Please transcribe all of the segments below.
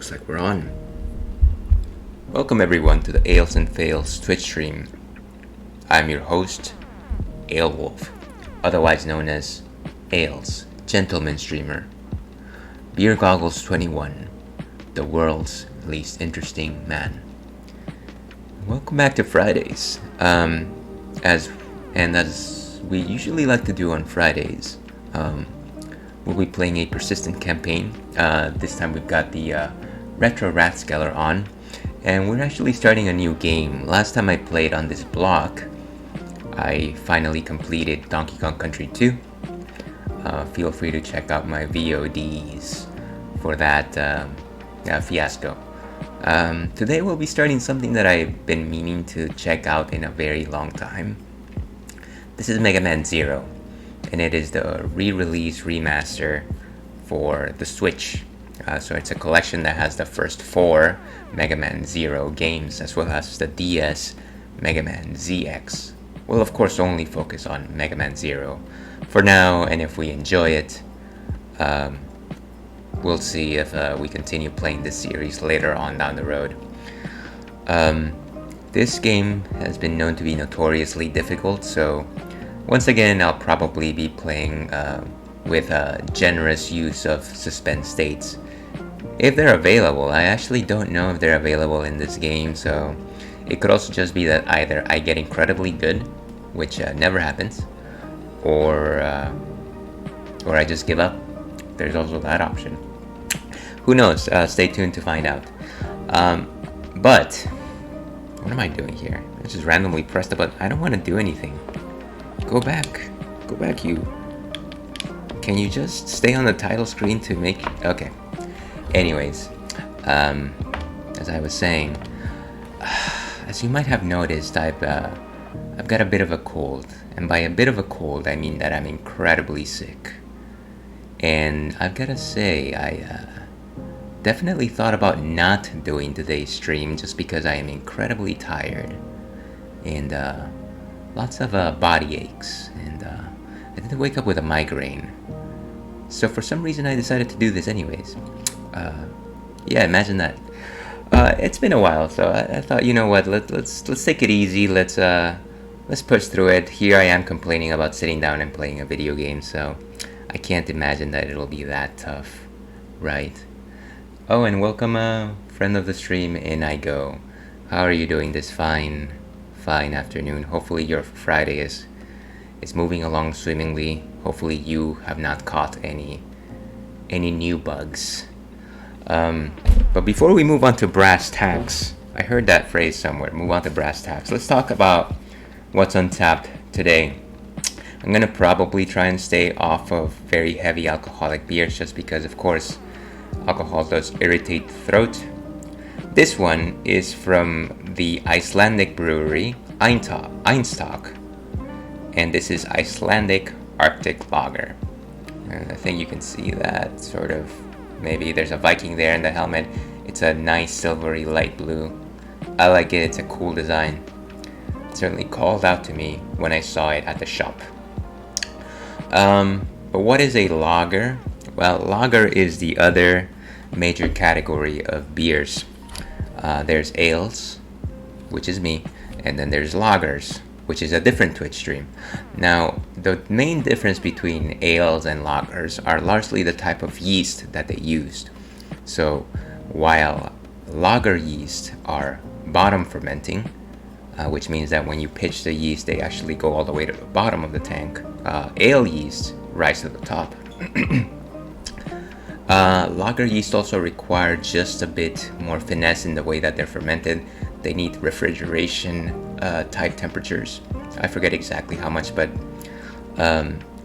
Looks like we're on. Welcome everyone to the Ales and Fails Twitch stream. I'm your host, Alewolf, otherwise known as Ales, Gentleman Streamer. Beer Goggles 21, the world's least interesting man. Welcome back to Fridays. As we usually like to do on Fridays, we'll be playing a persistent campaign. This time we've got the Retro Ratskeller on, and we're actually starting a new game. Last time I played on this block, I finally completed Donkey Kong Country 2. Feel free to check out my VODs for that fiasco. Today we'll be starting something that I've been meaning to check out in a very long time. This is Mega Man Zero, and it is the re-release remaster for the Switch. So it's a collection that has the first 4 Mega Man Zero games, as well as the DS Mega Man ZX. We'll of course only focus on Mega Man Zero for now, and if we enjoy it, we'll see if we continue playing this series later on down the road. This game has been known to be notoriously difficult, so once again I'll probably be playing with a generous use of suspense states. If they're available, I actually don't know if they're available in this game, so it could also just be that either I get incredibly good, which never happens, or I just give up. There's also that option. Who knows? Stay tuned to find out. But what am I doing here? I just randomly pressed the button. I don't want to do anything. Go back, you. Can you just stay on the title screen to make... Okay. Anyways, as I was saying, as you might have noticed, I've got a bit of a cold, and by a bit of a cold, I mean that I'm incredibly sick. And I've got to say, I definitely thought about not doing today's stream just because I am incredibly tired and lots of body aches, and I didn't wake up with a migraine. So for some reason, I decided to do this anyways. Yeah, imagine that. It's been a while, so I thought, you know what? Let's take it easy. Let's push through it. Here I am complaining about sitting down and playing a video game, so I can't imagine that it'll be that tough, right? Oh, and welcome, friend of the stream, In I Go. How are you doing this fine afternoon? Hopefully your Friday is moving along swimmingly. Hopefully you have not caught any new bugs. But before we move on to brass tacks, I heard that phrase somewhere, move on to brass tacks. Let's talk about what's on tap today. I'm gonna probably try and stay off of very heavy alcoholic beers just because, of course, alcohol does irritate the throat. This one is from the Icelandic brewery Einstök, and this is Icelandic Arctic Lager. And I think you can see that sort of. Maybe there's a Viking there in the helmet. It's a nice silvery light blue. I like it. It's a cool design. It certainly called out to me when I saw it at the shop. But what is a lager? Well, lager is the other major category of beers. There's ales, which is me, and then there's lagers, which is a different Twitch stream. Now, the main difference between ales and lagers are largely the type of yeast that they used. So, while lager yeast are bottom fermenting, which means that when you pitch the yeast, they actually go all the way to the bottom of the tank, ale yeast rise to the top. Lager yeast also require just a bit more finesse in the way that they're fermented. They need refrigeration type temperatures. I forget exactly how much, but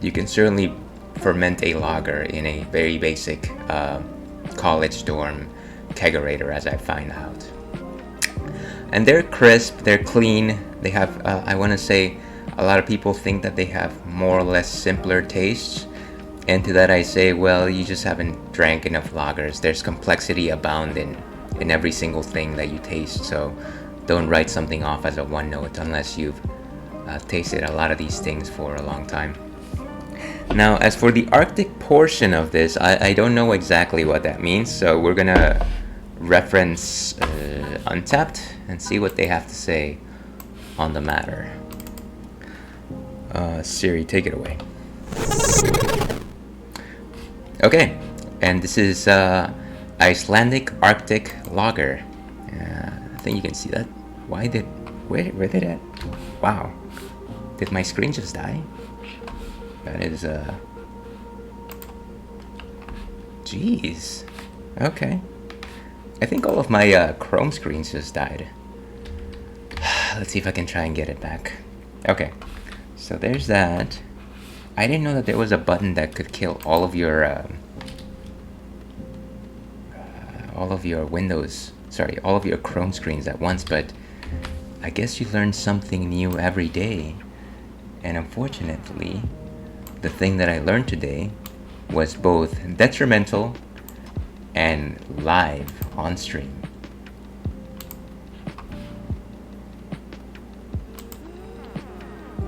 you can certainly ferment a lager in a very basic college dorm kegerator, as I find out. And they're crisp, they're clean, they have, I want to say, a lot of people think that they have more or less simpler tastes. And to that I say, well, you just haven't drank enough lagers. There's complexity abound in every single thing that you taste, so don't write something off as a one note unless you've tasted a lot of these things for a long time. Now, as for the Arctic portion of this, I don't know exactly what that means, so we're gonna reference Untapped and see what they have to say on the matter. Siri, take it away. Okay, and this is Icelandic Arctic Lager. I think you can see that. Where did it? Wow, did my screen just die? That is jeez. Okay, I think all of my Chrome screens just died. Let's see if I can try and get it back. Okay, so there's that. I didn't know that there was a button that could kill all of your Windows, sorry, all of your Chrome screens at once, but I guess you learn something new every day. And unfortunately, the thing that I learned today was both detrimental and live on stream.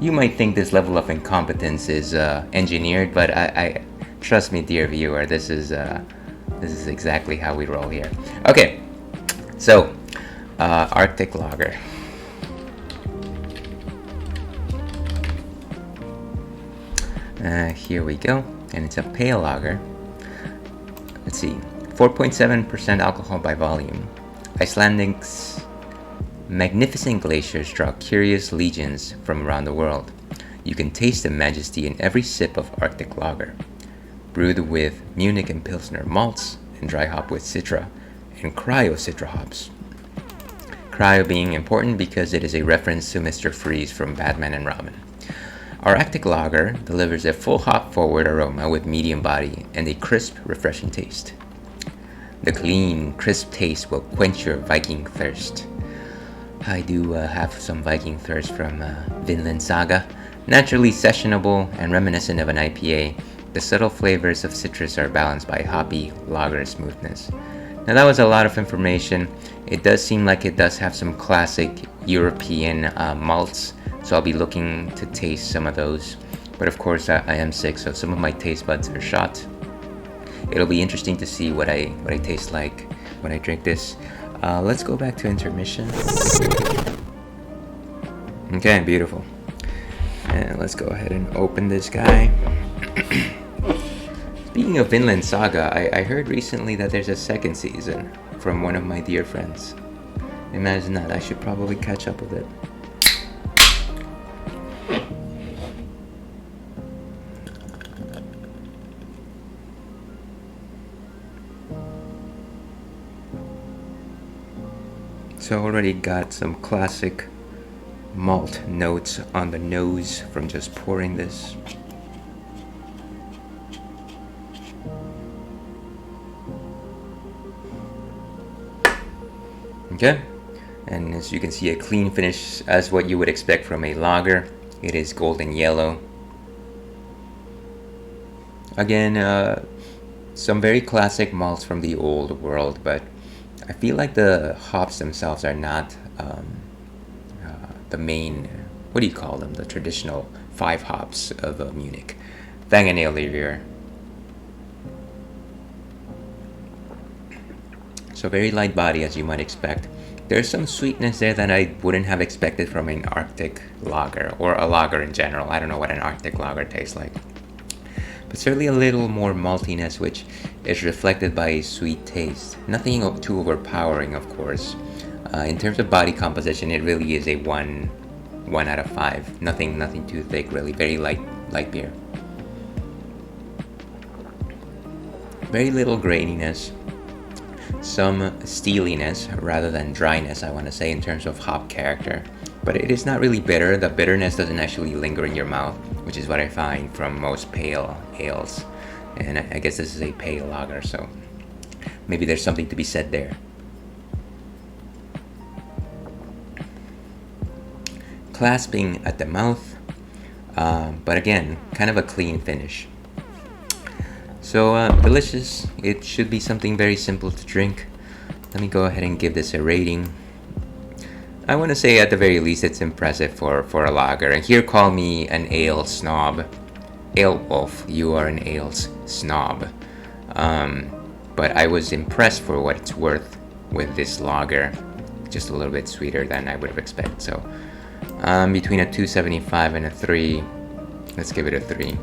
You might think this level of incompetence is engineered, but I trust me, dear viewer, this is exactly how we roll here. Okay, so Arctic Lager. Here we go, and it's a pale lager. Let's see, 4.7% alcohol by volume. Icelandic's magnificent glaciers draw curious legions from around the world. You can taste the majesty in every sip of Arctic Lager. Brewed with Munich and Pilsner malts and dry hop with Citra and Cryo Citra hops. Cryo being important because it is a reference to Mr. Freeze from Batman and Robin. Our Arctic Lager delivers a full hop-forward aroma with medium body and a crisp, refreshing taste. The clean, crisp taste will quench your Viking thirst. I do have some Viking thirst from Vinland Saga. Naturally sessionable and reminiscent of an IPA, the subtle flavors of citrus are balanced by hoppy lager smoothness. Now that was a lot of information. It does seem like it does have some classic European malts, so I'll be looking to taste some of those. But of course I am sick, so some of my taste buds are shot. It'll be interesting to see what I taste like when I drink this. Let's go back to intermission. Okay, beautiful. And let's go ahead and open this guy. Speaking of Vinland Saga, I heard recently that there's a second season from one of my dear friends. Imagine that, I should probably catch up with it. So already got some classic malt notes on the nose from just pouring this. Okay, and as you can see, a clean finish as what you would expect from a lager. It is golden yellow. Again, some very classic malts from the old world, but I feel like the hops themselves are not the main, what do you call them, the traditional 5 hops of Munich. Wangenalevier. So very light body, as you might expect. There's some sweetness there that I wouldn't have expected from an Arctic lager, or a lager in general. I don't know what an Arctic lager tastes like. But certainly a little more maltiness, which is reflected by a sweet taste. Nothing too overpowering, of course. In terms of body composition, it really is a 1 out of 5. Nothing too thick, really. Very light beer. Very little graininess. Some steeliness rather than dryness, I want to say, in terms of hop character. But it is not really bitter. The bitterness doesn't actually linger in your mouth, which is what I find from most pale ales. And I guess this is a pale lager, so maybe there's something to be said there. Clasping at the mouth, but again, kind of a clean finish. So delicious. It should be something very simple to drink. Let me go ahead and give this a rating. I want to say at the very least it's impressive for a lager. And here call me an ale snob. Ale wolf, you are an ales snob. But I was impressed for what it's worth with this lager. Just a little bit sweeter than I would have expected. So between a 2.75 and a 3, let's give it a 3.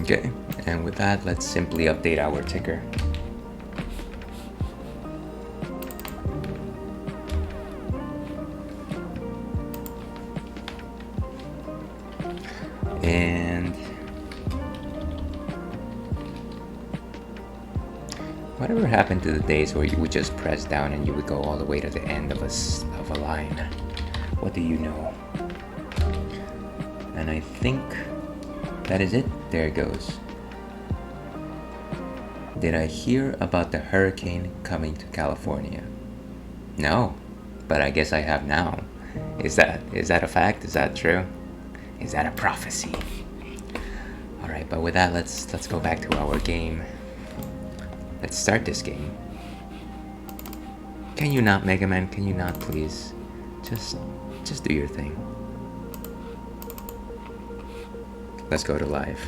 Okay, and with that, let's simply update our ticker. And whatever happened to the days where you would just press down and you would go all the way to the end of a line? What do you know? And I think that is it. There it goes. Did I hear about the hurricane coming to California? No, but I guess I have now. Is that a fact? Is that true? Is that a prophecy? Alright, but with that, let's go back to our game. Let's start this game. Can you not, Mega Man? Can you not, please? Just do your thing. Let's go to live.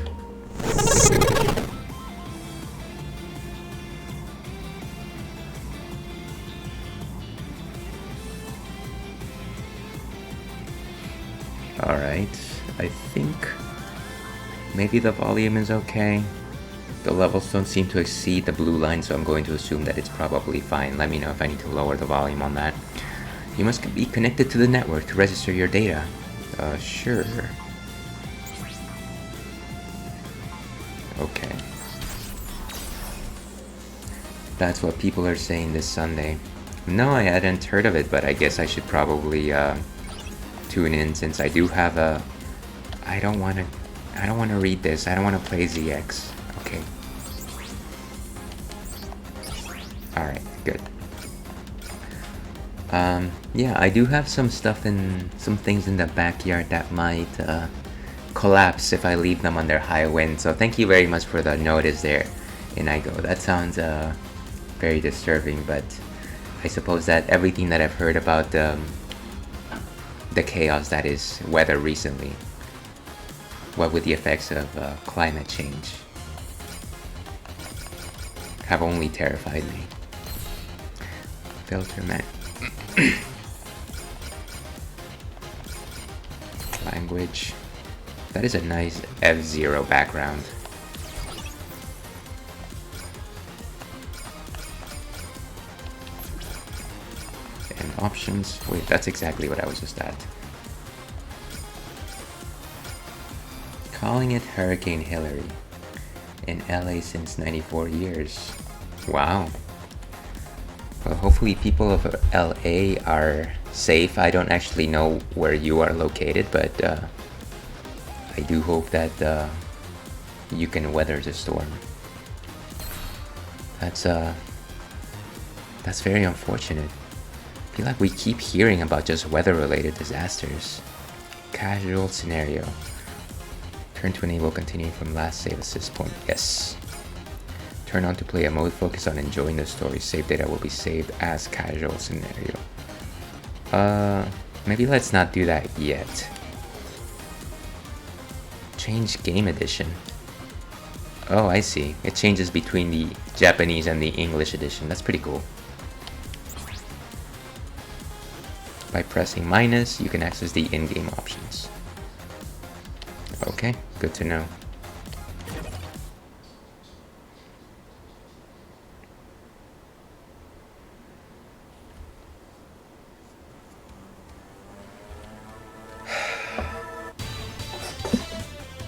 Alright, I think maybe the volume is okay. The levels don't seem to exceed the blue line, so I'm going to assume that it's probably fine. Let me know if I need to lower the volume on that. You must be connected to the network to register your data. Sure. Okay. That's what people are saying this Sunday. No, I hadn't heard of it, but I guess I should probably tune in, since I do have a... I don't want to read this. I don't want to play ZX. Okay. Alright, good. Yeah, I do have some things in the backyard that might collapse if I leave them under high wind. So thank you very much for the notice there, Inigo. That sounds very disturbing, but I suppose that everything that I've heard about the chaos that is weather recently, what with the effects of climate change, have only terrified me. Filter man. Language. That is a nice F-Zero background. And options. Wait, that's exactly what I was just at. Calling it Hurricane Hillary. In LA since 94 years. Wow. Well, hopefully people of LA are safe. I don't actually know where you are located, but I do hope that you can weather the storm. That's very unfortunate. I feel like we keep hearing about just weather-related disasters. Casual scenario. Turn to enable continue from last save assist point. Yes. Turn on to play a mode. Focus on enjoying the story. Save data will be saved as casual scenario. Maybe let's not do that yet. Change game edition. Oh, I see. It changes between the Japanese and the English edition. That's pretty cool. By pressing minus, you can access the in-game options. Okay, good to know.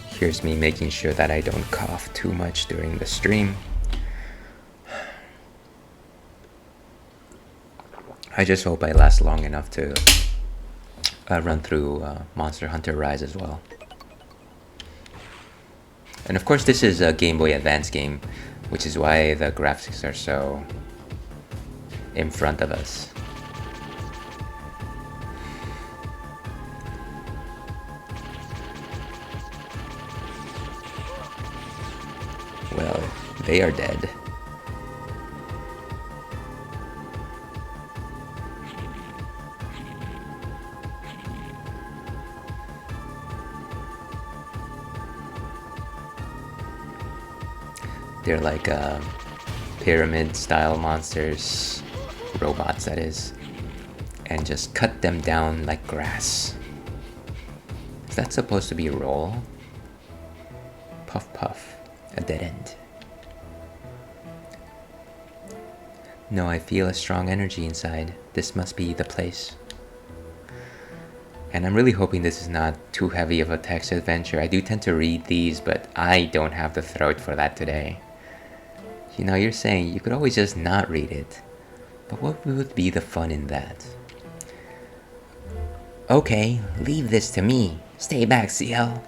Here's me making sure that I don't cough too much during the stream. I just hope I last long enough to run through Monster Hunter Rise as well. And of course this is a Game Boy Advance game, which is why the graphics are so in front of us. Well, they are dead. They're like pyramid style monsters, robots that is, and just cut them down like grass. Is that supposed to be a roll? Puff puff, a dead end. No, I feel a strong energy inside. This must be the place. And I'm really hoping this is not too heavy of a text adventure. I do tend to read these, but I don't have the throat for that today. You know, you're saying you could always just not read it. But what would be the fun in that? Okay, leave this to me. Stay back, CL.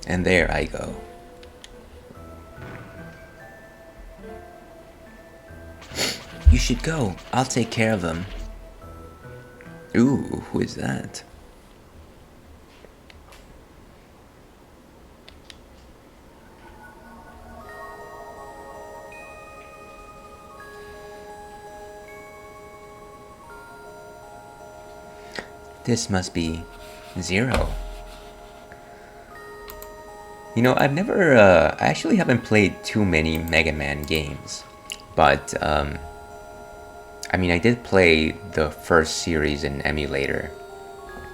And there I go. You should go. I'll take care of them. Ooh, who is that? This must be Zero. You know, I've never, I actually haven't played too many Mega Man games, but, I mean, I did play the first series in emulator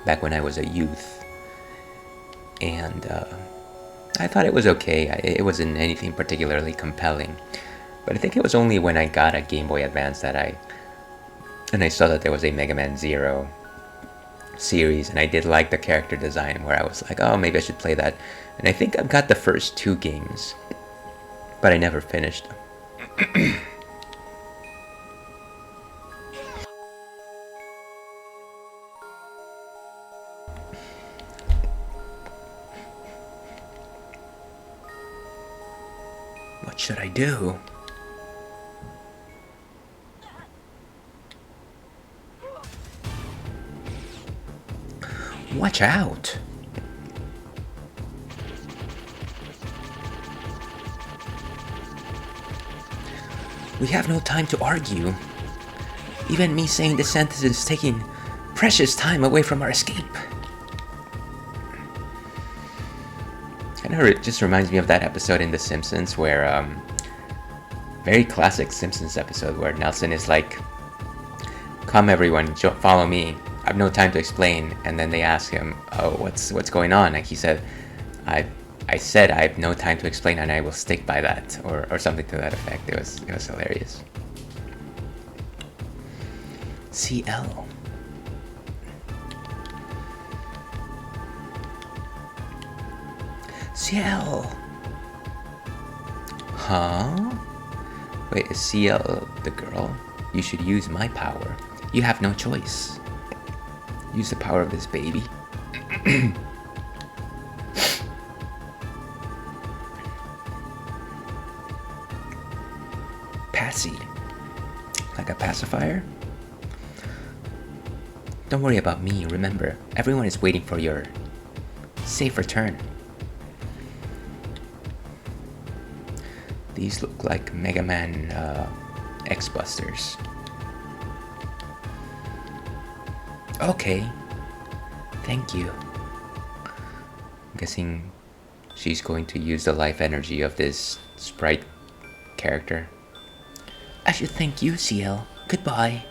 back when I was a youth, and, I thought it was okay. It wasn't anything particularly compelling, but I think it was only when I got a Game Boy Advance that I saw that there was a Mega Man Zero series, and I did like the character design, where I was like, oh, maybe I should play that. And I think I've got the first 2 games, but I never finished them. What should I do? Watch out! We have no time to argue. Even me saying this sentence is taking precious time away from our escape. Kind of just reminds me of that episode in The Simpsons where, very classic Simpsons episode where Nelson is like, "Come everyone, follow me. I have no time to explain." And then they ask him, "Oh, what's going on?" And he said, I said I have no time to explain, and I will stick by that," or something to that effect. It was hilarious. CL. CL. Huh? Wait, is CL the girl? You should use my power. You have no choice. Use the power of this baby. Passy. Like a pacifier? Don't worry about me, remember, everyone is waiting for your safe return. These look like Mega Man X-Busters. Okay, thank you. I'm guessing she's going to use the life energy of this sprite character. I should thank you, CL. Goodbye.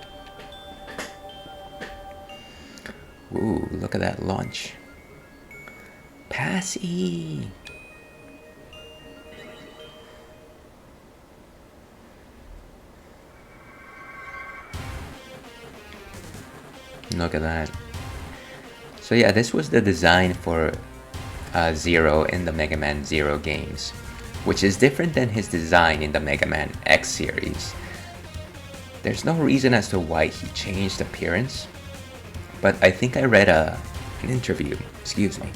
Ooh, look at that launch. Passy. Look at that. So yeah, this was the design for Zero in the Mega Man Zero games, which is different than his design in the Mega Man X series. There's no reason as to why he changed appearance, but I think I read an interview, excuse me.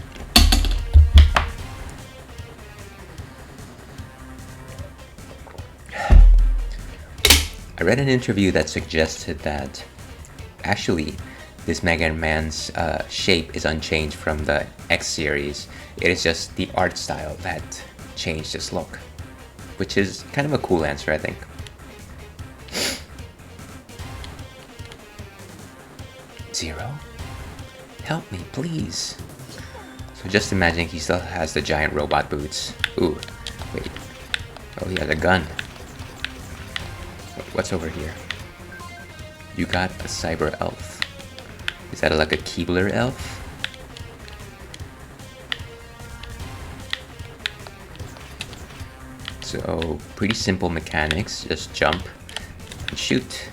I read an interview that suggested that actually this Mega Man's shape is unchanged from the X series. It is just the art style that changed his look, which is kind of a cool answer, I think. Zero? Help me, please. So just imagining he still has the giant robot boots. Ooh, wait. Oh, he has a gun. What's over here? You got a cyber elf. Is that like a Keebler elf? So, pretty simple mechanics. Just jump and shoot.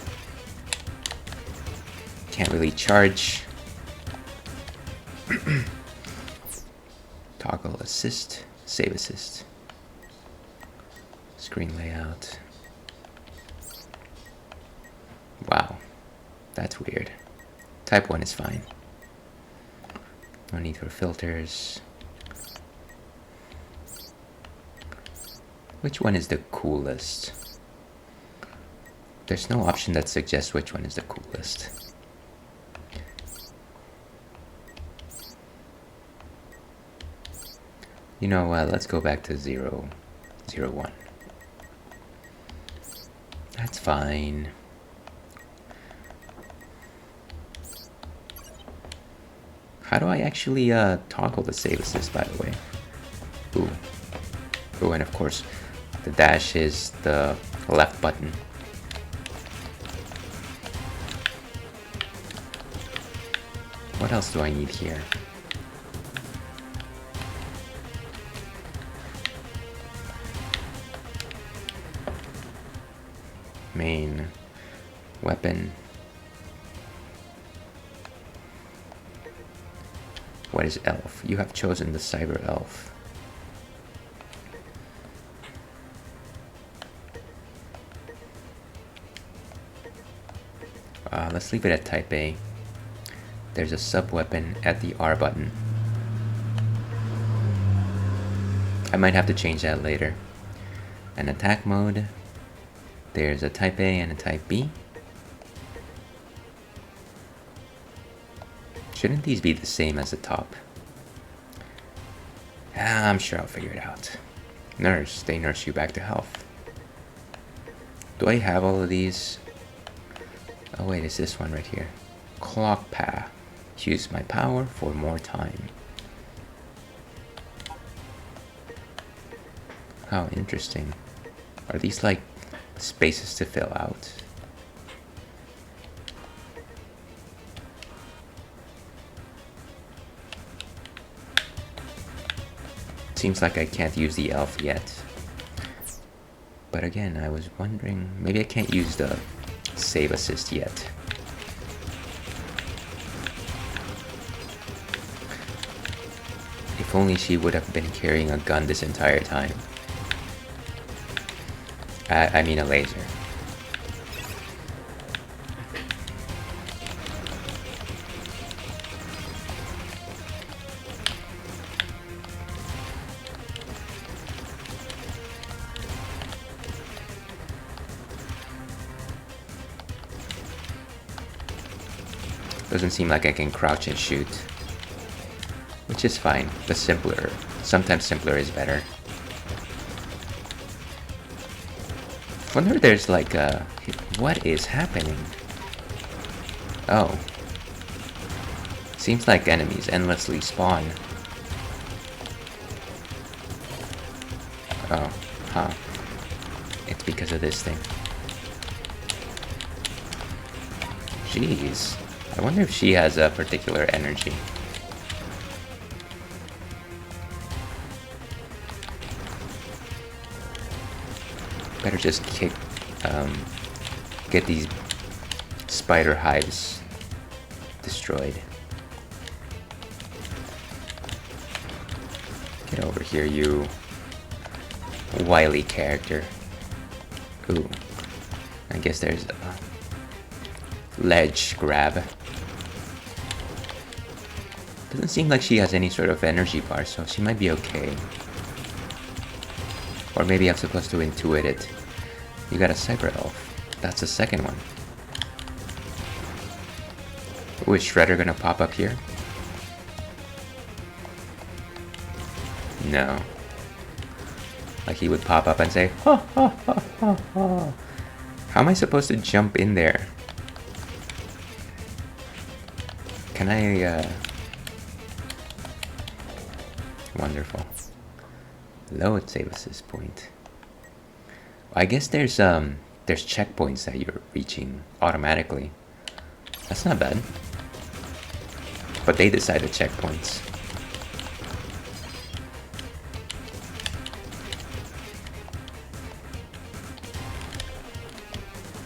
Can't really charge. Toggle assist, save assist. Screen layout. Wow, that's weird. Type 1 is fine. No need for filters. Which one is the coolest? There's no option that suggests which one is the coolest. You know what, let's go back to 0, 0, 1. That's fine. How do I actually toggle the save assist, by the way? Ooh. Ooh, and of course, the dash is the left button. What else do I need here? Main weapon. What is elf? You have chosen the cyber elf. Let's leave it at type A. There's a sub-weapon at the R button. I might have to change that later. An attack mode. There's a type A and a type B. Shouldn't these be the same as the top? I'm sure I'll figure it out. Nurse, they nurse you back to health. Do I have all of these? Oh wait, it's this one right here. Clock path. Use my power for more time. How interesting. Are these like spaces to fill out? Seems like I can't use the elf yet. But again, I was wondering, maybe I can't use the save assist yet. If only she would have been carrying a gun this entire time. I mean a laser. Doesn't seem like I can crouch and shoot. Which is fine, but simpler. Sometimes simpler is better. Wonder if there's like a... What is happening? Oh. Seems like enemies endlessly spawn. Oh, huh. It's because of this thing. Jeez. I wonder if she has a particular energy. Better just get these spider hives destroyed. Get over here, you wily character. Ooh, I guess there's a ledge grab. Doesn't seem like she has any sort of energy bar, so she might be okay. Or maybe I'm supposed to intuit it. You got a cyber elf. That's the second one. Ooh, is Shredder gonna pop up here? No. Like he would pop up and say, ha ha ha ha ha. How am I supposed to jump in there? Can I Wonderful. Load save assist point. I guess there's checkpoints that you're reaching automatically. That's not bad. But they decided checkpoints.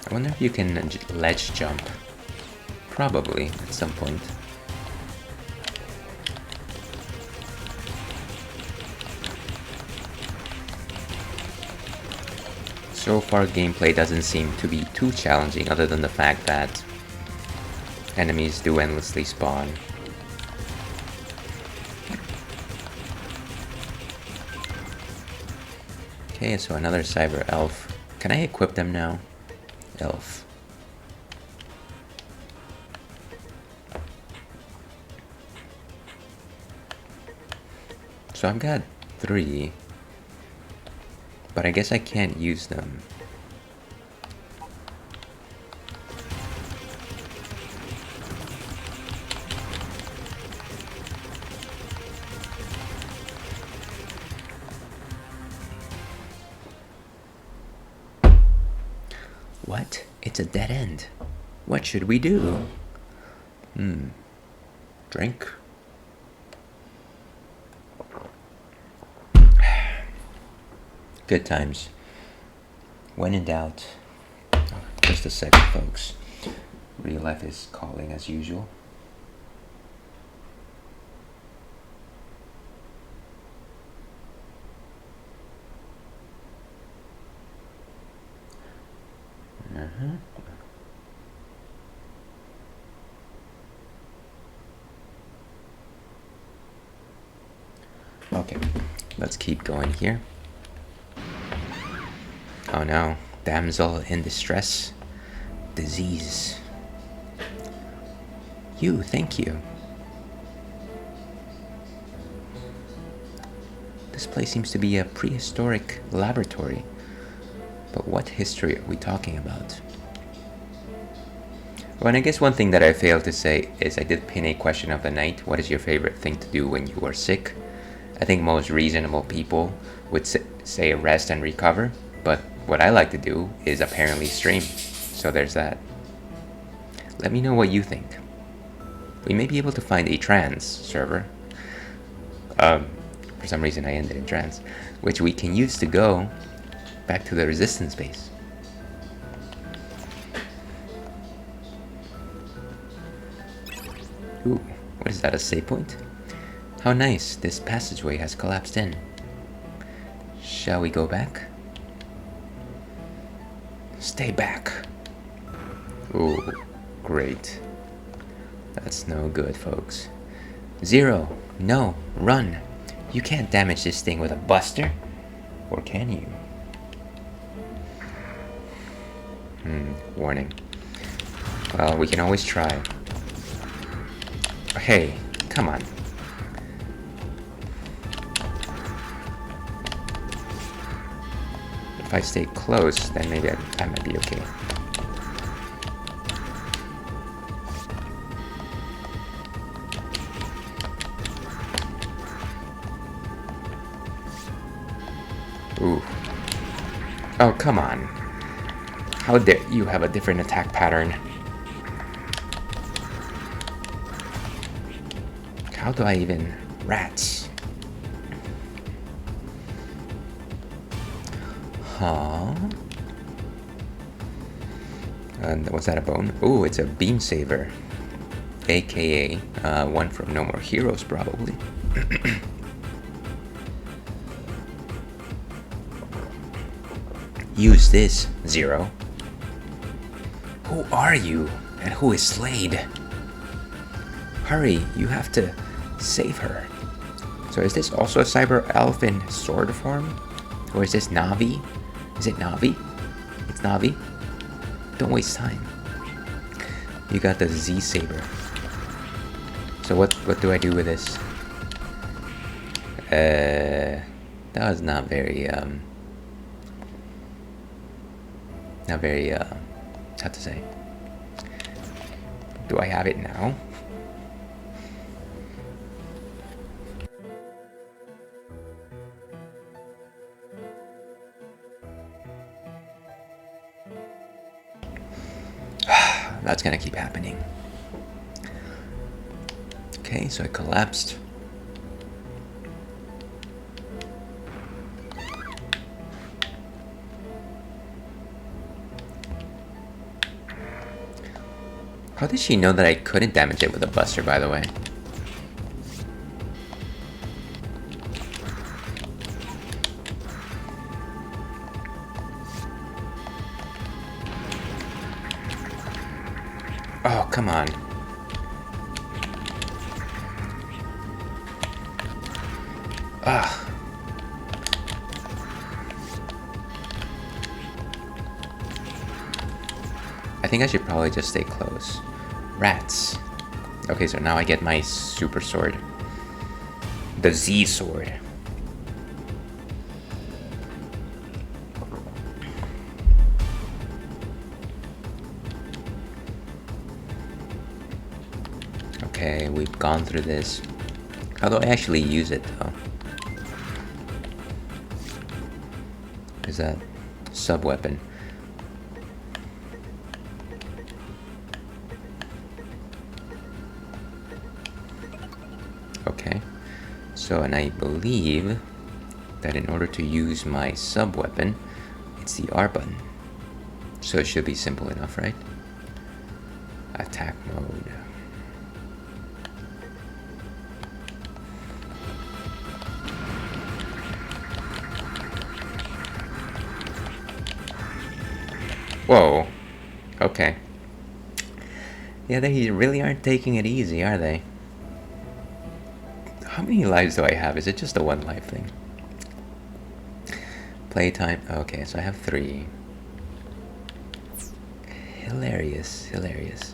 I wonder if you can ledge jump. Probably at some point. So far, gameplay doesn't seem to be too challenging, other than the fact that enemies do endlessly spawn. Okay, so another cyber elf. Can I equip them now? Elf. So I've got 3. But I guess I can't use them. What? It's a dead end. What should we do? Drink? Good times. When in doubt. Oh, just a second, folks. Real life is calling as usual. Okay, let's keep going here. Oh no, damsel in distress. Disease. Thank you. This place seems to be a prehistoric laboratory. But what history are we talking about? Well, and I guess one thing that I failed to say is I did pin a question of the night. What is your favorite thing to do when you are sick? I think most reasonable people would say rest and recover. But what I like to do is apparently stream. So there's that. Let me know what you think. We may be able to find a trans server. For some reason I ended in trans. Which we can use to go back to the resistance base. Ooh, what is that, a save point? How nice, this passageway has collapsed in. Shall we go back? Stay back. Ooh, great. That's no good, folks. 0, no, run. You can't damage this thing with a buster. Or can you? Warning. Well, we can always try. Hey, come on. If I stay close, then maybe I might be okay. Ooh. Oh, come on. How dare you have a different attack pattern? How do I even... Rats. Huh? And was that a bone? Ooh, it's a beam saver. AKA, one from No More Heroes, probably. Use this, 0. Who are you? And who is Slade? Hurry, you have to save her. So is this also a cyber elf in sword form? Or is this Navi? Is it Navi? It's Navi? Don't waste time. You got the Z saber. So what do I do with this? That was not very how to say. Do I have it now? that's gonna keep happening. Okay, so I collapsed. How did she know that I couldn't damage it with a buster, by the way? Oh, come on. Ugh. I think I should probably just stay close. Rats. Okay, so now I get my super sword. The Z sword. Okay, we've gone through this. How do I actually use it, though? Is that sub-weapon? Okay. So, and I believe that in order to use my sub-weapon, it's the R button. So it should be simple enough, right? Attack mode. Whoa. Okay. Yeah, they really aren't taking it easy, are they? How many lives do I have? Is it just a one life thing? Playtime. Okay, so I have 3. Hilarious, hilarious.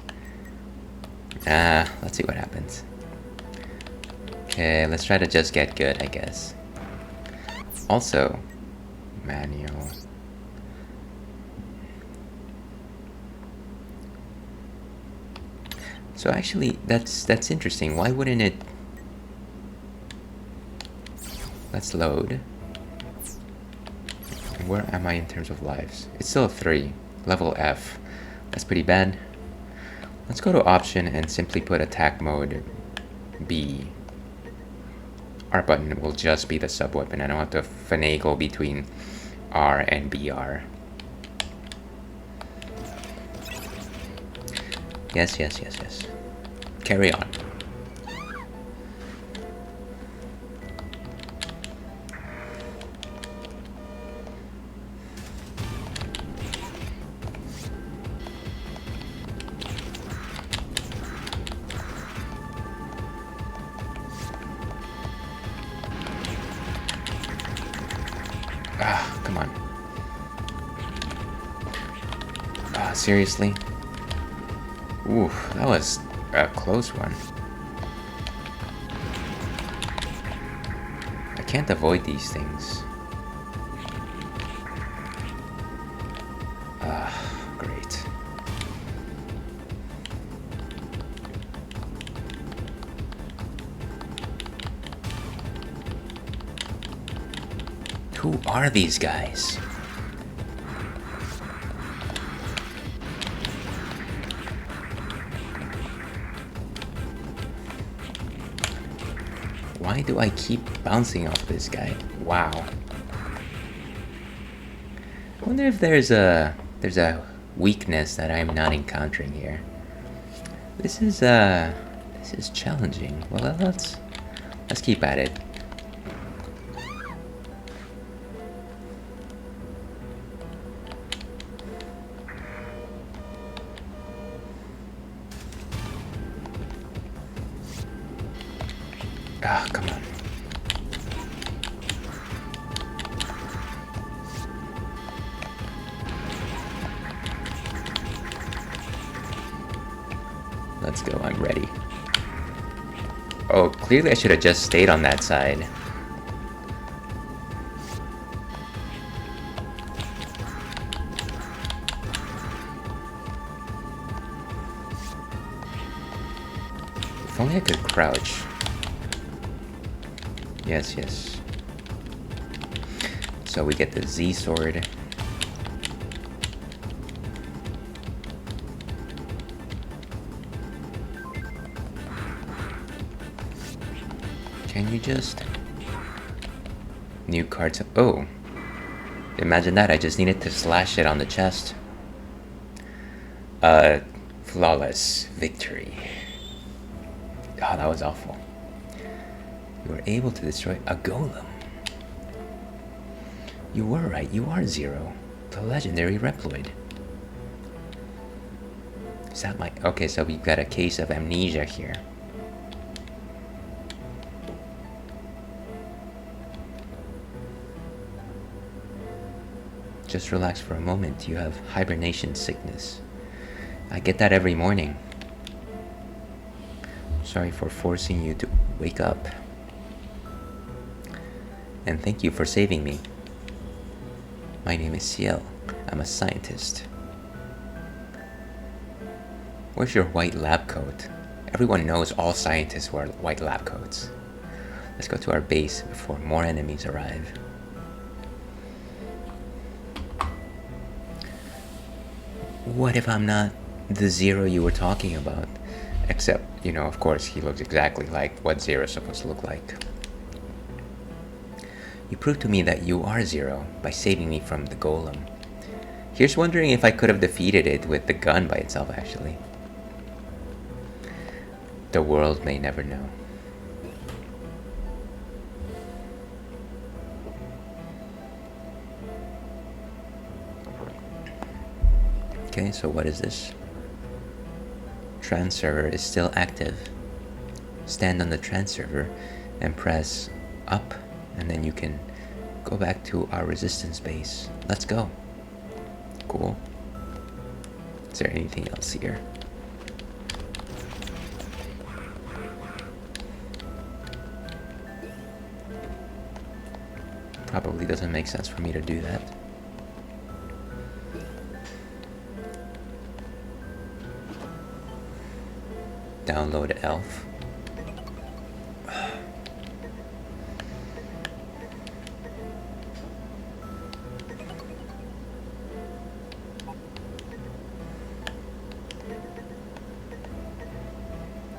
Let's see what happens. Okay, let's try to just get good, I guess. Also, manual. So actually, that's interesting. Why wouldn't it... Let's load. Where am I in terms of lives? It's still a 3. Level F. That's pretty bad. Let's go to option and simply put attack mode B. R button will just be the sub-weapon. I don't have to finagle between R and BR. Yes, yes, yes, yes. Carry on. Ah, come on. Ah, seriously? Ooh, that was a close one. I can't avoid these things. Ah, great. Who are these guys? Why do I keep bouncing off this guy? Wow. I wonder if there's a weakness that I'm not encountering here. This is challenging. Well, let's keep at it. Ah, come on. Let's go, I'm ready. Oh, clearly I should have just stayed on that side. If only I could crouch. Yes, yes. So we get the Z sword. Can you just... New cards... Oh! Imagine that, I just needed to slash it on the chest. Flawless victory. Oh, that was awful. You were able to destroy a golem. You were right, you are Zero, the legendary Reploid. Is that my... Okay, so we've got a case of amnesia here. Just relax for a moment, you have hibernation sickness. I get that every morning. Sorry for forcing you to wake up. And thank you for saving me. My name is Ciel. I'm a scientist. Where's your white lab coat? Everyone knows all scientists wear white lab coats. Let's go to our base before more enemies arrive. What if I'm not the Zero you were talking about? Except, you know, of course, he looks exactly like what Zero's supposed to look like. You proved to me that you are Zero by saving me from the golem. Here's wondering if I could have defeated it with the gun by itself, actually. The world may never know. Okay, so what is this? Trans server is still active. Stand on the trans server and press up, and then you can go back to our resistance base. Let's go. Cool. Is there anything else here? Probably doesn't make sense for me to do that. Download elf.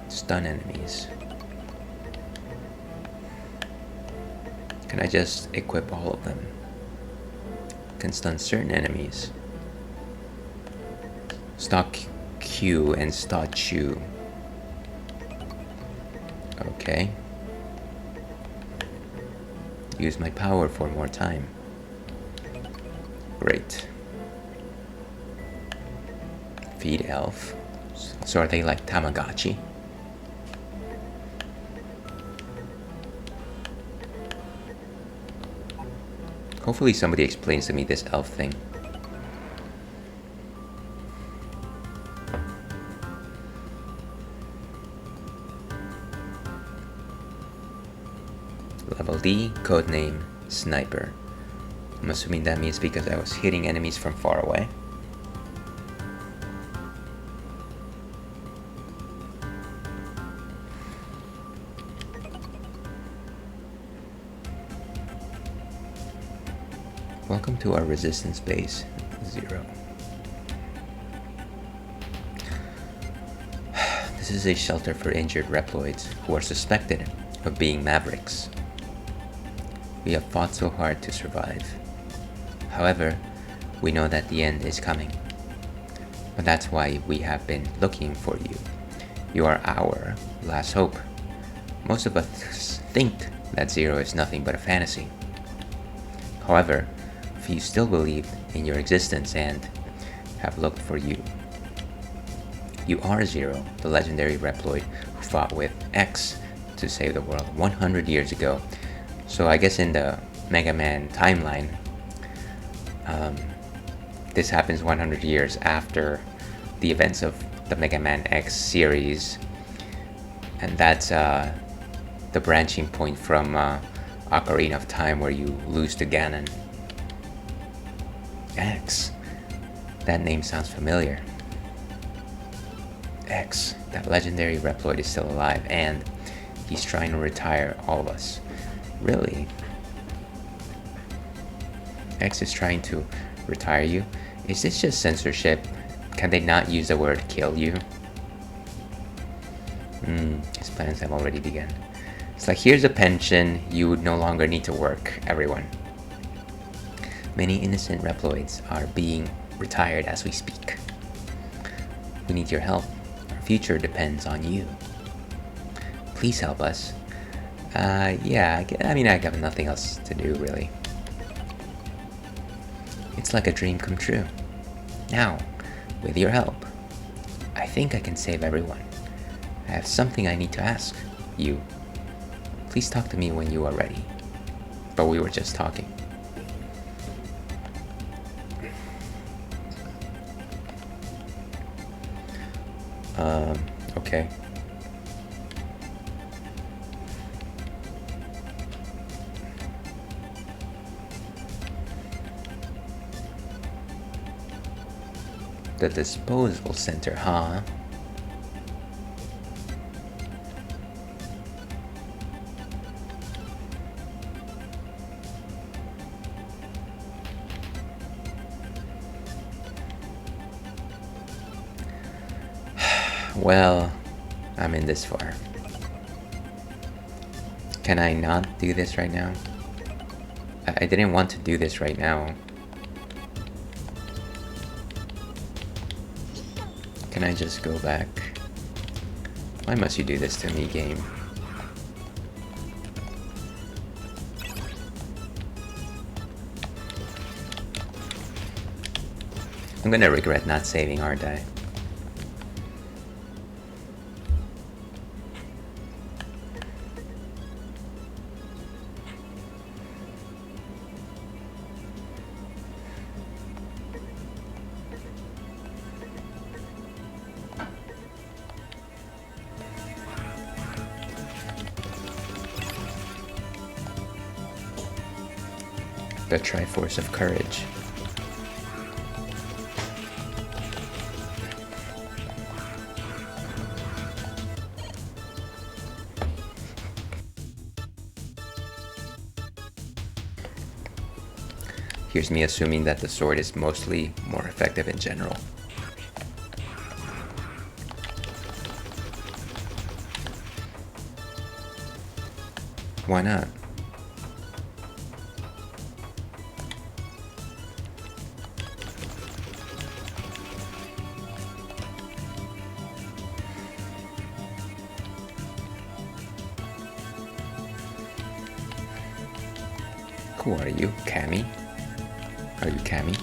Stun enemies. Can I just equip all of them? Can stun certain enemies. Stock Q and stock Q. Okay. Use my power for more time. Great. Feed elf. So are they like Tamagotchi? Hopefully somebody explains to me this elf thing. Level D, codename Sniper. I'm assuming that means because I was hitting enemies from far away. Welcome to our resistance base, Zero. This is a shelter for injured Reploids who are suspected of being Mavericks. We have fought so hard to survive. However, we know that the end is coming. But that's why we have been looking for you. You are our last hope. Most of us think that Zero is nothing but a fantasy. However, few still believe in your existence and have looked for you. You are Zero, the legendary Reploid who fought with X to save the world 100 years ago. So I guess in the Mega Man timeline, this happens 100 years after the events of the Mega Man X series, and that's the branching point from Ocarina of Time where you lose to Ganon. X, that name sounds familiar. X, that legendary Reploid is still alive, and he's trying to retire all of us. Really? X is trying to retire you? Is this just censorship? Can they not use the word kill you? His plans have already begun. It's like, here's a pension, you would no longer need to work, everyone. Many innocent Reploids are being retired as we speak. We need your help. Our future depends on you. Please help us. Yeah, I mean, I got nothing else to do, really. It's like a dream come true. Now, with your help, I think I can save everyone. I have something I need to ask you. Please talk to me when you are ready. But we were just talking. Okay. The disposal center, huh? Well, I'm in this far. Can I not do this right now? I didn't want to do this right now. Can I just go back? Why must you do this to me, game? I'm gonna regret not saving, aren't I? The Triforce of Courage. Here's me assuming that the sword is mostly more effective in general. Why not? Who are you, Cammy? Are you Cammy?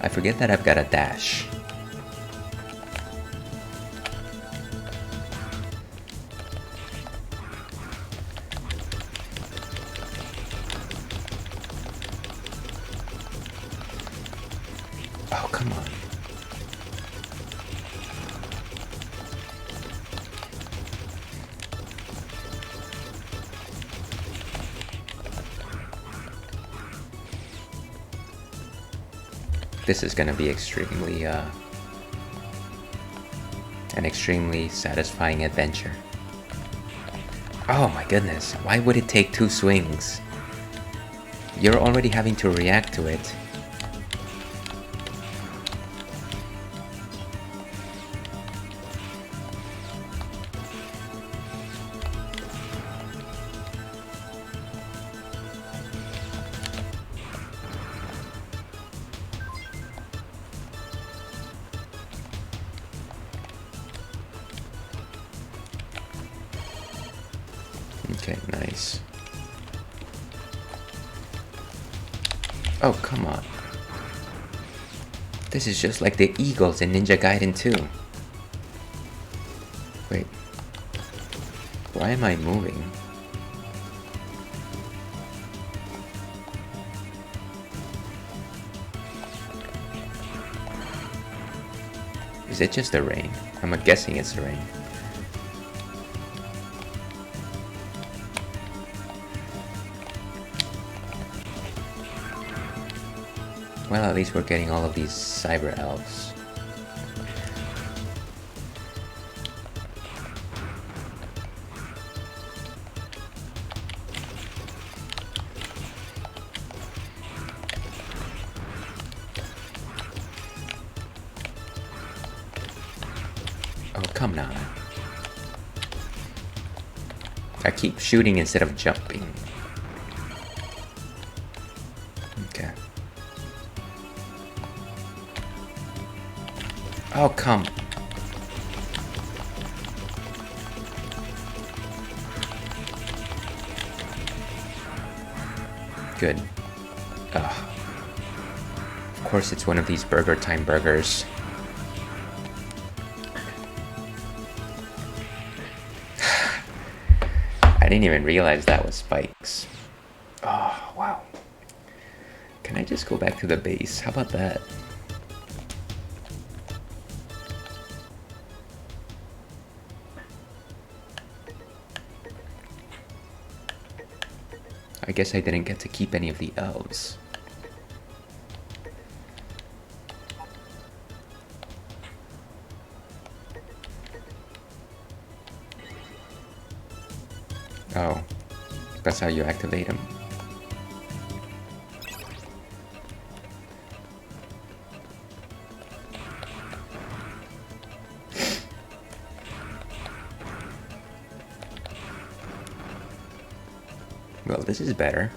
I forget that I've got a dash. Oh, come on. This is gonna be extremely, an extremely satisfying adventure. Oh my goodness, why would it take 2 swings? You're already having to react to it. Okay, nice. Oh, come on. This is just like the eagles in Ninja Gaiden 2. Wait. Why am I moving? Is it just the rain? I'm guessing it's the rain. Well, at least we're getting all of these cyber elves. come on. I keep shooting instead of jumping. Okay. Oh, come. Good. Ugh. Of course it's one of these Burger Time burgers. I didn't even realize that was spikes. Oh, wow. Can I just go back to the base? How about that? I guess I didn't get to keep any of the elves. Oh, that's how you activate them. Well, this is better.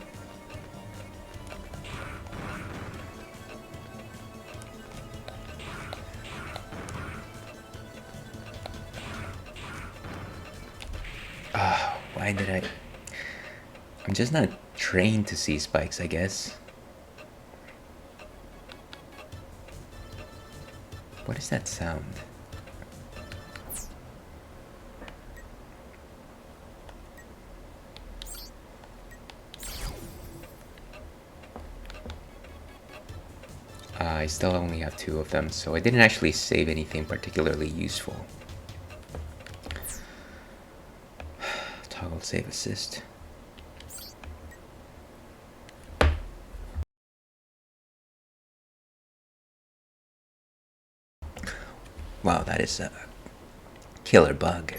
Why did I... I'm just not trained to see spikes, I guess. What is that sound? I still only have 2 of them, so I didn't actually save anything particularly useful. Toggle save assist. Wow, that is a killer bug.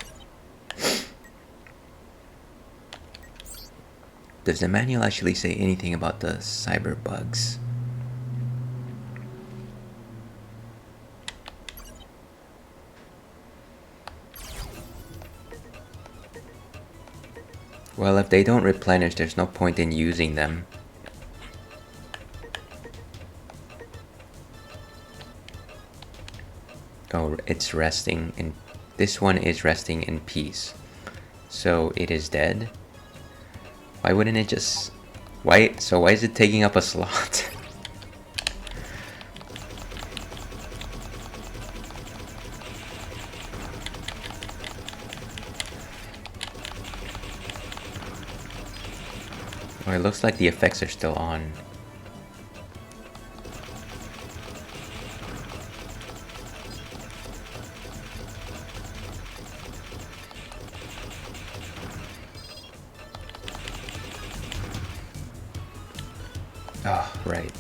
Does the manual actually say anything about the cyber bugs? Well, if they don't replenish, there's no point in using them. Oh, it's resting in... This one is resting in peace. So it is dead. Why wouldn't it just... why is it taking up a slot? Oh, it looks like the effects are still on. Oh, right.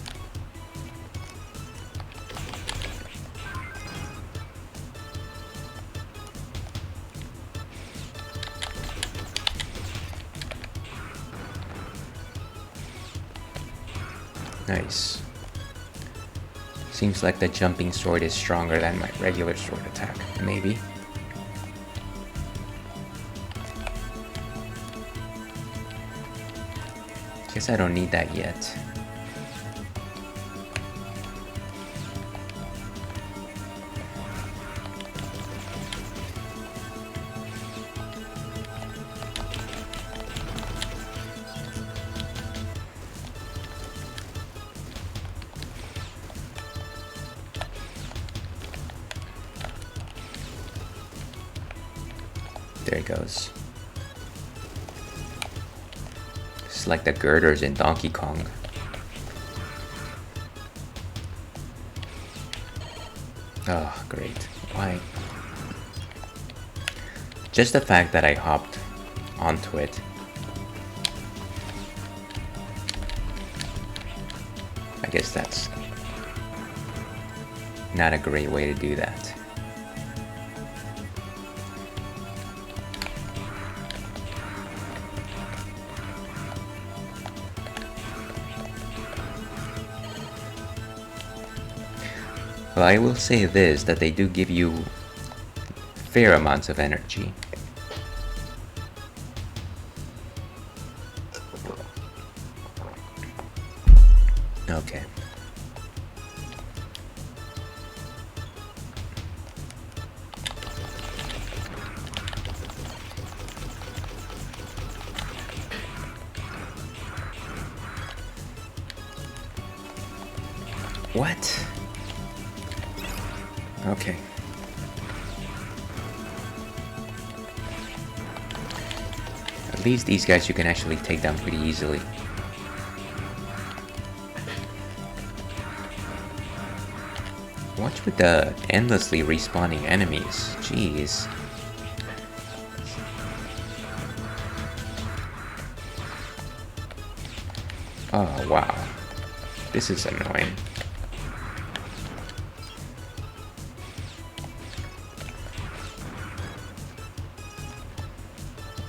Nice. Seems like the jumping sword is stronger than my regular sword attack, maybe. Guess I don't need that yet. There it goes. It's like the girders in Donkey Kong. Oh, great. Why? Just the fact that I hopped onto it. I guess that's not a great way to do that. Well, I will say this, that they do give you fair amounts of energy. Okay. What? Okay. At least these guys you can actually take down pretty easily. Watch with the endlessly respawning enemies. Jeez. Oh, wow. This is annoying.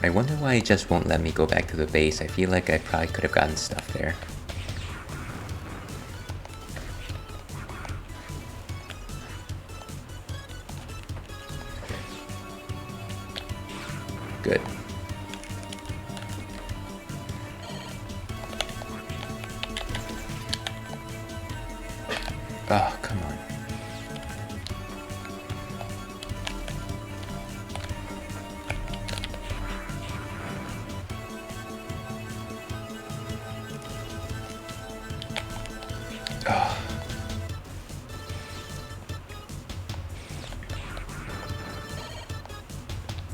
I wonder why it just won't let me go back to the base. I feel like I probably could have gotten stuff there. Good. Oh, come on. Oh.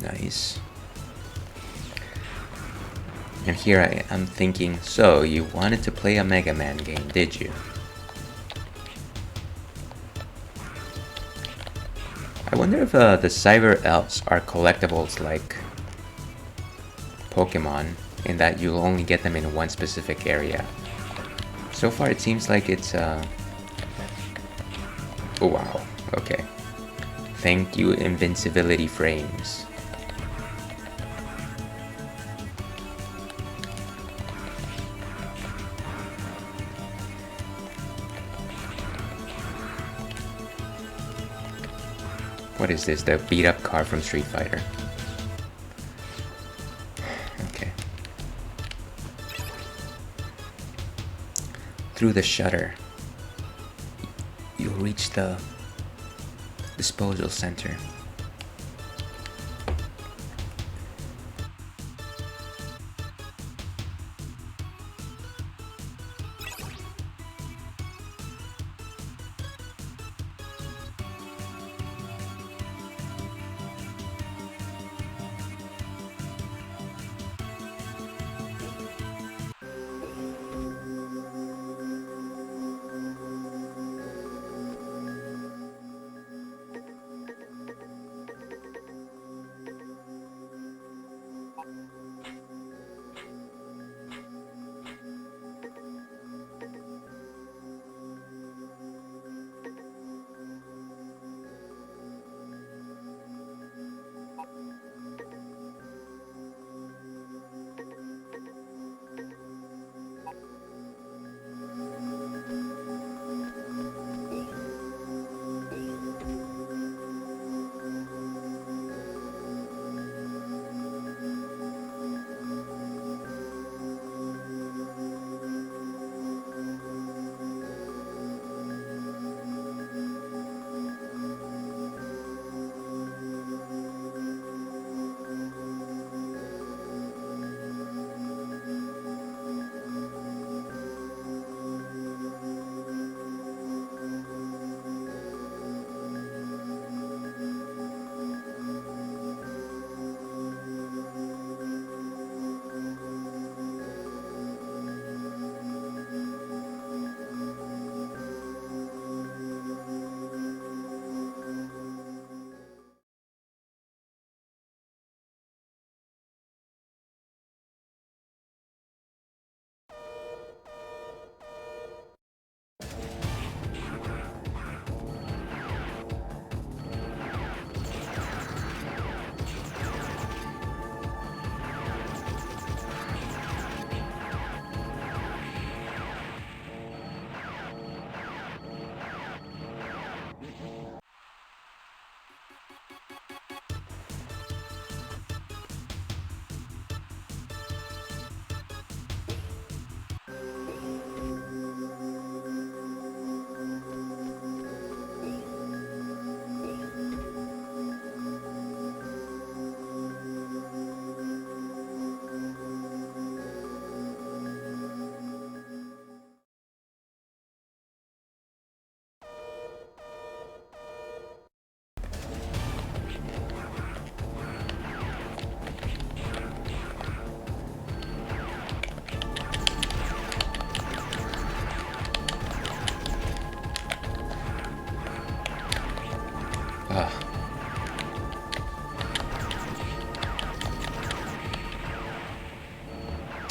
Nice. And here I'm thinking, so you wanted to play a Mega Man game, did you? I wonder if the Cyber Elves are collectibles like Pokemon, in that you'll only get them in one specific area. So far it seems like it's oh wow, okay. Thank you, invincibility frames. What is this? The beat up car from Street Fighter. Okay. Through the shutter, you'll reach the disposal center.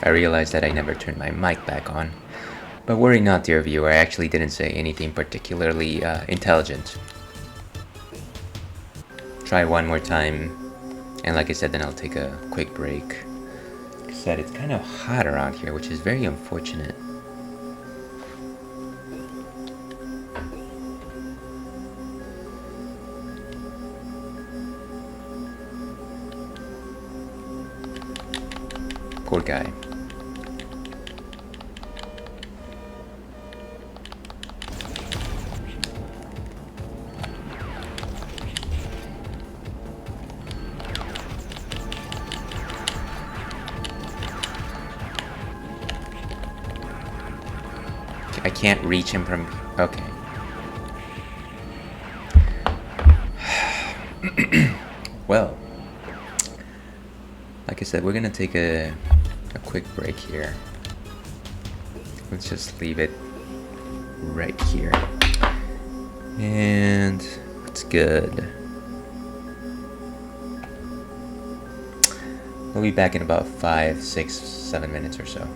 I realized that I never turned my mic back on. But worry not, dear viewer, I actually didn't say anything particularly intelligent. Try one more time, and like I said, then I'll take a quick break. Like I said, it's kind of hot around here, which is very unfortunate. Poor guy. I can't reach him from... Okay. Well, like I said, we're gonna take a quick break here. Let's just leave it right here. And it's good. We'll be back in about 5, 6, 7 minutes or so.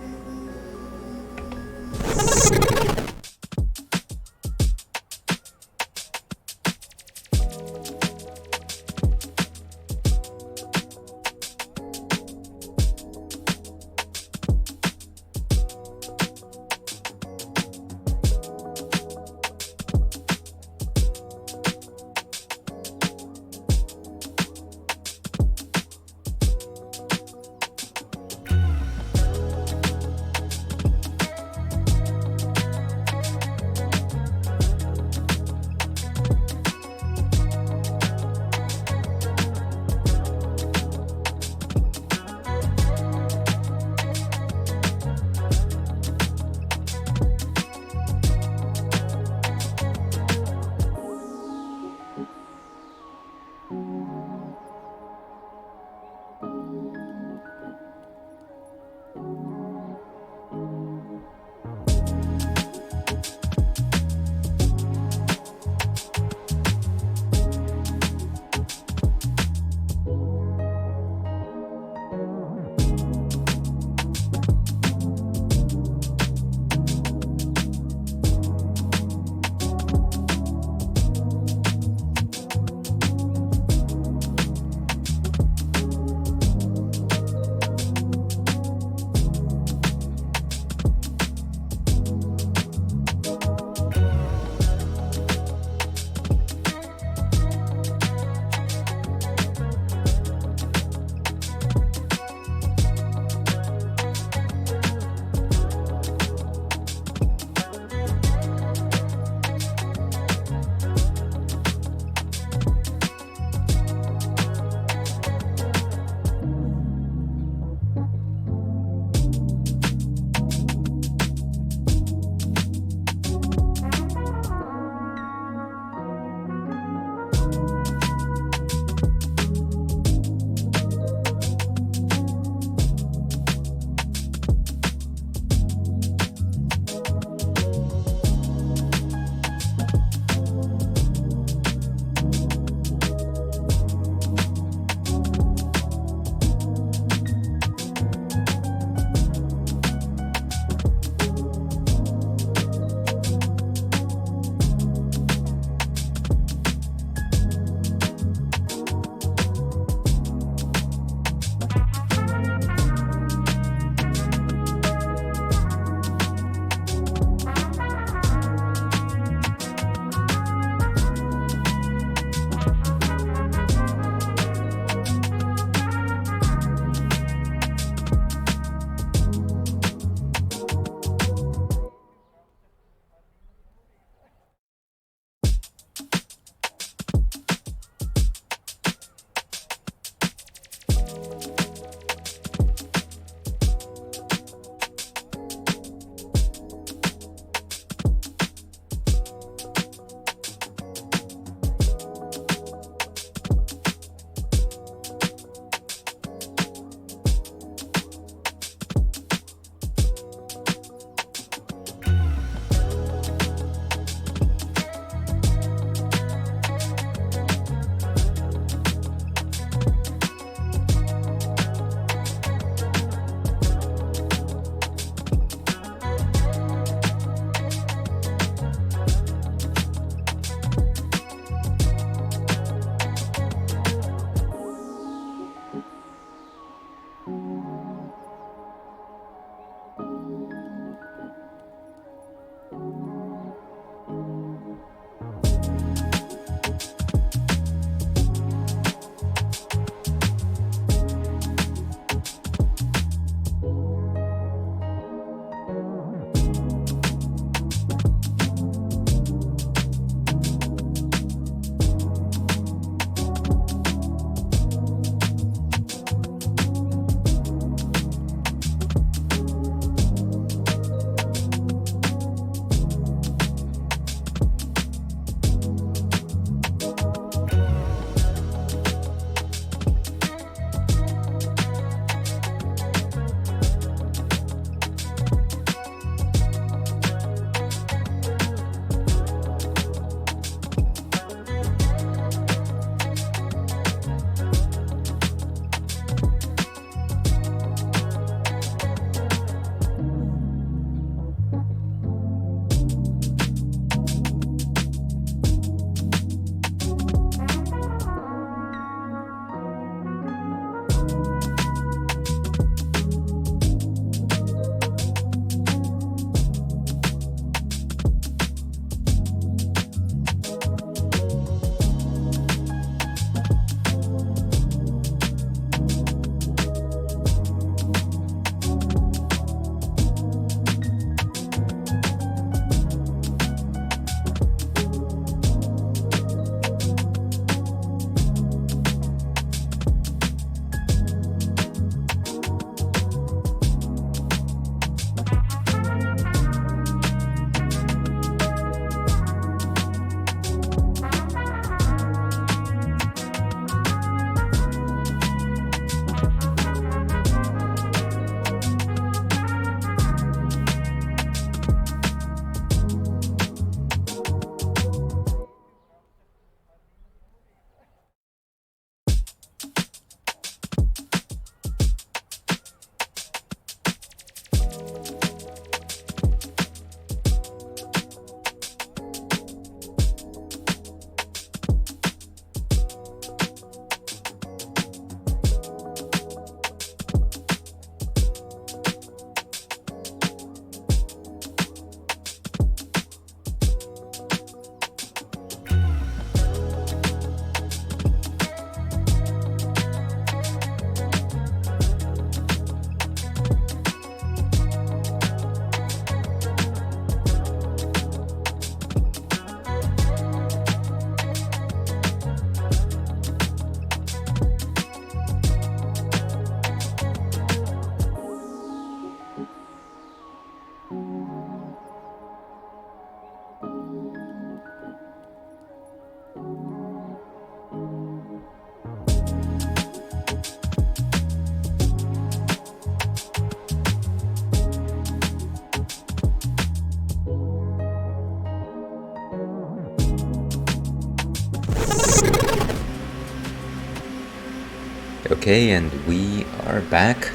Okay, and we are back.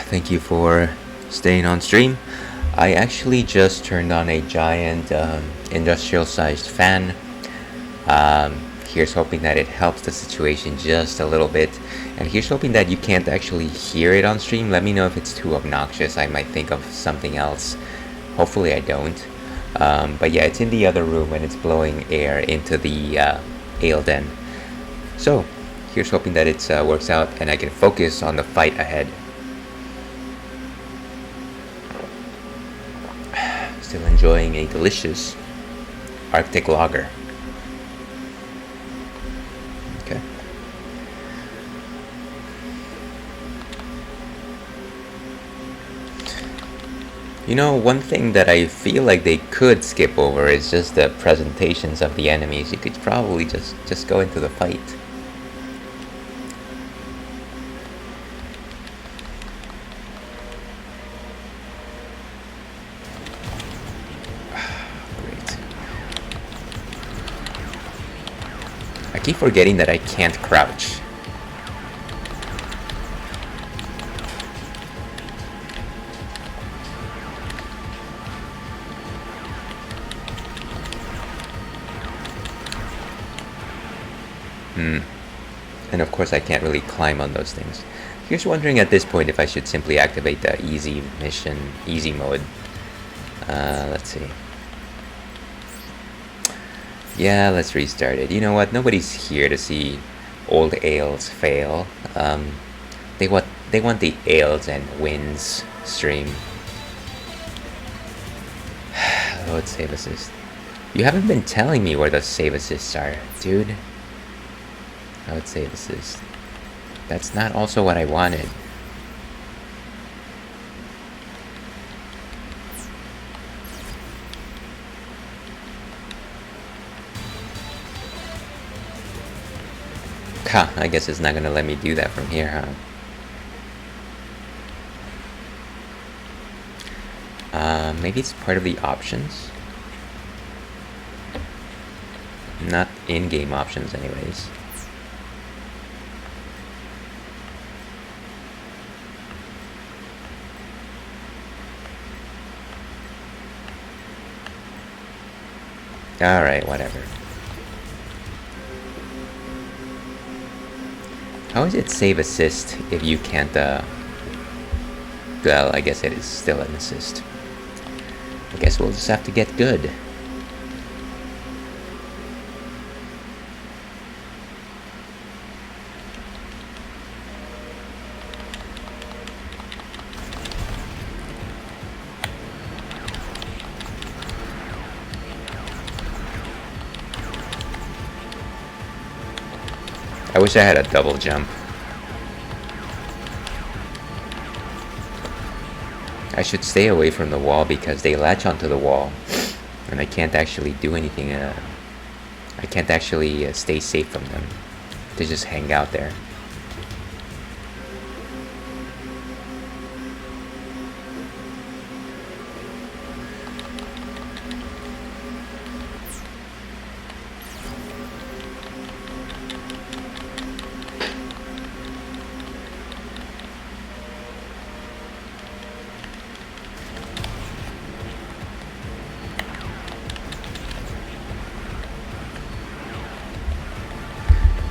Thank you for staying on stream. I actually just turned on a giant industrial-sized fan. Here's hoping that it helps the situation just a little bit. And here's hoping that you can't actually hear it on stream. Let me know if it's too obnoxious. I might think of something else. Hopefully I don't. But yeah, it's in the other room and it's blowing air into the ale den. So, here's hoping that it works out and I can focus on the fight ahead. Still enjoying a delicious Arctic lager. Okay. You know, one thing that I feel like they could skip over is just the presentations of the enemies. You could probably just go into the fight. I keep forgetting that I can't crouch. And of course I can't really climb on those things. Here's wondering at this point if I should simply activate the easy mode. Let's see. Yeah, let's restart it. You know what? Nobody's here to see old ales fail. They want the ales and wins stream. Load save assist. You haven't been telling me where the save assists are, dude. Load save assist. That's not also what I wanted. I guess it's not gonna let me do that from here, huh? Maybe it's part of the options. Not in-game options anyways. Alright, whatever. How is it save assist if you can't, well, I guess it is still an assist. I guess we'll just have to get good. I wish I had a double jump. I should stay away from the wall because they latch onto the wall and I can't actually do anything. I can't actually stay safe from them. They just hang out there.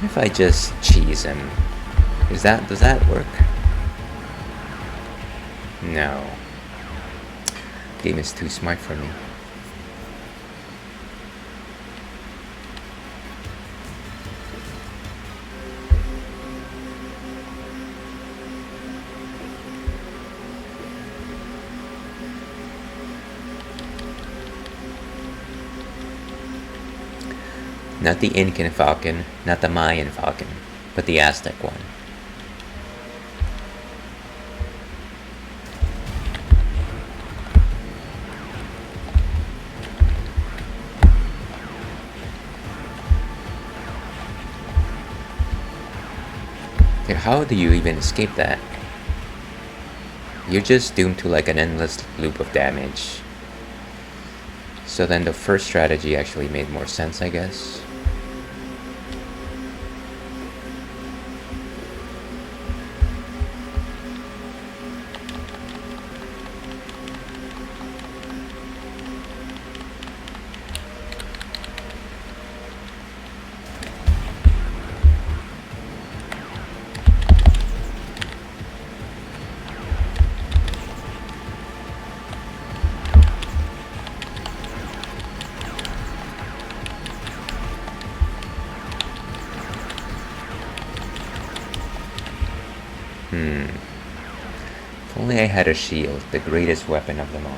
If I just cheese him, does that work? No. Game is too smart for me. Not the Incan falcon, not the Mayan falcon, but the Aztec one. How do you even escape that? You're just doomed to like an endless loop of damage. So then the first strategy actually made more sense, I guess. only I had a shield, the greatest weapon of them all.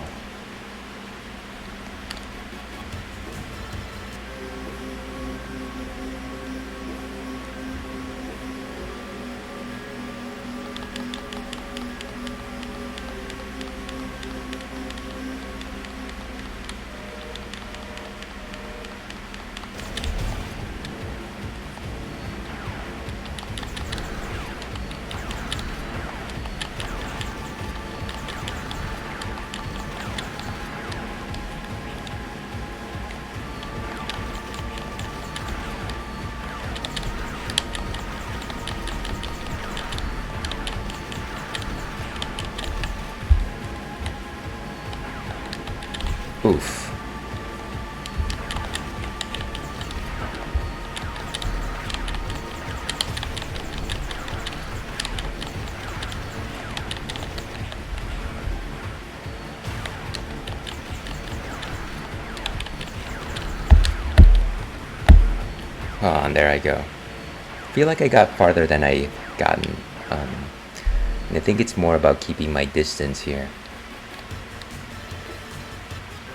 Oof. Oh, and there I go. Feel like I got farther than I've gotten. And I think it's more about keeping my distance here.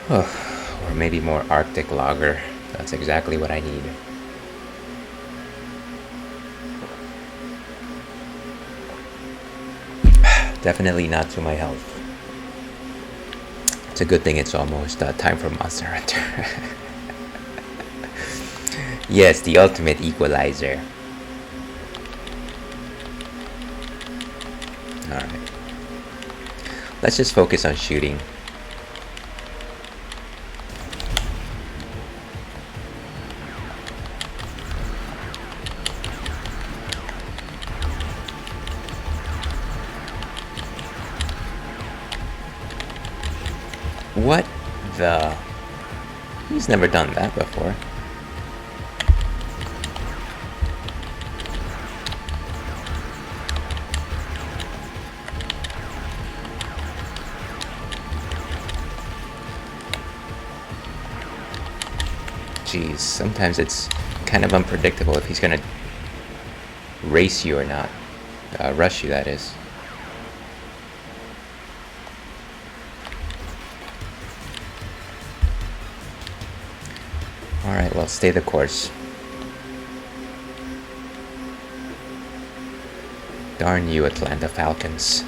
Or maybe more Arctic lager. That's exactly what I need. Definitely not to my health. It's a good thing it's almost time for Monster Hunter. Yes, the ultimate equalizer. Alright. Let's just focus on shooting. What the? He's never done that before. Jeez, sometimes it's kind of unpredictable if he's gonna race you or not. Rush you, that is. Alright, well, stay the course. Darn you, Atlanta Falcons.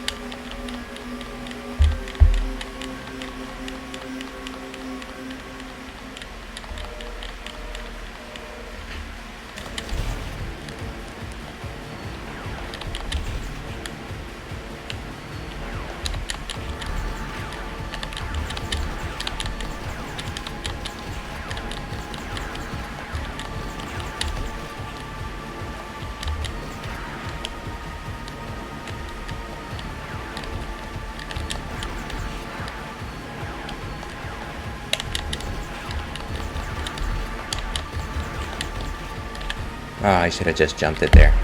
Oh, I should have just jumped it there.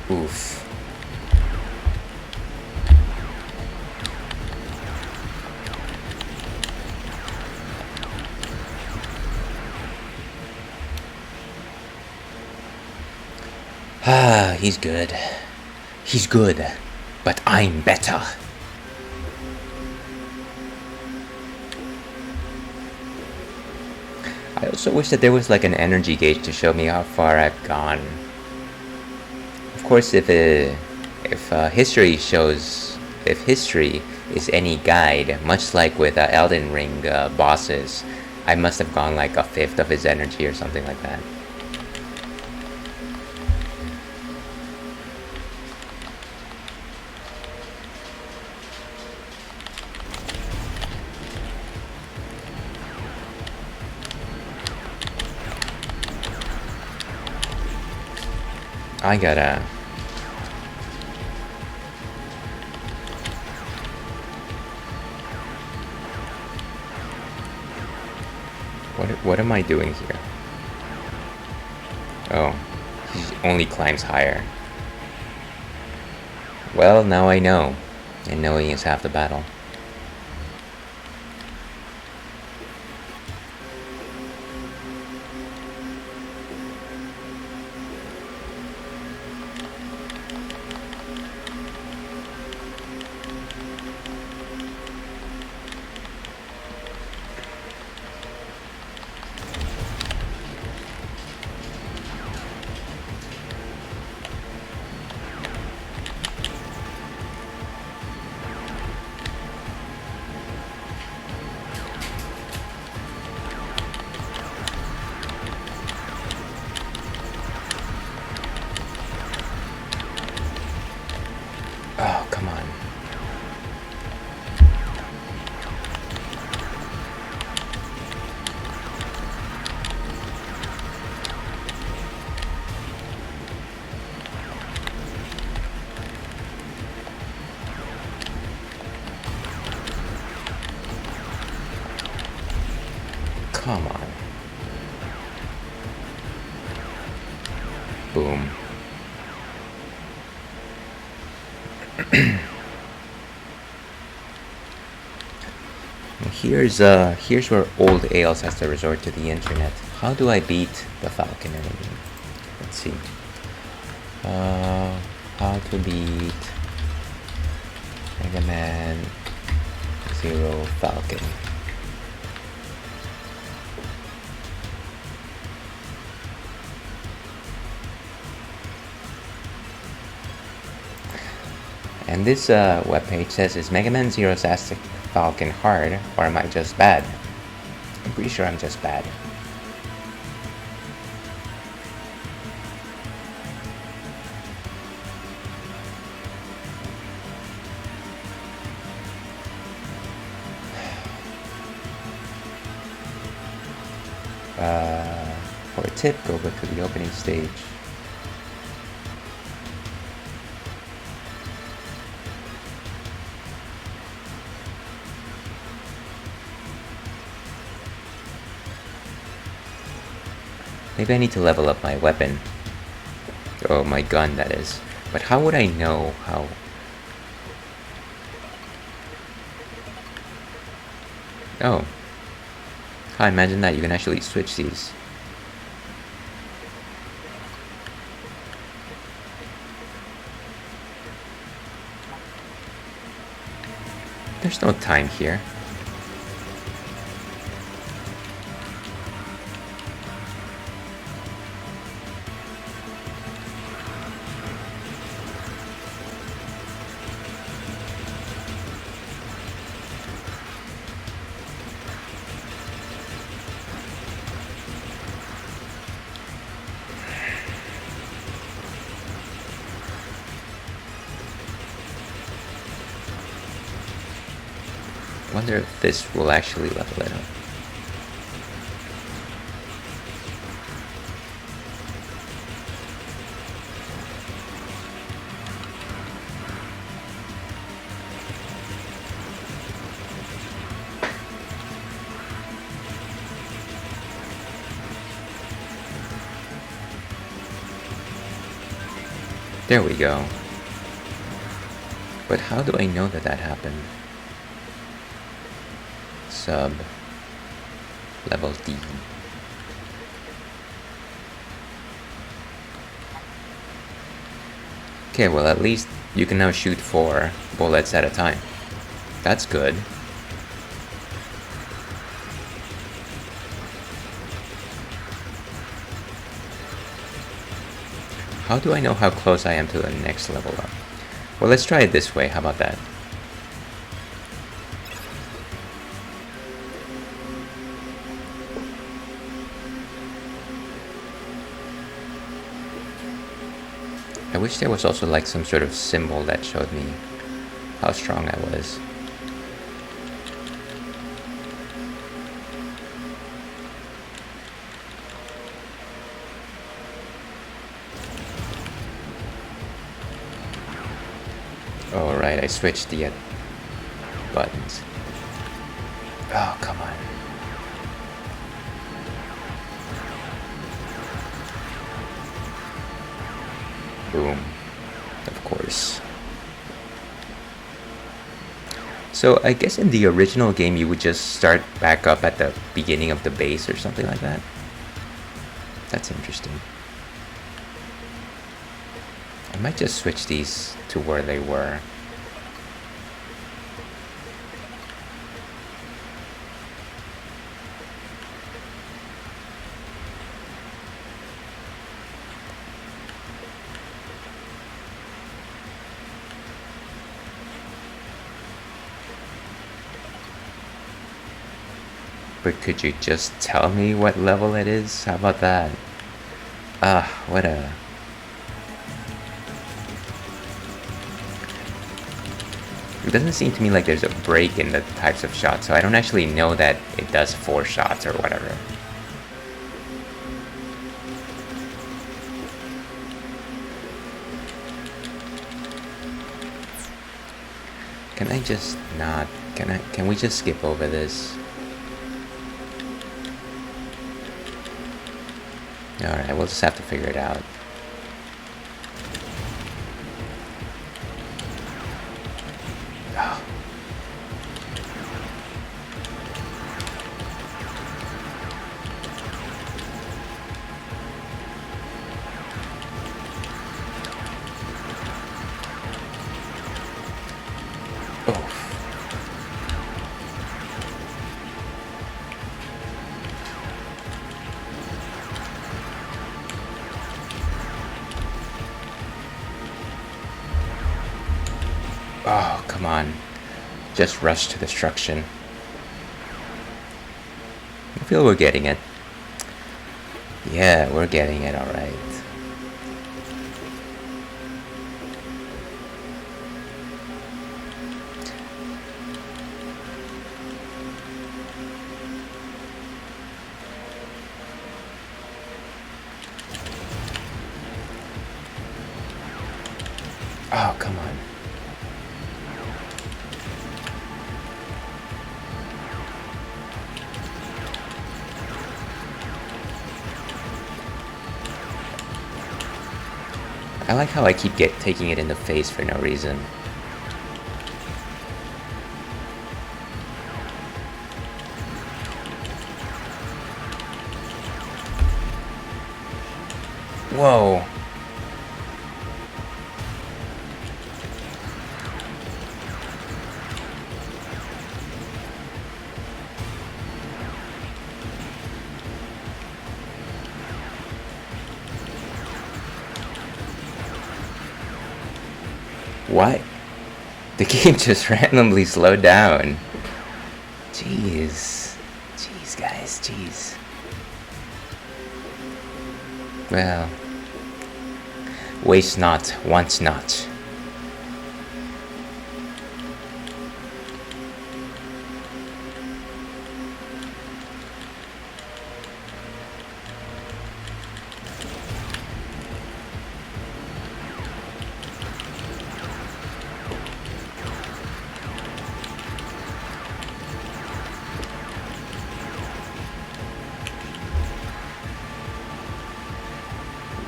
Oof. Ah, he's good. He's good, but I'm better. I also wish that there was like an energy gauge to show me how far I've gone. Of course, if history is any guide, much like with Elden Ring bosses, I must have gone like a fifth of his energy or something like that. I gotta... What am I doing here? Oh, he only climbs higher. Well, now I know. And knowing is half the battle. come on. Boom. Here's where old Ales has to resort to the internet. How do I beat the Falcon enemy? Let's see. How to beat Mega Man Zero Falcon. And this webpage says, is Mega Man Zero's Aztec Falcon hard, or am I just bad? I'm pretty sure I'm just bad. For a tip, go to the opening stage. Maybe I need to level up my weapon. Oh, my gun, that is. But how would I know how? Oh. I imagine that you can actually switch these. There's no time here. I wonder if this will actually level it up. There we go. But how do I know that that happened? Sub level D. Okay, well at least you can now shoot 4 bullets at a time. That's good. How do I know how close I am to the next level up? Well, let's try it this way, how about that? I wish there was also like some sort of symbol that showed me how strong I was. Oh right, I switched the buttons. Oh, come on. Boom. Of course. So I guess in the original game you would just start back up at the beginning of the base or something like that. That's interesting. I might just switch these to where they were. But could you just tell me what level it is? How about that? Ah, what a... It doesn't seem to me like there's a break in the types of shots, so I don't actually know that it does 4 shots or whatever. Can I just not... Can we just skip over this? Alright, we'll just have to figure it out. Oh. Oh, come on. Just rush to destruction. I feel we're getting it. Yeah, we're getting it, alright. Oh, come on. I like how I keep taking it in the face for no reason. Whoa. What? The game just randomly slowed down. Jeez. Jeez, guys, jeez. Well, waste not, want not.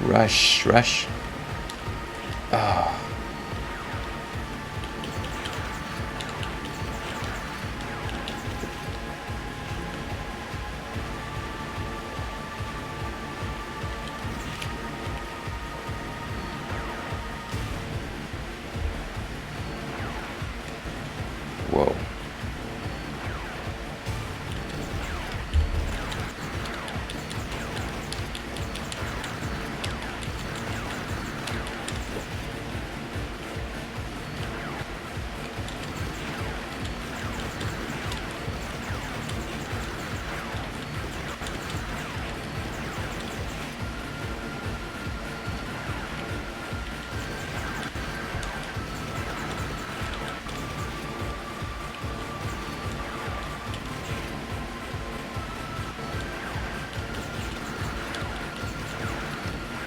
Rush, rush. Oh. Whoa.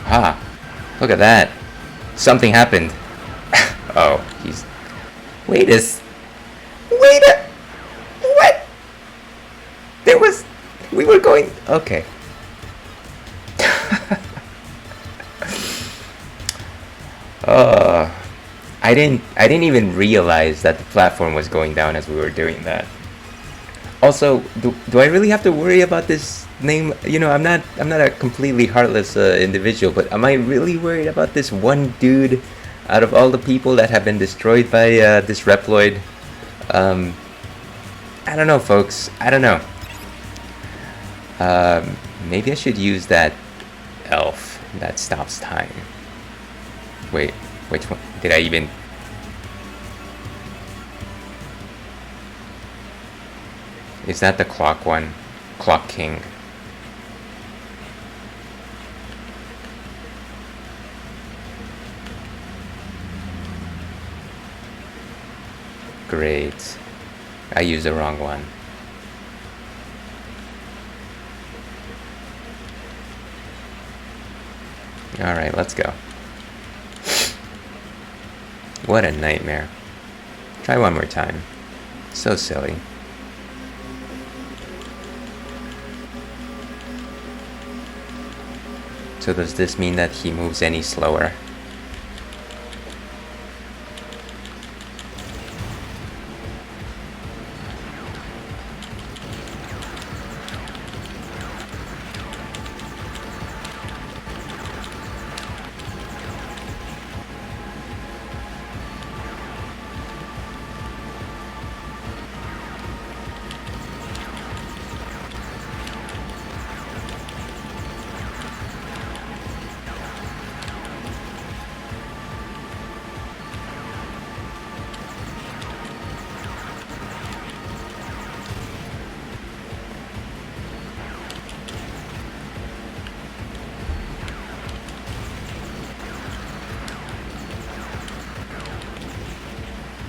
Ah, look at that. Something happened. Oh, he's... Wait a... What? There was... We were going... Okay. I didn't even realize that the platform was going down as we were doing that. Also, do I really have to worry about this name? You know, I'm not a completely heartless individual, but am I really worried about this one dude out of all the people that have been destroyed by this Reploid? I don't know, folks. I don't know. Maybe I should use that elf that stops time. Wait, which one? Did I even... Is that the clock one? Clock King. Great. I used the wrong one. Alright, let's go. What a nightmare. Try one more time. So silly. So does this mean that he moves any slower?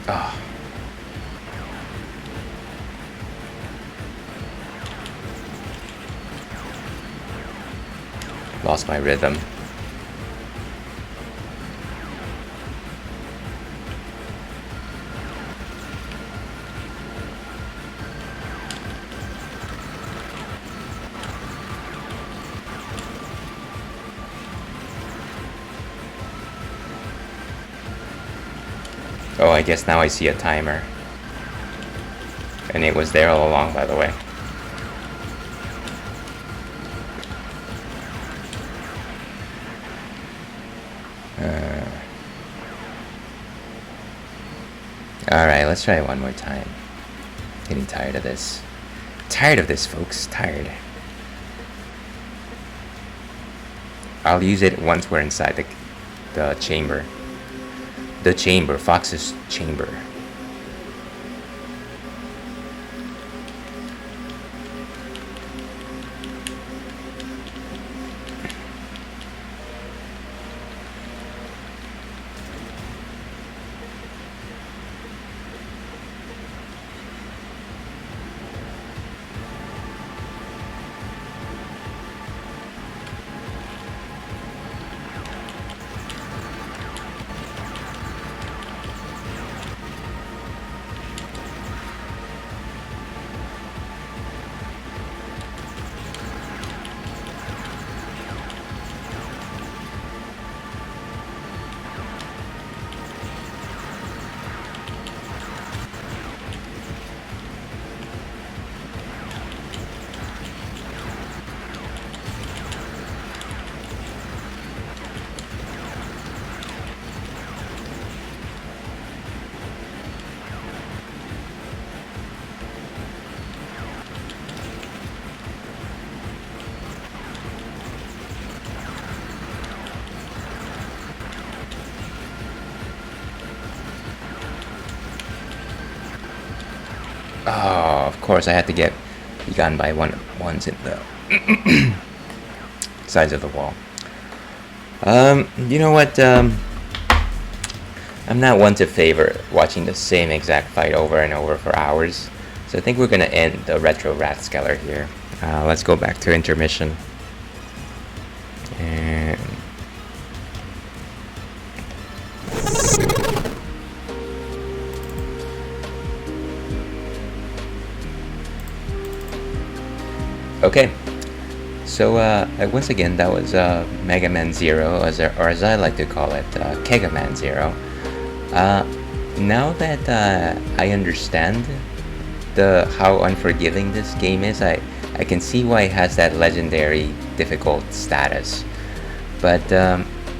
Oh. Lost my rhythm. Oh, I guess now I see a timer. And it was there all along, by the way. Alright, let's try it one more time. Getting tired of this. Tired of this, folks. Tired. I'll use it once we're inside the chamber. The chamber, Fox's chamber. Oh, of course I had to get begun by ones in the sides of the wall. You know what? I'm not one to favor watching the same exact fight over and over for hours. So I think we're gonna end the Retro Rathskeller here. Let's go back to intermission. And okay, so once again, that was Mega Man Zero, or as I like to call it, Kega Man Zero. Now that I understand how unforgiving this game is, I can see why it has that legendary difficult status. But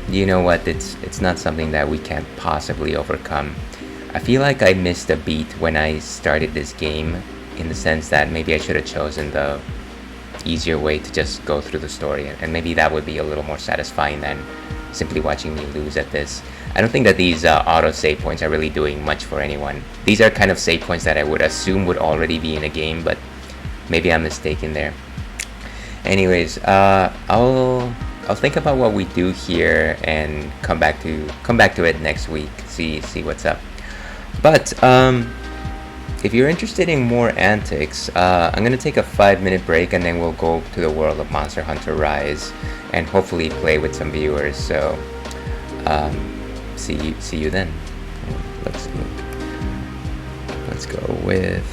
you know what? It's not something that we can't possibly overcome. I feel like I missed a beat when I started this game, in the sense that maybe I should have chosen the easier way to just go through the story, and maybe that would be a little more satisfying than simply watching me lose at this. I don't think that these auto save points are really doing much for anyone. These are kind of save points that I would assume would already be in a game, but maybe I'm mistaken there. Anyways, I'll think about what we do here and come back to it next week. See what's up. But if you're interested in more antics, I'm gonna take a 5-minute break, and then we'll go to the world of Monster Hunter Rise and hopefully play with some viewers. So see you then. Let's go with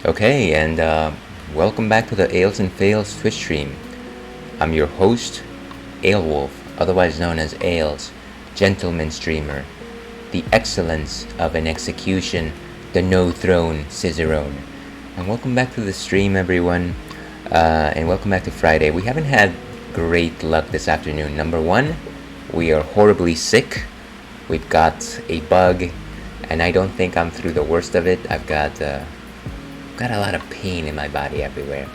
Okay, and welcome back to the Ales and Fails Twitch stream. I'm your host, Alewolf, otherwise known as Ales, gentleman streamer, the excellence of an execution, the no-throne Cicerone. And welcome back to the stream, everyone, and welcome back to Friday. We haven't had great luck this afternoon. Number one, we are horribly sick. We've got a bug, and I don't think I'm through the worst of it. I've got a lot of pain in my body everywhere.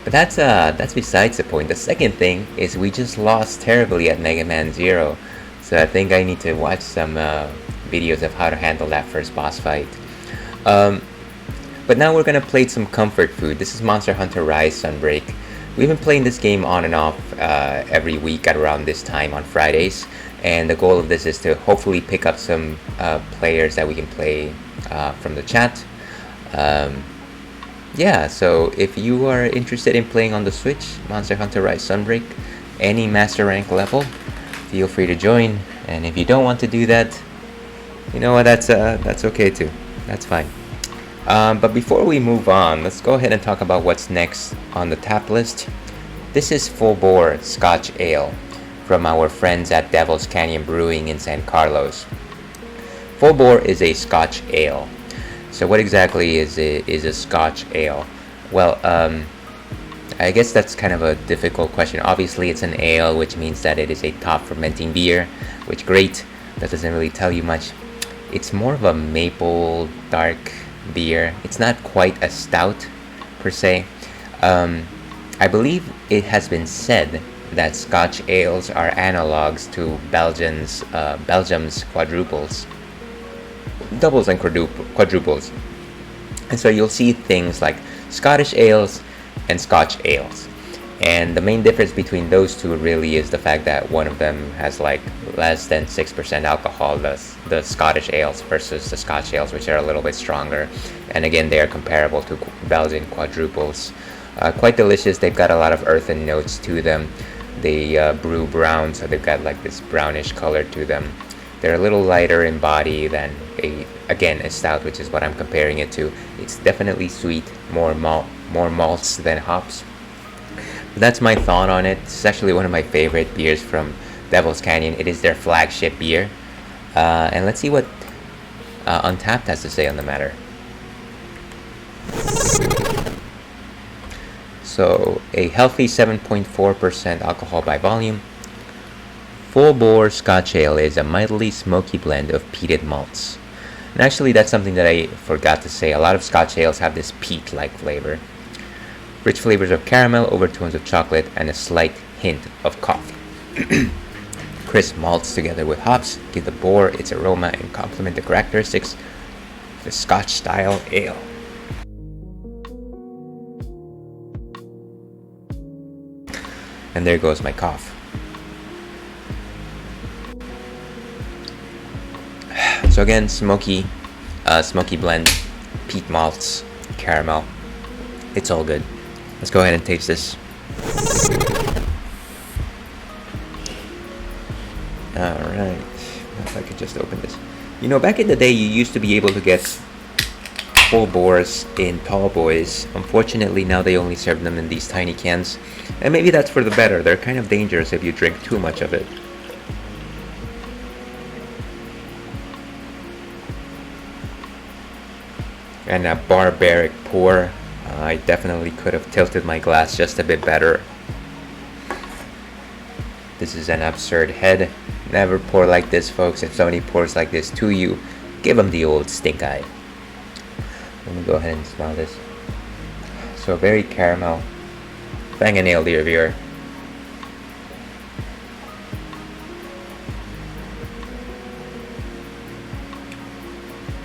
But that's besides the point. The second thing is we just lost terribly at Mega Man Zero, so I think I need to watch some videos of how to handle that first boss fight. But now we're gonna play some comfort food. This is Monster Hunter Rise Sunbreak. We've been playing this game on and off every week at around this time on Fridays, and the goal of this is to hopefully pick up some players that we can play from the chat. Yeah, so if you are interested in playing on the Switch, Monster Hunter Rise Sunbreak, any master rank level, feel free to join. And if you don't want to do that, you know what, that's okay too. That's fine. But before we move on, let's go ahead and talk about what's next on the tap list. This is Full Bore Scotch Ale from our friends at Devil's Canyon Brewing in San Carlos. Full Bore is a Scotch ale. So what exactly is a Scotch ale? Well, I guess that's kind of a difficult question. Obviously, it's an ale, which means that it is a top fermenting beer, which great. That doesn't really tell you much. It's more of a maple dark beer. It's not quite a stout per se. I believe it has been said that Scotch ales are analogs to Belgium's quadruples. Doubles and quadruples. And so you'll see things like Scottish ales and Scotch ales. And the main difference between those two really is the fact that one of them has like less than 6% alcohol, the Scottish ales versus the Scotch ales, which are a little bit stronger. And again, they are comparable to Belgian quadruples. Quite delicious. They've got a lot of earthen notes to them. They brew brown, so they've got like this brownish color to them. They're a little lighter in body than a stout, which is what I'm comparing it to. It's definitely sweet, more malts than hops. But that's my thought on it. It's actually one of my favorite beers from Devil's Canyon. It is their flagship beer. And let's see what Untapped has to say on the matter. So, a healthy 7.4% alcohol by volume. Full Bore Scotch Ale is a mildly smoky blend of peated malts. And actually, that's something that I forgot to say. A lot of Scotch ales have this peat-like flavor. Rich flavors of caramel, overtones of chocolate, and a slight hint of coffee. Crisp malts together with hops give the bore its aroma and complement the characteristics of the Scotch-style ale. And there goes my cough. So again, smoky blend, peat malts, caramel. It's all good. Let's go ahead and taste this. Alright, if I could just open this. You know, back in the day, you used to be able to get full bores in tall boys. Unfortunately, now they only serve them in these tiny cans. And maybe that's for the better. They're kind of dangerous if you drink too much of it. And a barbaric pour. I definitely could have tilted my glass just a bit better. This is an absurd head. Never pour like this, folks. If somebody pours like this to you, give them the old stink eye. Let me go ahead and smell this. So very caramel. Bang a nail, dear viewer.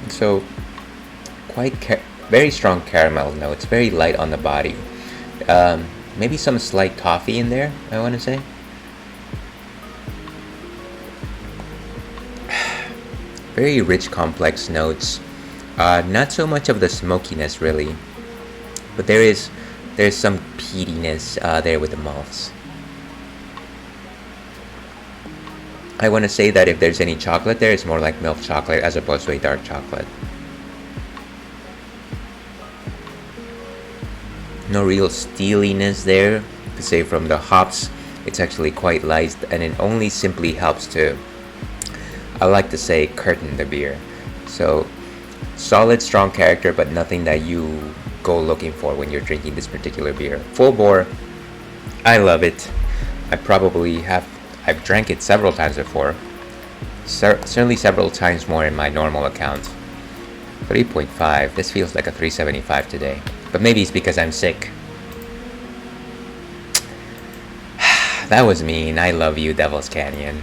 So very strong caramel notes, very light on the body. Maybe some slight toffee in there, I want to say. Very rich, complex notes. Not so much of the smokiness, really, but there's some peatiness there with the malts. I want to say that if there's any chocolate there, it's more like milk chocolate as opposed to a dark chocolate. no real steeliness there. To say from the hops, it's actually quite light, and it only simply helps to, I like to say, curtain the beer. So solid, strong character, but nothing that you go looking for when you're drinking this particular beer. Full bore, I love it. I've drank it several times before. Certainly several times more in my normal account. 3.5, this feels like a 375 today. But maybe it's because I'm sick. That was mean. I love you, Devil's Canyon.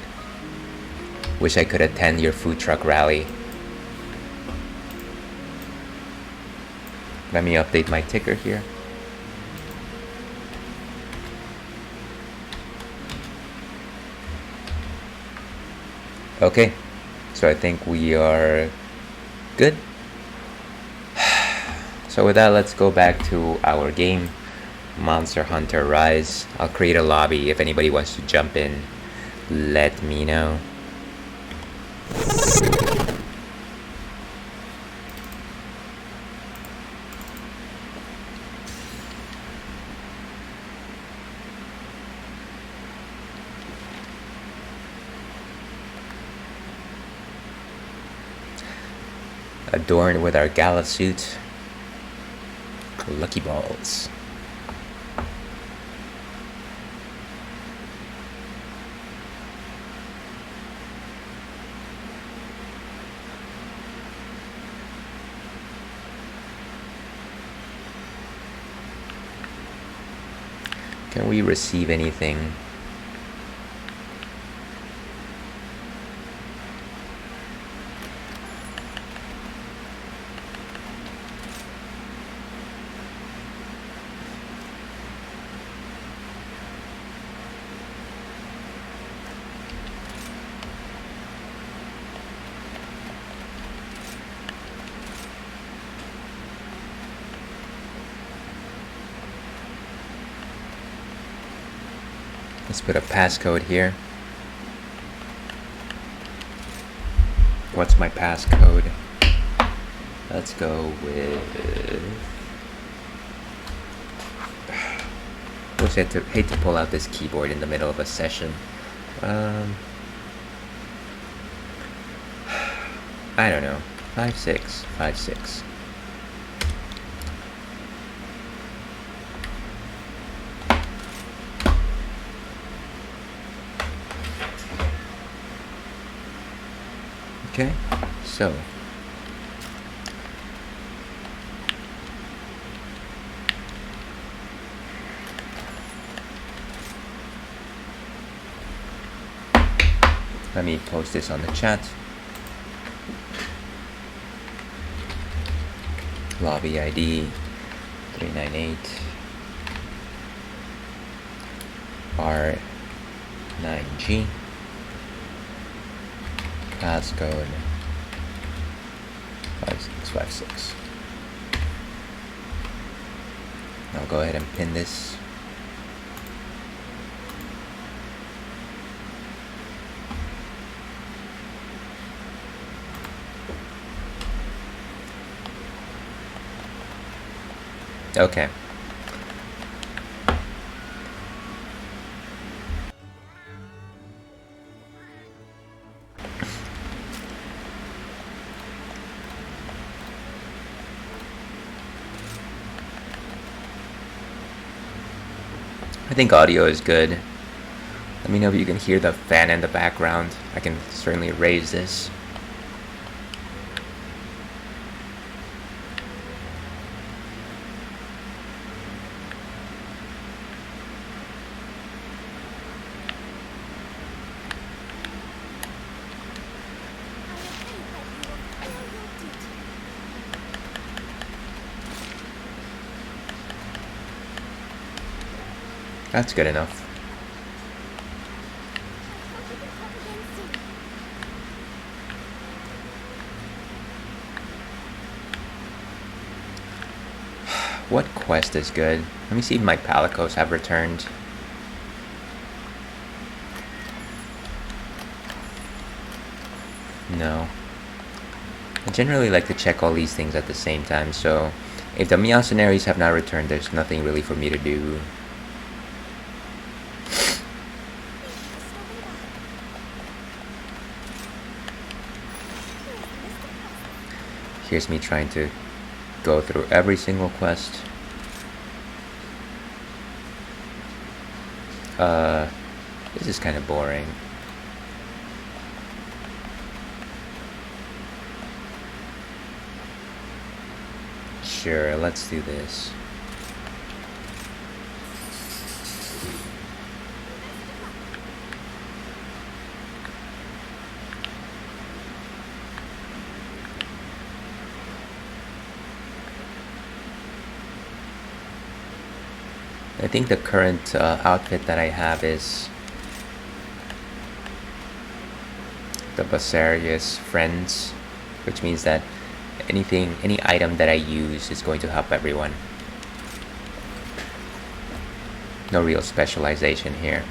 Wish I could attend your food truck rally. Let me update my ticker here. Okay, so I think we are good. So with that, let's go back to our game, Monster Hunter Rise. I'll create a lobby. If anybody wants to jump in, let me know. Adorned with our gala suit. Lucky balls. Can we receive anything? Let's put a passcode here. What's my passcode? Let's go with... hate to pull out this keyboard in the middle of a session. I don't know. 5656. Okay, so let me post this on the chat. Lobby ID 398 R9G. Passcode 5656. I'll go ahead and pin this. Okay. I think audio is good. Let me know if you can hear the fan in the background. I can certainly raise this. That's good enough. What quest is good? Let me see if my palicos have returned. No. I generally like to check all these things at the same time, so If the mercenaries have not returned, there's nothing really for me to do. Here's me trying to go through every single quest. This is kind of boring. Sure, let's do this. I think the current outfit that I have is the Basarius Friends, which means that any item that I use is going to help everyone. No real specialization here.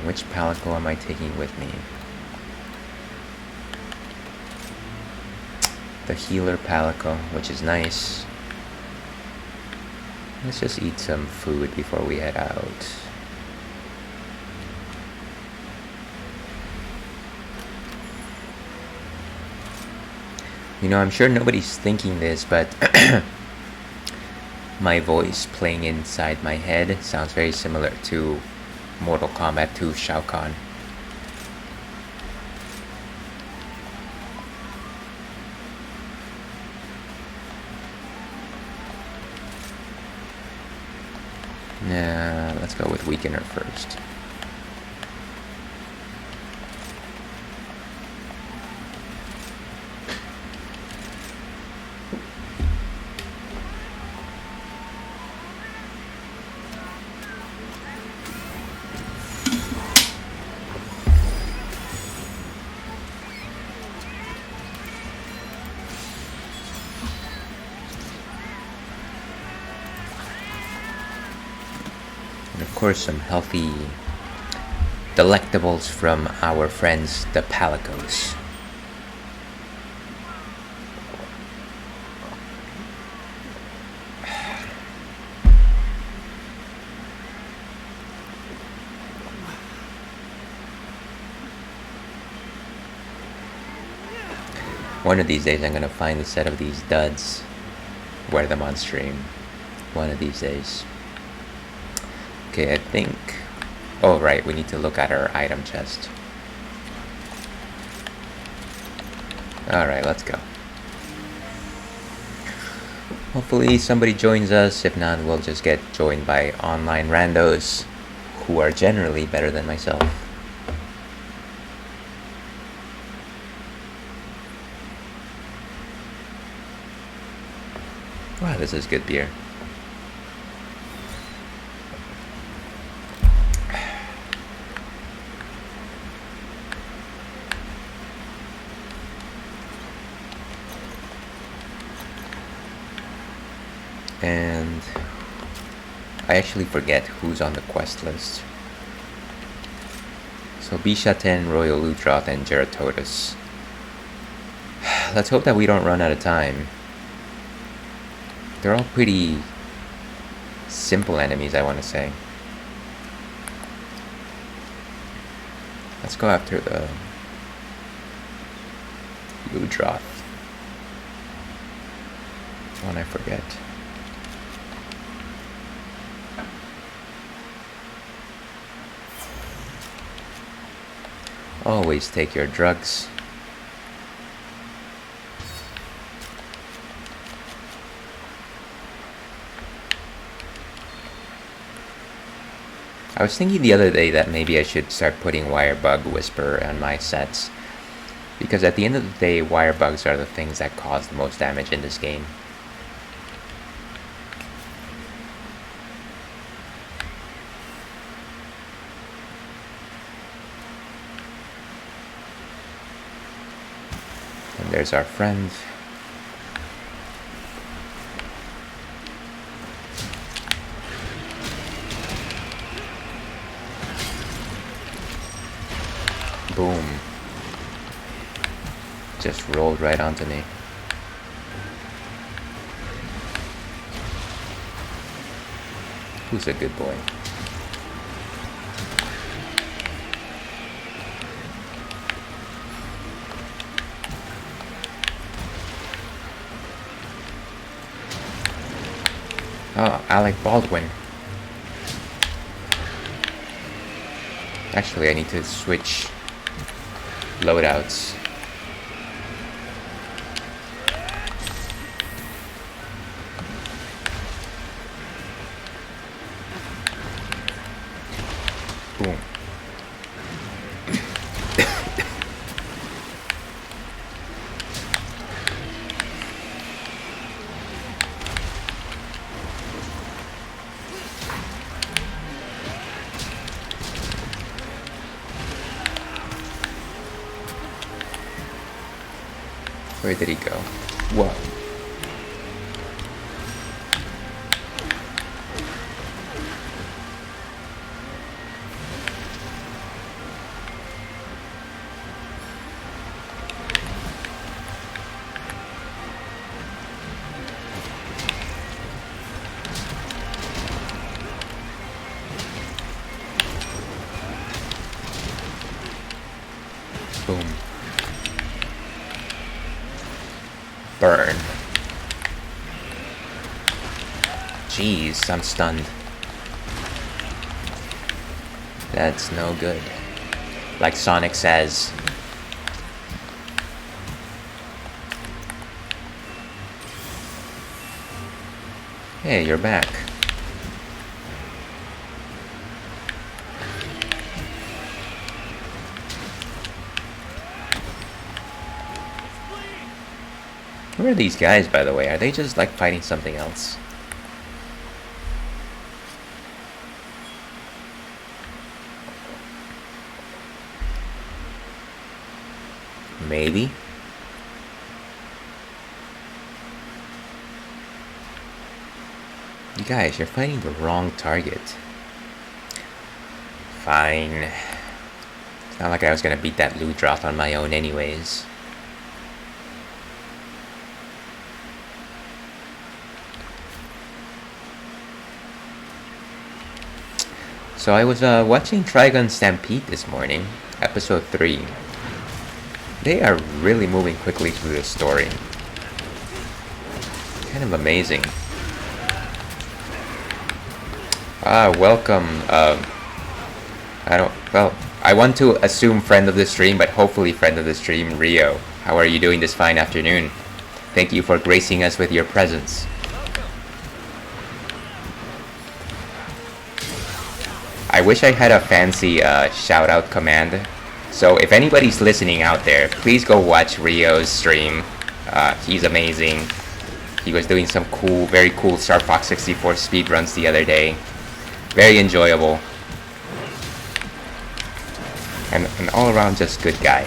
Which palico am I taking with me? The healer palico, which is nice. Let's just eat some food before we head out. You know, I'm sure nobody's thinking this, but my voice playing inside my head sounds very similar to Mortal Kombat 2 Shao Kahn. Nah, let's go with Weakener first. Of course, some healthy delectables from our friends, the Palicos. One of these days I'm gonna find a set of these duds, wear them on stream. One of these days. Okay, I think... Oh, right, we need to look at our item chest. Alright, let's go. Hopefully somebody joins us. If not, we'll just get joined by online randos who are generally better than myself. Wow, this is good beer. And I actually forget who's on the quest list. So Bishaten, Royal Lutroth, and Geratotus. Let's hope that we don't run out of time. They're all pretty simple enemies, I want to say. Let's go after the Lutroth. One I forget. Always take your drugs. I was thinking the other day that maybe I should start putting Wirebug Whisper on my sets, because at the end of the day, wirebugs are the things that cause the most damage in this game. And there's our friend. Boom. Just rolled right onto me. Who's a good boy? Oh, Alec Baldwin. Actually, I need to switch loadouts. Boom. Where did he go? Whoa. Boom. Burn. Jeez, I'm stunned. That's no good. Like Sonic says. Hey, you're back. Who are these guys, by the way? Are they just like fighting something else? Maybe. You guys, you're fighting the wrong target. Fine. It's not like I was gonna beat that loot drop on my own anyways. So I was watching Trigun Stampede this morning, episode 3. They are really moving quickly through the story. Kind of amazing. Welcome, I want to assume friend of the stream, but hopefully friend of the stream, Rio. How are you doing this fine afternoon? Thank you for gracing us with your presence. I wish I had a fancy shout-out command. So if anybody's listening out there, please go watch Rio's stream. He's amazing. He was doing some cool, very cool Star Fox 64 speedruns the other day. Very enjoyable. And an all-around just good guy.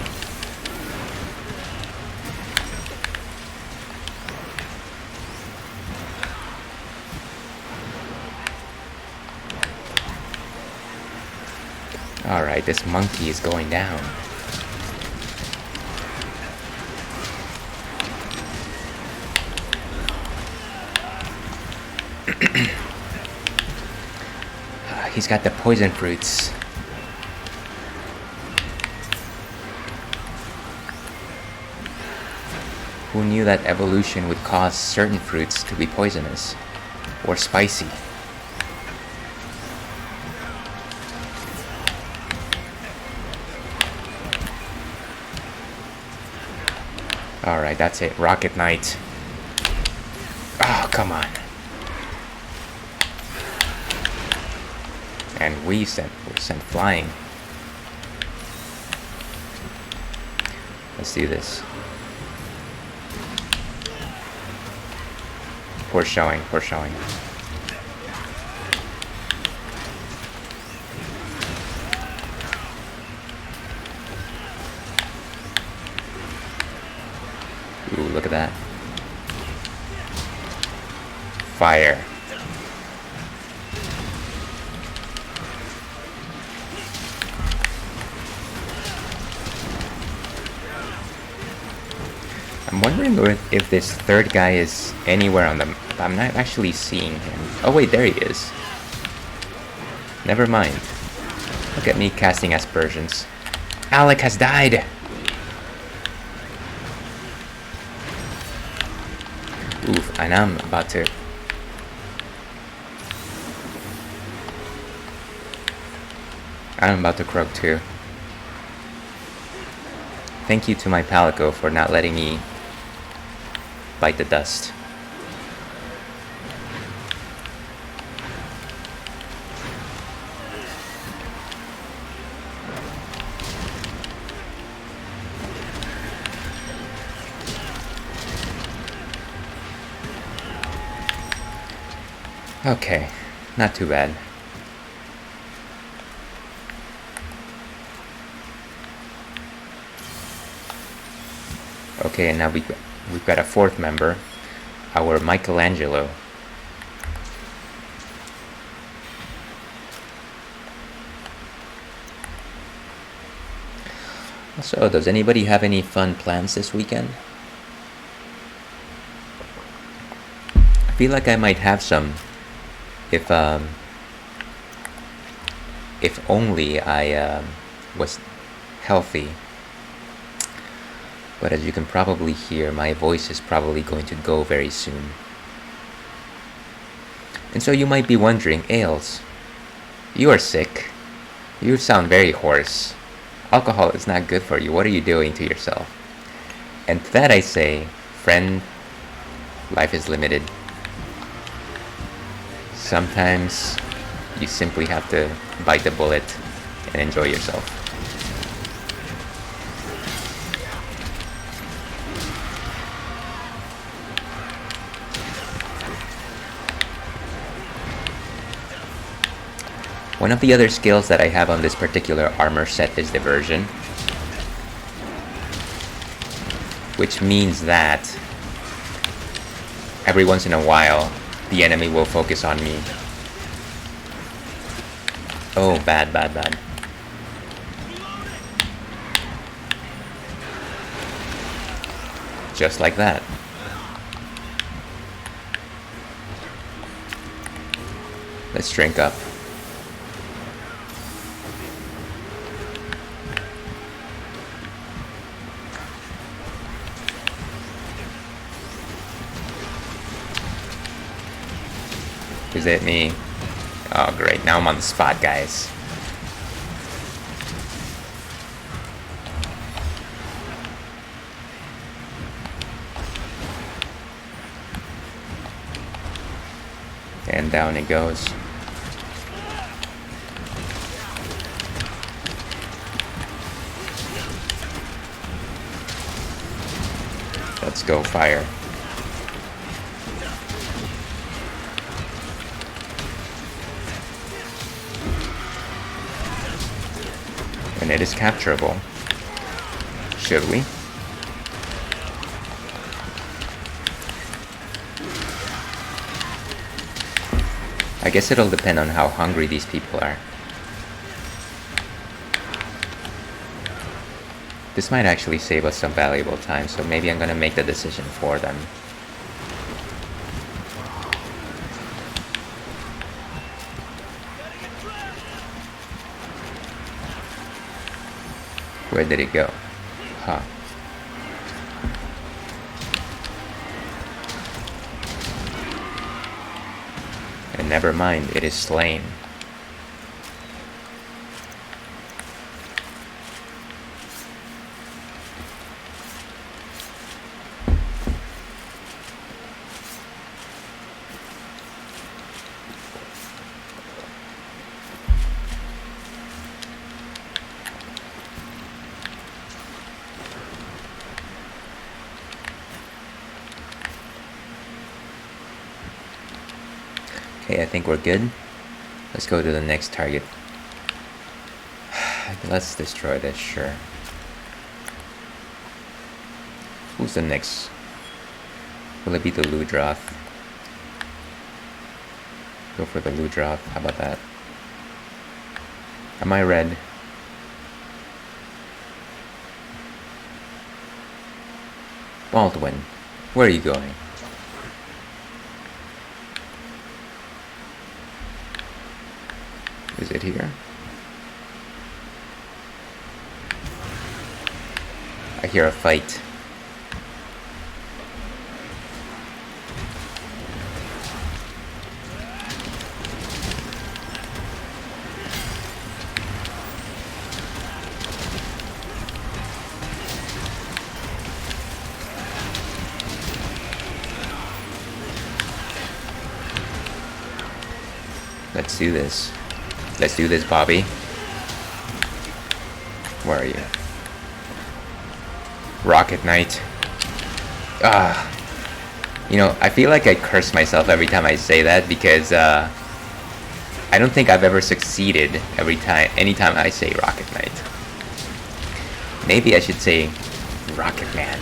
Alright, this monkey is going down. He's got the poison fruits. Who knew that evolution would cause certain fruits to be poisonous or spicy? Alright, that's it. Rocket Knight. Oh, come on. And we sent flying. Let's do this. Poor showing, poor showing. Ooh, look at that. Fire. I'm wondering if this third guy is anywhere on the map. I'm not actually seeing him. Oh wait, there he is. Never mind. Look at me casting aspersions. Alec has died! Oof, and I'm about to... croak too. Thank you to my Palico for not letting me bite the dust. Okay, not too bad. Okay, and now we've got a fourth member, our Michelangelo. So, does anybody have any fun plans this weekend? I feel like I might have some if only I was healthy. But as you can probably hear, my voice is probably going to go very soon. And so you might be wondering, Ailes, you are sick. You sound very hoarse. Alcohol is not good for you. What are you doing to yourself? And to that I say, friend, life is limited. Sometimes you simply have to bite the bullet and enjoy yourself. One of the other skills that I have on this particular armor set is diversion, which means that every once in a while the enemy will focus on me. Oh, bad. Just like that. Let's drink up. Is it me? Oh great, now I'm on the spot, guys. And down it goes. Let's go, fire. And it is capturable. Should we? I guess it'll depend on how hungry these people are. This might actually save us some valuable time, so maybe I'm gonna make the decision for them. Where did it go? Huh. And never mind, it is slain. Okay, I think we're good. Let's go to the next target. Let's destroy this, sure. Who's the next? Will it be the Ludroth? Go for the Ludroth, how about that? Am I red? Baldwin, where are you going? Is it here? I hear a fight. Let's do this. Let's do this, Bobby. Where are you? Rocket Knight. You know, I feel like I curse myself every time I say that because I don't think I've ever succeeded anytime I say Rocket Knight. Maybe I should say Rocket Man.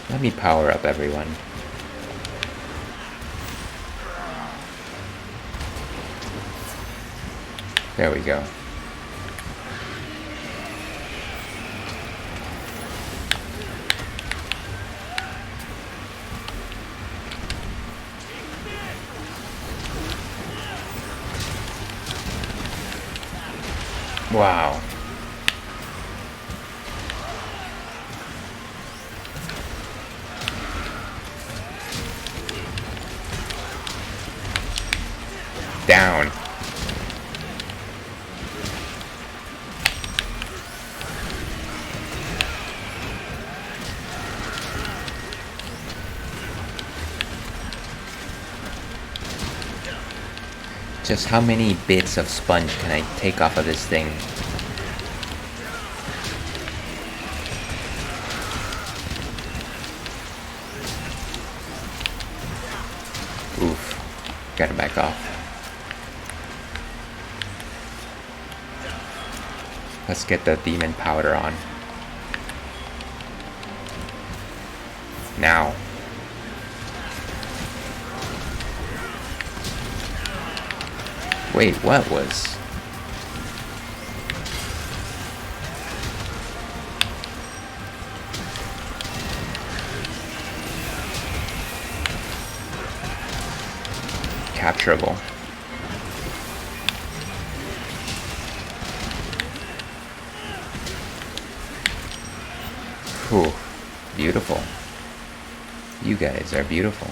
Let me power up everyone. There we go. Wow. Down. Just how many bits of sponge can I take off of this thing? Oof. Gotta back off. Let's get the demon powder on. Now. Wait, what was? Capturable. Whew, beautiful. You guys are beautiful.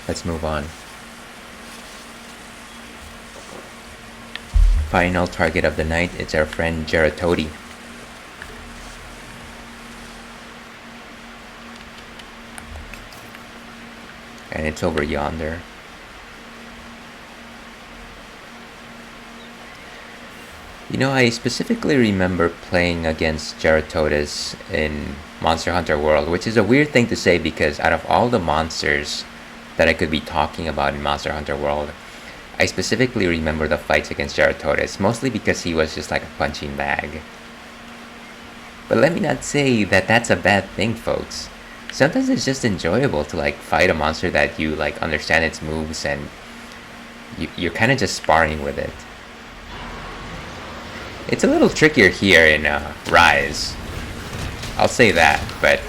Let's move on. Final target of the night is our friend Geratodi. And it's over yonder. You know, I specifically remember playing against Geratodus in Monster Hunter World, which is a weird thing to say because out of all the monsters that I could be talking about in Monster Hunter World, I specifically remember the fights against Geratodus, mostly because he was just like a punching bag. But let me not say that that's a bad thing, folks. Sometimes it's just enjoyable to like fight a monster that you like understand its moves and you're kind of just sparring with it. It's a little trickier here in Rise, I'll say that, but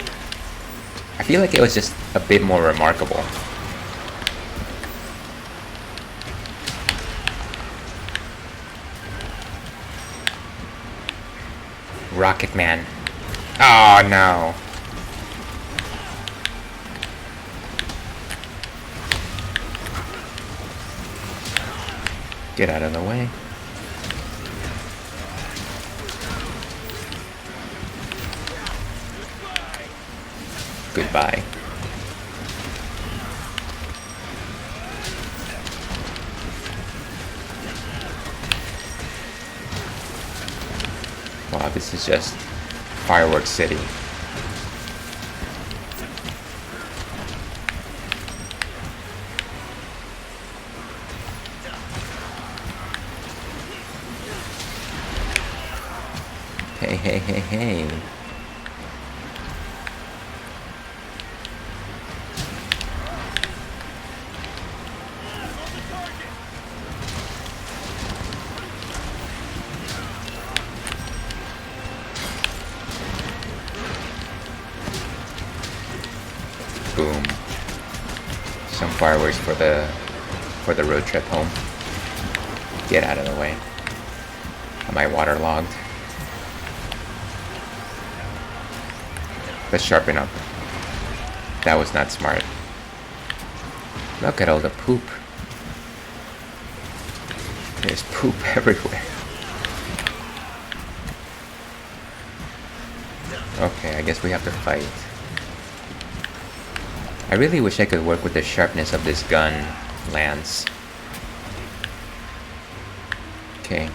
I feel like it was just a bit more remarkable. Rocket Man. Oh no. Get out of the way. Goodbye. Wow, this is just Fireworks City. hey. Boom. Some fireworks for the road trip home. Get out of the way. Am I waterlogged? Let's sharpen up. That was not smart. Look at all the poop. There's poop everywhere. Okay, I guess we have to fight. I really wish I could work with the sharpness of this gun, Lance. Okay.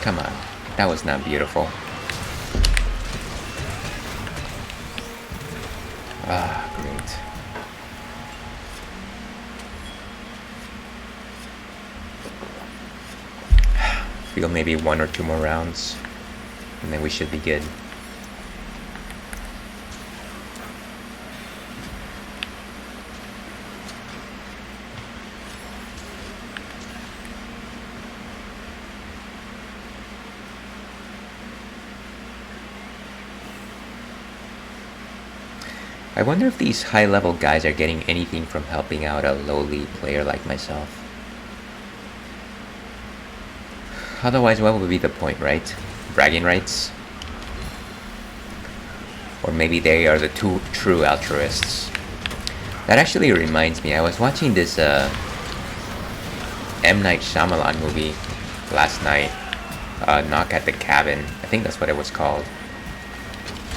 Come on, that was not beautiful. Ah, great. Feel maybe 1 or 2 more rounds, and then we should be good. I wonder if these high-level guys are getting anything from helping out a lowly player like myself. Otherwise, what would be the point, right? Bragging rights? Or maybe they are the two true altruists. That actually reminds me, I was watching this M. Night Shyamalan movie last night, Knock at the Cabin. I think that's what it was called.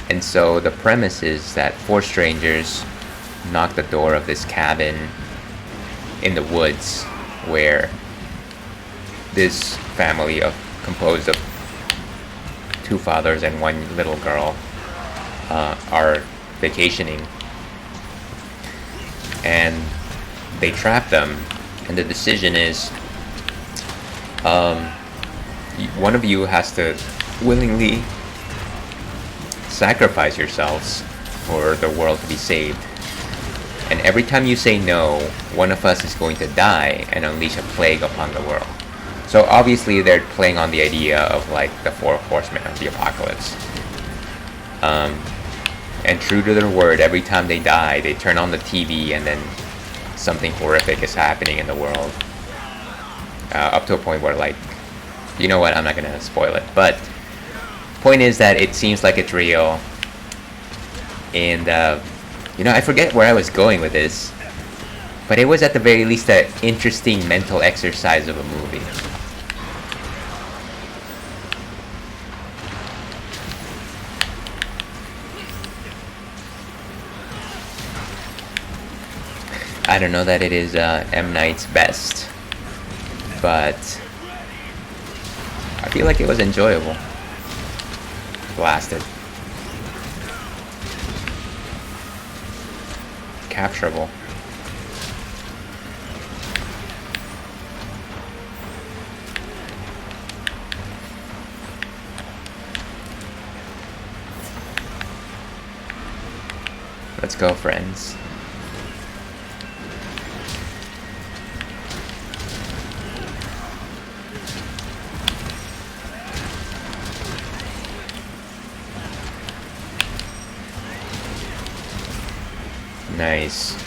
And so the premise is that 4 strangers knock the door of this cabin in the woods where this family composed of 2 fathers and 1 little girl are vacationing. And they trap them, and the decision is one of you has to willingly sacrifice yourselves for the world to be saved. And every time you say no, one of us is going to die and unleash a plague upon the world. So obviously they're playing on the idea of like the 4 horsemen of the apocalypse. And true to their word, every time they die, they turn on the TV and then something horrific is happening in the world. Up to a point where, like, you know what, I'm not gonna spoil it, but point is that it seems like it's real. And you know, I forget where I was going with this, but it was at the very least an interesting mental exercise of a movie. I don't know that it is M. Night's best, but I feel like it was enjoyable. Blasted. Capturable. Let's go, friends. Nice.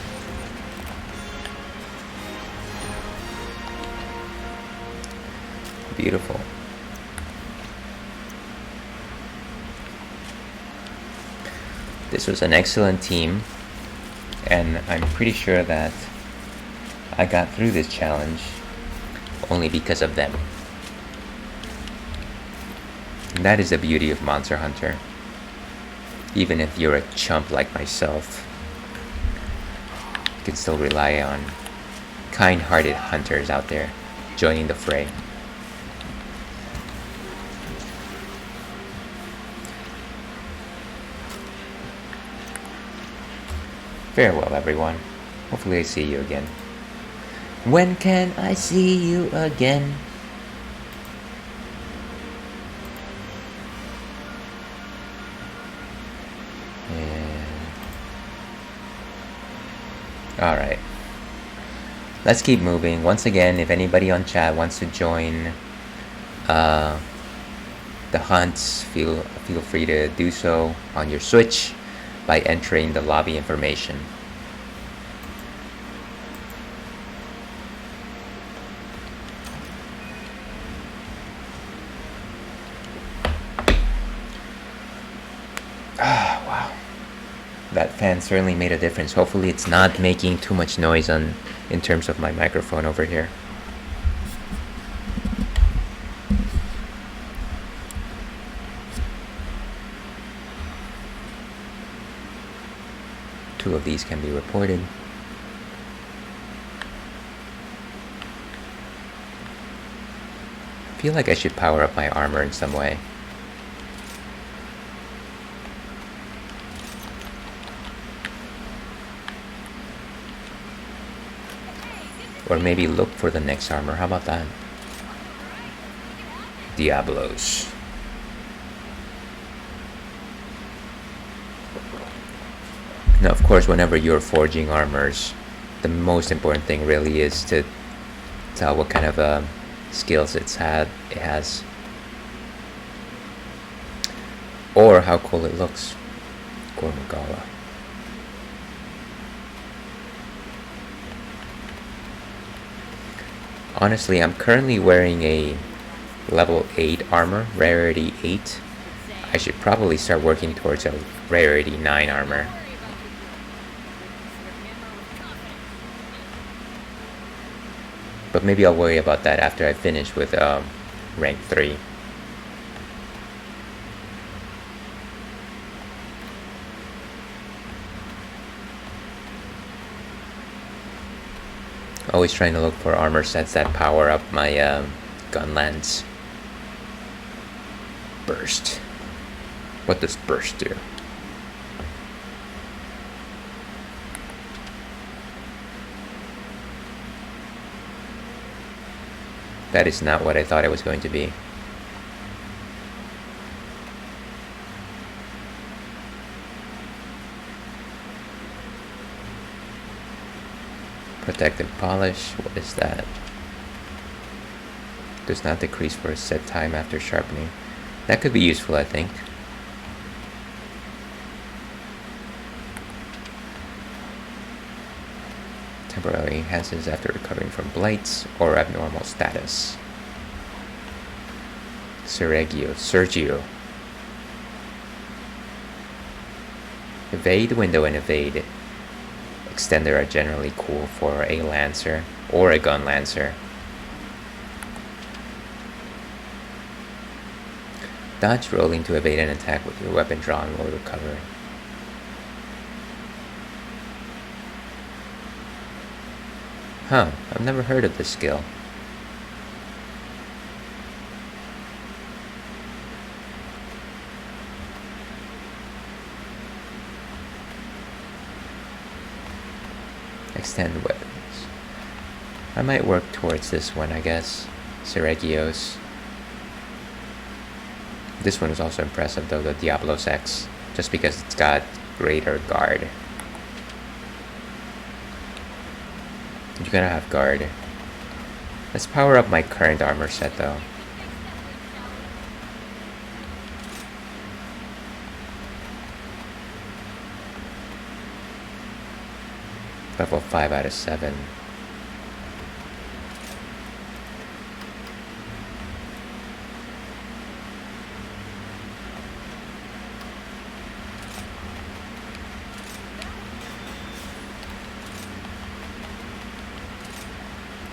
Beautiful. This was an excellent team, and I'm pretty sure that I got through this challenge only because of them. And that is the beauty of Monster Hunter. Even if you're a chump like myself, you can still rely on kind-hearted hunters out there joining the fray. Farewell, everyone. Hopefully I see you again. When can I see you again? Alright. Let's keep moving. Once again, if anybody on chat wants to join the hunts, feel free to do so on your Switch by entering the lobby information. Wow. That fan certainly made a difference. Hopefully it's not making too much noise in terms of my microphone over here. Two of these can be reported. I feel like I should power up my armor in some way. Or maybe look for the next armor. How about that? Diablos. Now, of course, whenever you're forging armors, the most important thing really is to tell what kind of skills it has. Or how cool it looks. Gormagala. Honestly, I'm currently wearing a level 8 armor, rarity 8. I should probably start working towards a rarity 9 armor. But maybe I'll worry about that after I finish with rank 3. Always trying to look for armor sets that power up my gun lance. Burst. What does burst do? That is not what I thought it was going to be. Protective polish, what is that? Does not decrease for a set time after sharpening. That could be useful, I think. Temporarily enhances after recovering from blights or abnormal status. Sergio. Evade window and evade extender are generally cool for a lancer or a gun lancer. Dodge rolling to evade an attack with your weapon drawn while recovering. Huh, I've never heard of this skill. Extend weapons. I might work towards this one, I guess. Seregios. This one is also impressive though, the Diablos X, just because it's got greater guard. You're gonna have guard. Let's power up my current armor set though. Level 5 out of 7.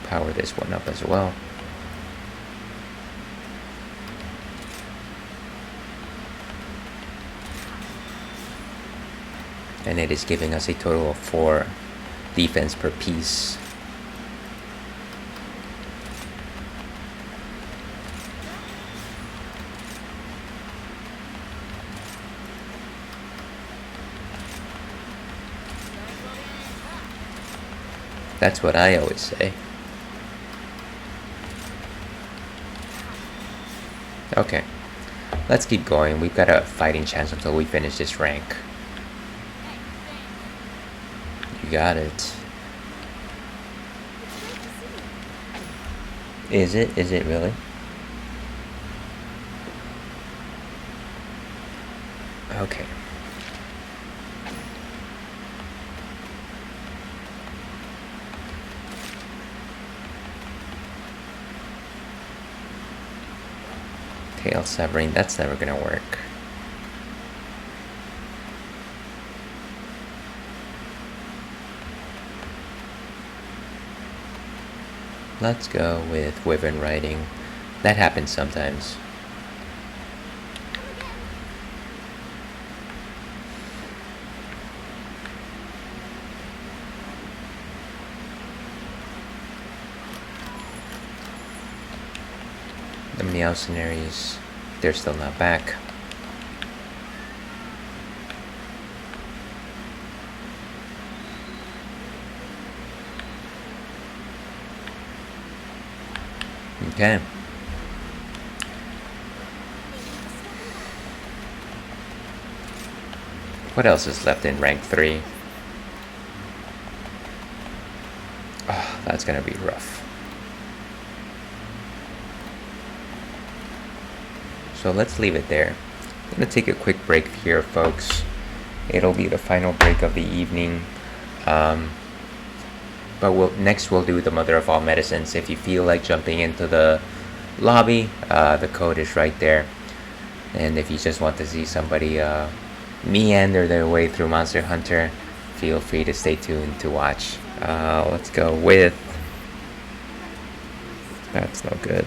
Power this one up as well. And it is giving us a total of 4 defense per piece. That's what I always say. Okay, let's keep going. We've got a fighting chance until we finish this rank. You got it. Is it? Is it really? Okay. Tail severing, that's never gonna work. Let's go with Wyvern riding. That happens sometimes. The Märzen, they're still not back. Okay. What else is left in rank 3? Oh, that's gonna be rough. So let's leave it there. I'm gonna take a quick break here, folks. It'll be the final break of the evening. But next we'll do the mother of all medicines. If you feel like jumping into the lobby, the code is right there. And if you just want to see somebody meander their way through Monster Hunter, feel free to stay tuned to watch. Let's go with... That's no good.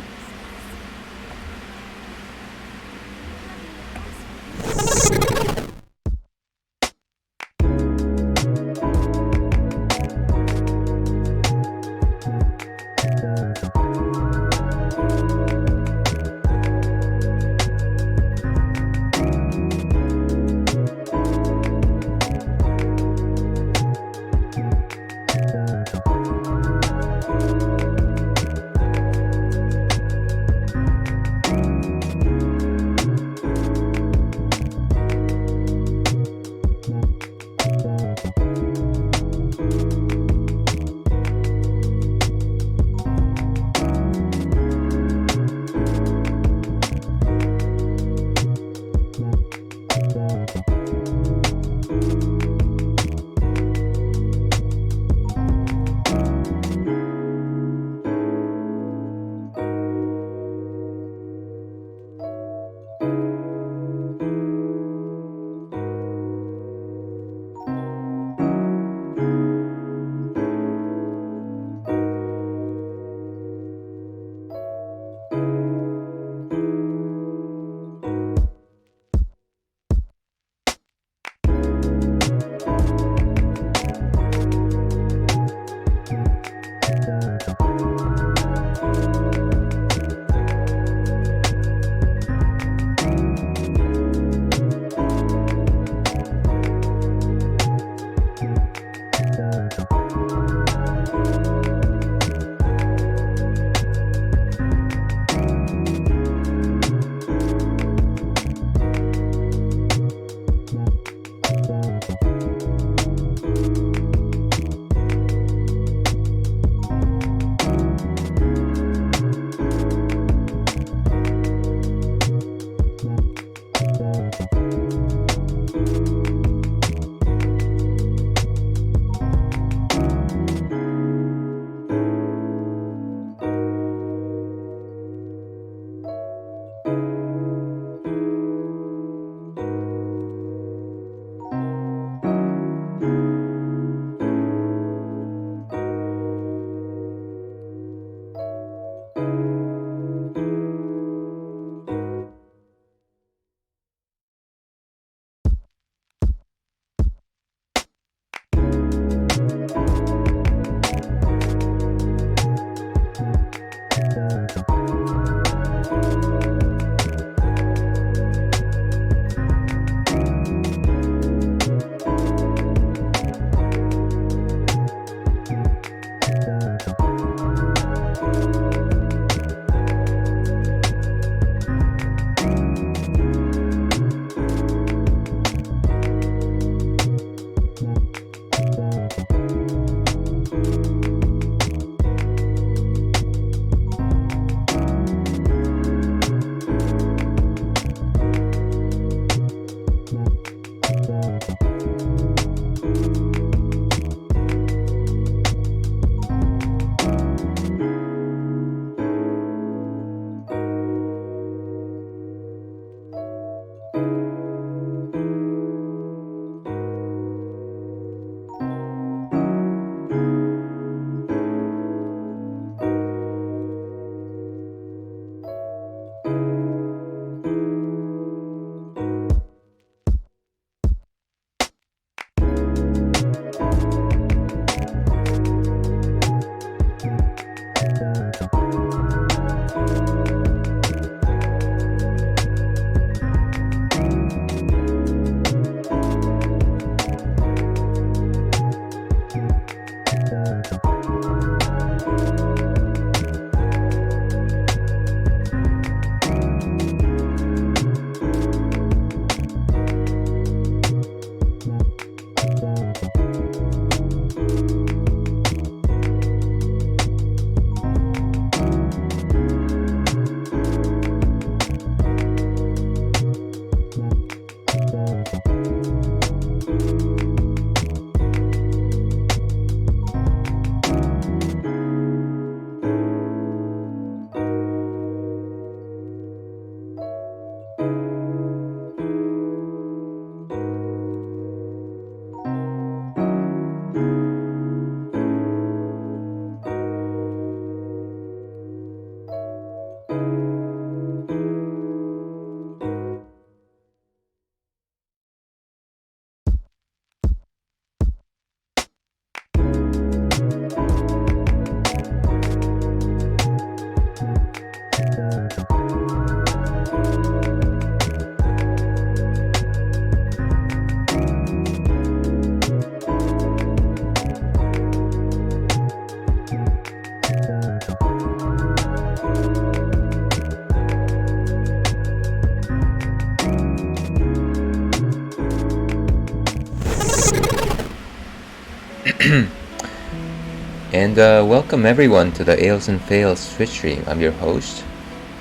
And welcome everyone to the Ales and Fails Twitch stream. I'm your host,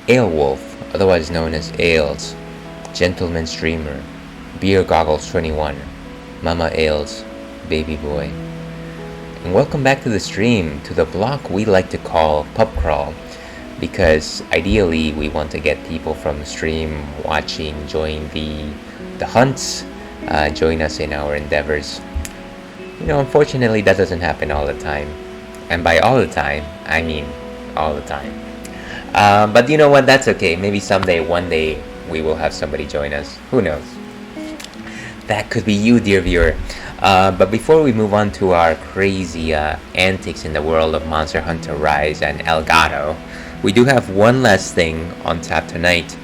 Ale Wolf, otherwise known as Ales, Gentleman Streamer, Beer Goggles 21, Mama Ales, Baby Boy. And welcome back to the stream, to the block we like to call Pub Crawl, because ideally we want to get people from the stream watching, join the hunts, join us in our endeavors. You know, unfortunately that doesn't happen all the time. And by all the time, I mean all the time. But you know what, that's okay. Maybe someday, one day, we will have somebody join us. Who knows? That could be you, dear viewer. But before we move on to our crazy antics in the world of Monster Hunter Rise and Elgato, we do have one last thing on tap tonight.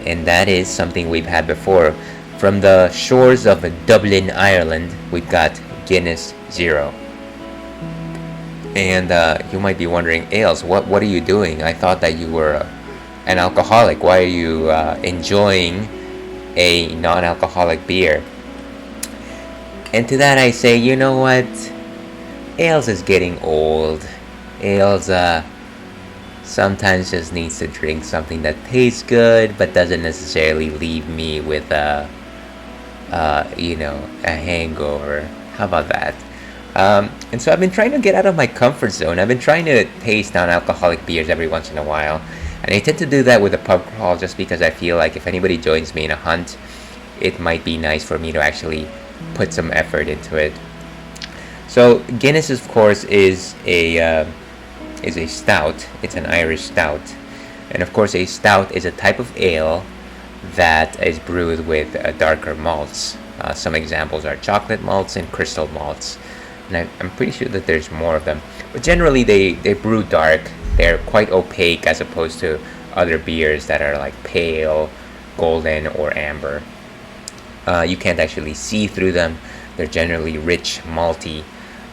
And that is something we've had before. From the shores of Dublin, Ireland, we've got Guinness Zero. And you might be wondering, Ales, what are you doing? I thought that you were an alcoholic. Why are you enjoying a non-alcoholic beer? And to that I say, you know what? Ales is getting old. Ales sometimes just needs to drink something that tastes good, but doesn't necessarily leave me with a hangover. How about that? And so I've been trying to get out of my comfort zone. I've been trying to taste non-alcoholic beers every once in a while. And I tend to do that with a pub crawl just because I feel like if anybody joins me in a hunt, it might be nice for me to actually put some effort into it. So Guinness, of course, is a stout. It's an Irish stout. And of course, a stout is a type of ale that is brewed with darker malts. Some examples are chocolate malts and crystal malts. And I'm pretty sure that there's more of them. But generally they brew dark. They're quite opaque as opposed to other beers that are like pale, golden, or amber. You can't actually see through them. They're generally rich, malty,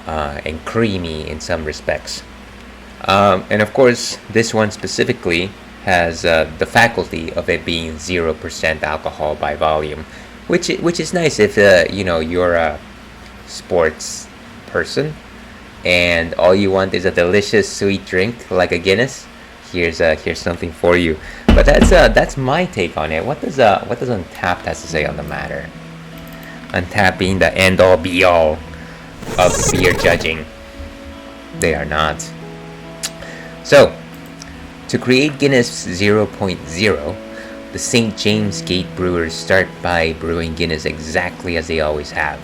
and creamy in some respects. And of course, this one specifically has the faculty of it being 0% alcohol by volume, which is nice if you're a sports person and all you want is a delicious sweet drink like a Guinness. Here's something for you. But that's my take on it. What does Untapped has to say on the matter? Untapped being the end all be all of beer judging. They are not. So, to create Guinness 0.0, the St. James Gate brewers start by brewing Guinness exactly as they always have,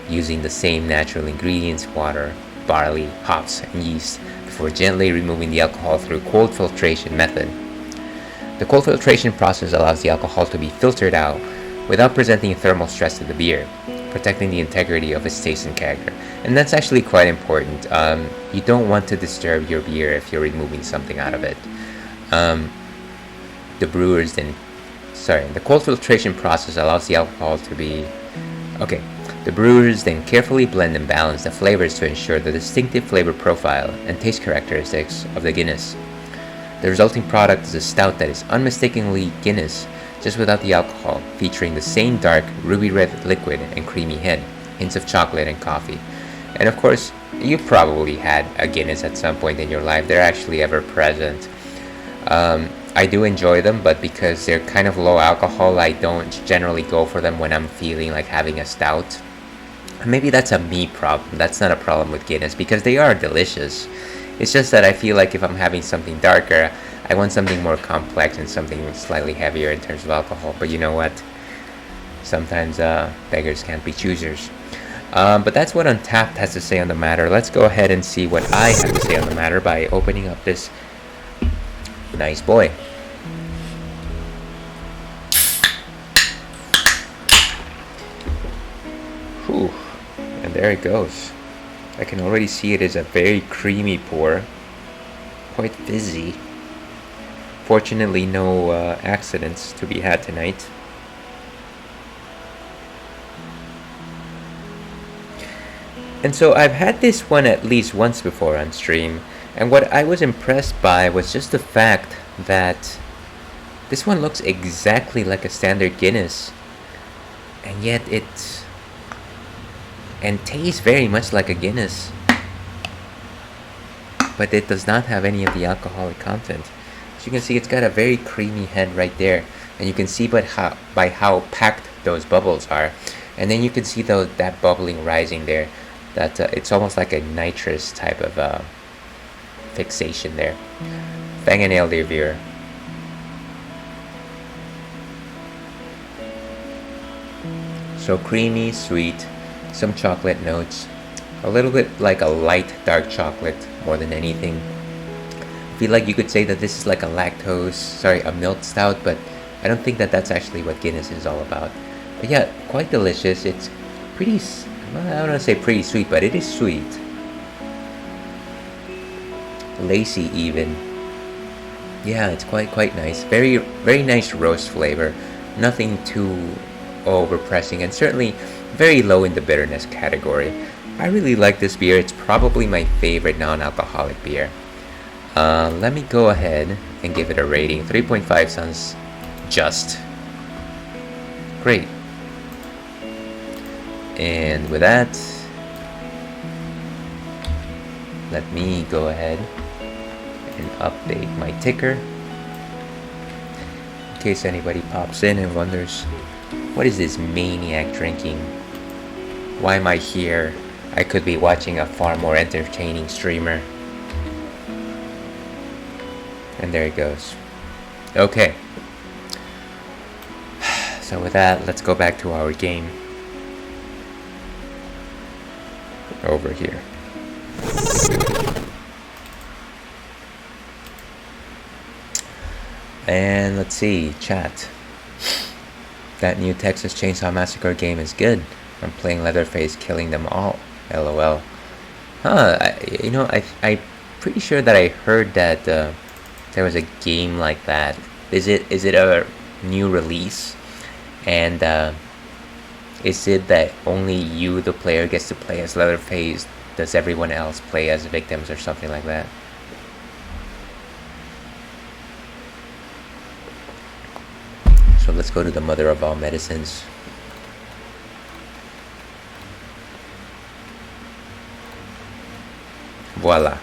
using the same natural ingredients, water, barley, hops, and yeast, before gently removing the alcohol through cold filtration method. The cold filtration process allows the alcohol to be filtered out without presenting thermal stress to the beer, protecting the integrity of its taste and character. And that's actually quite important. You don't want to disturb your beer if you're removing something out of it. The cold filtration process allows the alcohol to be... The brewers then carefully blend and balance the flavors to ensure the distinctive flavor profile and taste characteristics of the Guinness. The resulting product is a stout that is unmistakably Guinness, just without the alcohol, featuring the same dark, ruby red liquid and creamy head, hints of chocolate and coffee. And of course, you probably had a Guinness at some point in your life. They're actually ever present. I do enjoy them, but because they're kind of low alcohol, I don't generally go for them when I'm feeling like having a stout. Maybe that's a me problem. That's not a problem with Guinness, because they are delicious. It's just that I feel like if I'm having something darker, I want something more complex and something slightly heavier in terms of alcohol. But you know what? Sometimes beggars can't be choosers. But that's what Untapped has to say on the matter. Let's go ahead and see what I have to say on the matter by opening up this nice boy. Whew. And there it goes. I can already see it is a very creamy pour. Quite fizzy. Fortunately, no accidents to be had tonight. And so I've had this one at least once before on stream, and what I was impressed by was just the fact that this one looks exactly like a standard Guinness, and yet it tastes very much like a Guinness. but it does not have any of the alcoholic content. As you can see, it's got a very creamy head right there, and you can see by how packed those bubbles are, and then you can see that bubbling rising there, that it's almost like a nitrous type of fixation there. Bang and nail, dear viewer. So creamy, sweet, some chocolate notes, a little bit like a light dark chocolate more than anything. I feel like you could say that this is like a milk stout, but I don't think that that's actually what Guinness is all about. But yeah, quite delicious. It's pretty, well, I don't want to say pretty sweet, but it is sweet. Lacy even. Yeah, it's quite nice. Very nice roast flavor. Nothing too overpressing, and certainly very low in the bitterness category. I really like this beer. It's probably my favorite non-alcoholic beer. Let me go ahead and give it a rating. 3.5 sounds just great. And with that, let me go ahead and update my ticker in case anybody pops in and wonders, what is this maniac drinking? Why am I here? I could be watching a far more entertaining streamer. And there it goes. Okay. So with that, let's go back to our game. Over here. And let's see, chat. That new Texas Chainsaw Massacre game is good. I'm playing Leatherface, killing them all. LOL. I'm pretty sure that I heard that there was a game like that. Is it a new release? And is it that only you, the player, gets to play as Leatherface? Does everyone else play as victims or something like that? So let's go to the mother of all medicines. Voila.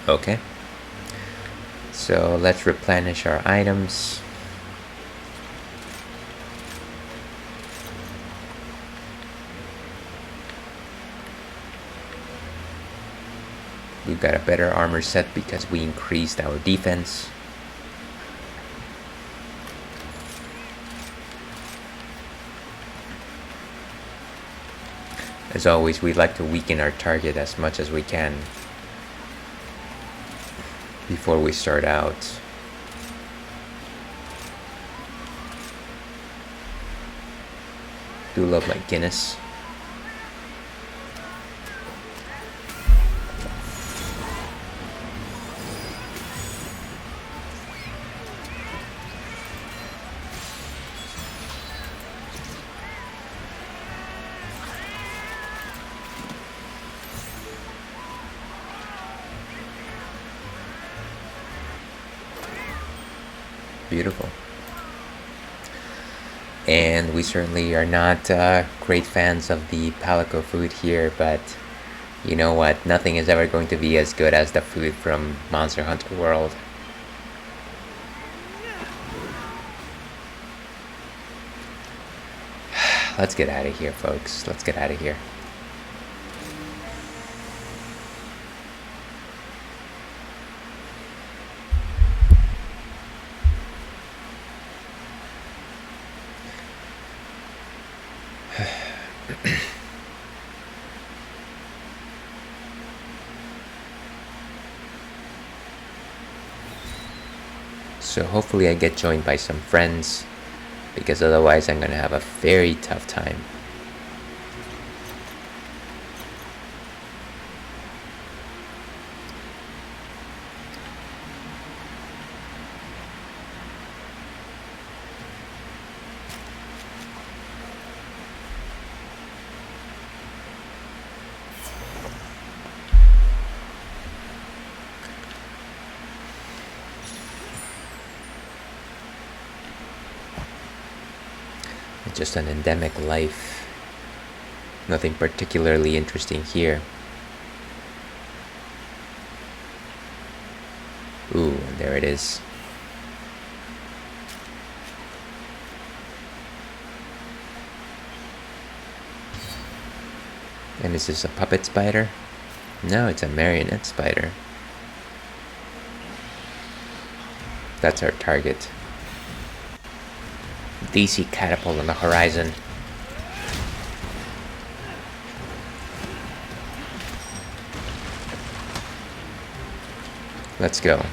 Okay. So let's replenish our items. We've got a better armor set because we increased our defense. As always, we like to weaken our target as much as we can before we start out. Do love my Guinness. Beautiful. And we certainly are not great fans of the Palico food here, but you know what? Nothing is ever going to be as good as the food from Monster Hunter World. Let's get out of here, folks. Let's get out of here. So hopefully I get joined by some friends, because otherwise I'm gonna have a very tough time. just an endemic life. Nothing particularly interesting here. Ooh, there it is. And is this a puppet spider? No, it's a marionette spider. That's our target. DC catapult on the horizon. Let's go.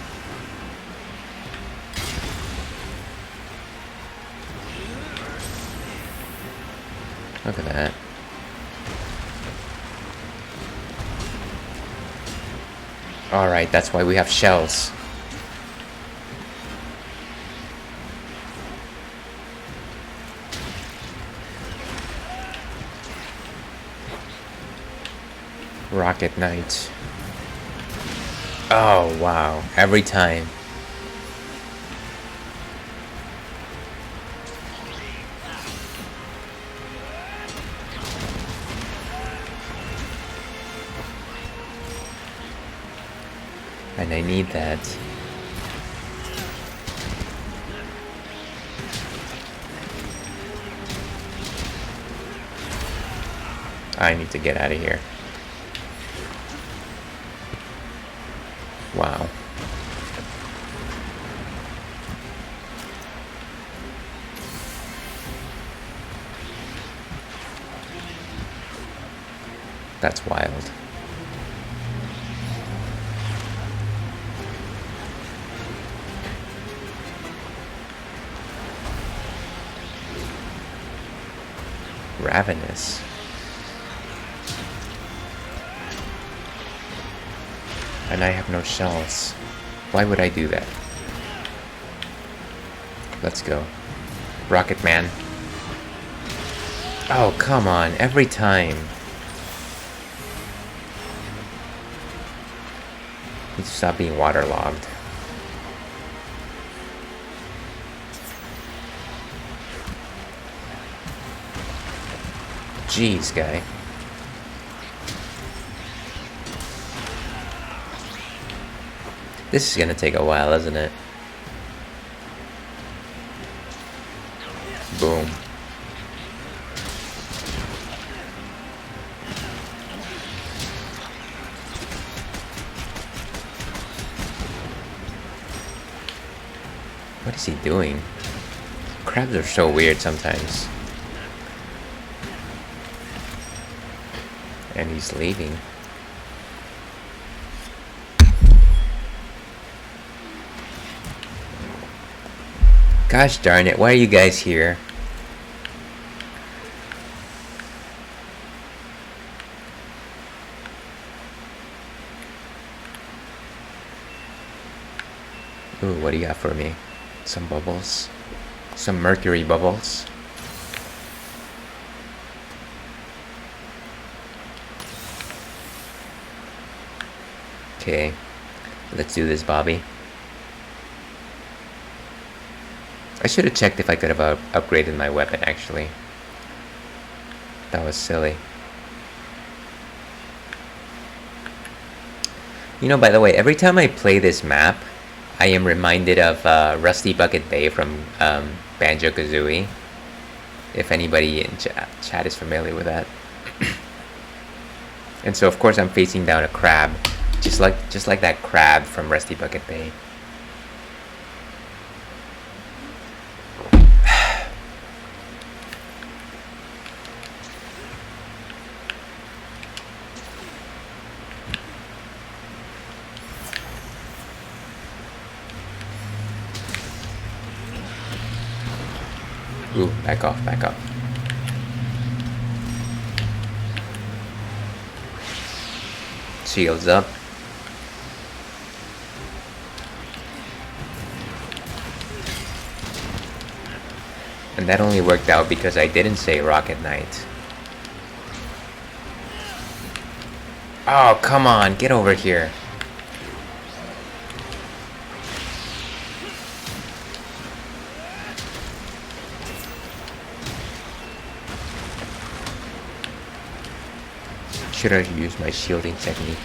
Look at that. Alright, that's why we have shells. Rocket Knight. Oh, wow. Every time. And I need that. I need to get out of here. Wow. That's wild. Ravenous. And I have no shells. Why would I do that? Let's go. Rocket Man. Oh, come on. Every time. Need to stop being waterlogged. Jeez, guy. This is gonna take a while, isn't it? Boom. What is he doing? Crabs are so weird sometimes. And he's leaving. Gosh darn it, why are you guys here? Ooh, what do you got for me? Some bubbles? Some mercury bubbles? Okay, let's do this, Bobby. I should have checked if I could have upgraded my weapon, actually. That was silly. You know, by the way, every time I play this map, I am reminded of Rusty Bucket Bay from Banjo-Kazooie. If anybody in chat is familiar with that. And so, of course, I'm facing down a crab. Just like that crab from Rusty Bucket Bay. Ooh, back off, back off. Shields up. And that only worked out because I didn't say Rocket Knight. Oh, come on, get over here. should have used my shielding technique.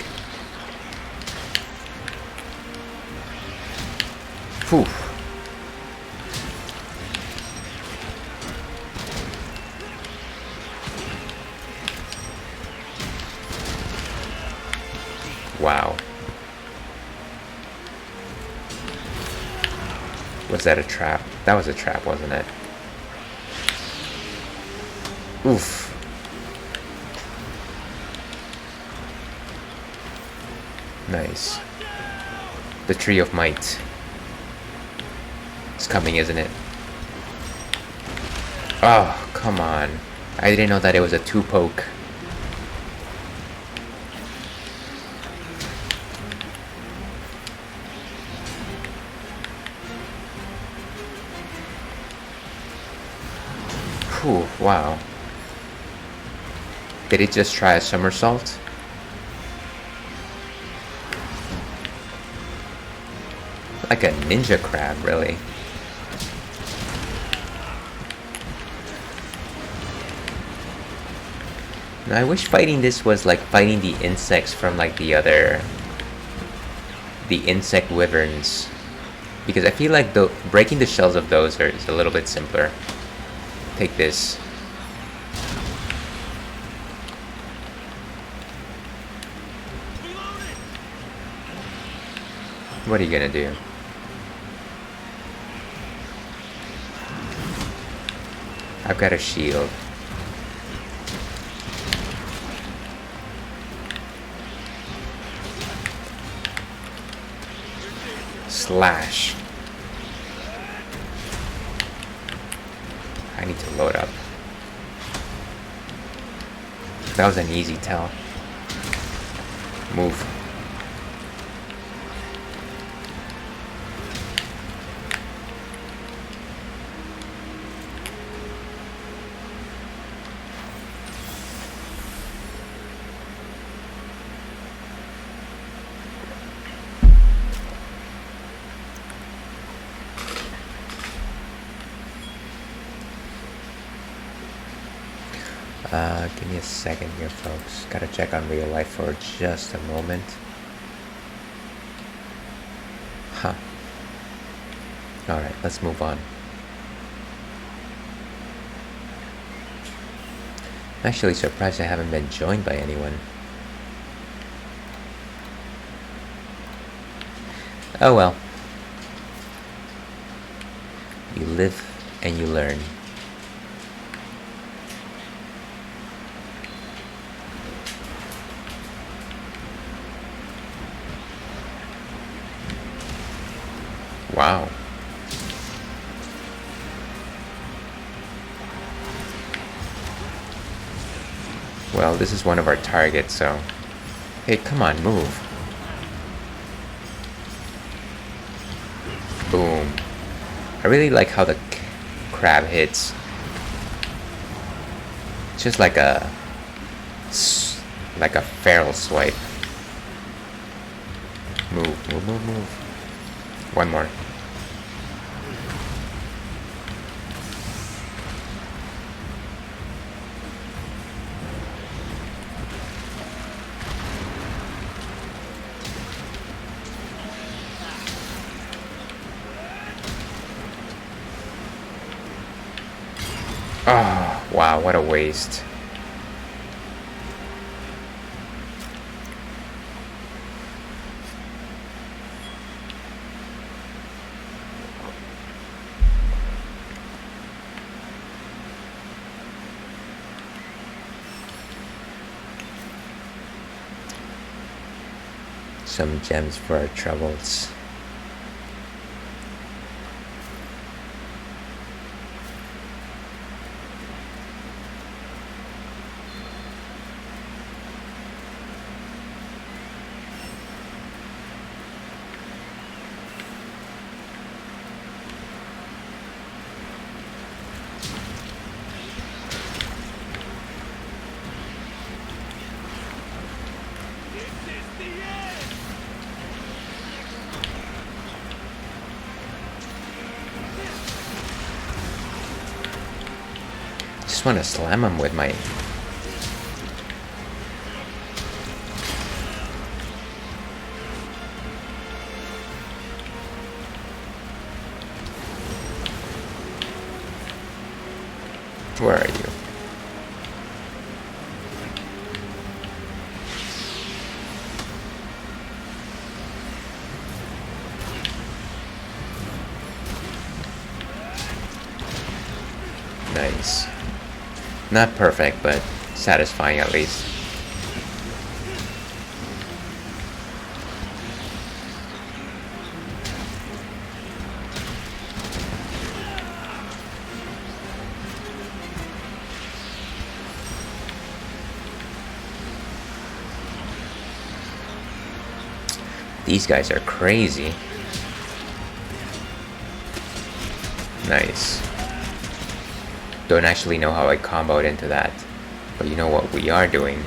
Phew. Wow. Was that a trap? That was a trap, wasn't it? Oof. Nice. The Tree of Might. It's coming, isn't it? Oh, come on. I didn't know that it was a 2-poke. Whew, wow. Did it just try a somersault? Like a ninja crab, really. Now, I wish fighting this was like fighting the insects from like the insect wyverns, because I feel like breaking the shells of those is a little bit simpler. Take this. What are you gonna do? I've got a shield. Slash. I need to load up. That was an easy tell. Move. Give me a second here, folks. Gotta check on real life for just a moment. Huh. Alright, let's move on. I'm actually surprised I haven't been joined by anyone. Oh well. You live and you learn. Wow. Well, this is one of our targets, so... Hey, come on, move. Boom. I really like how the crab hits. It's just like a feral swipe. Move, move, move, move. One more. Oh, wow, what a waste. Some gems for our troubles. Just want to slam him with my... Where are you? Nice. Not perfect, but satisfying at least. These guys are crazy. Nice. Don't actually know how I comboed into that, but you know what we are doing?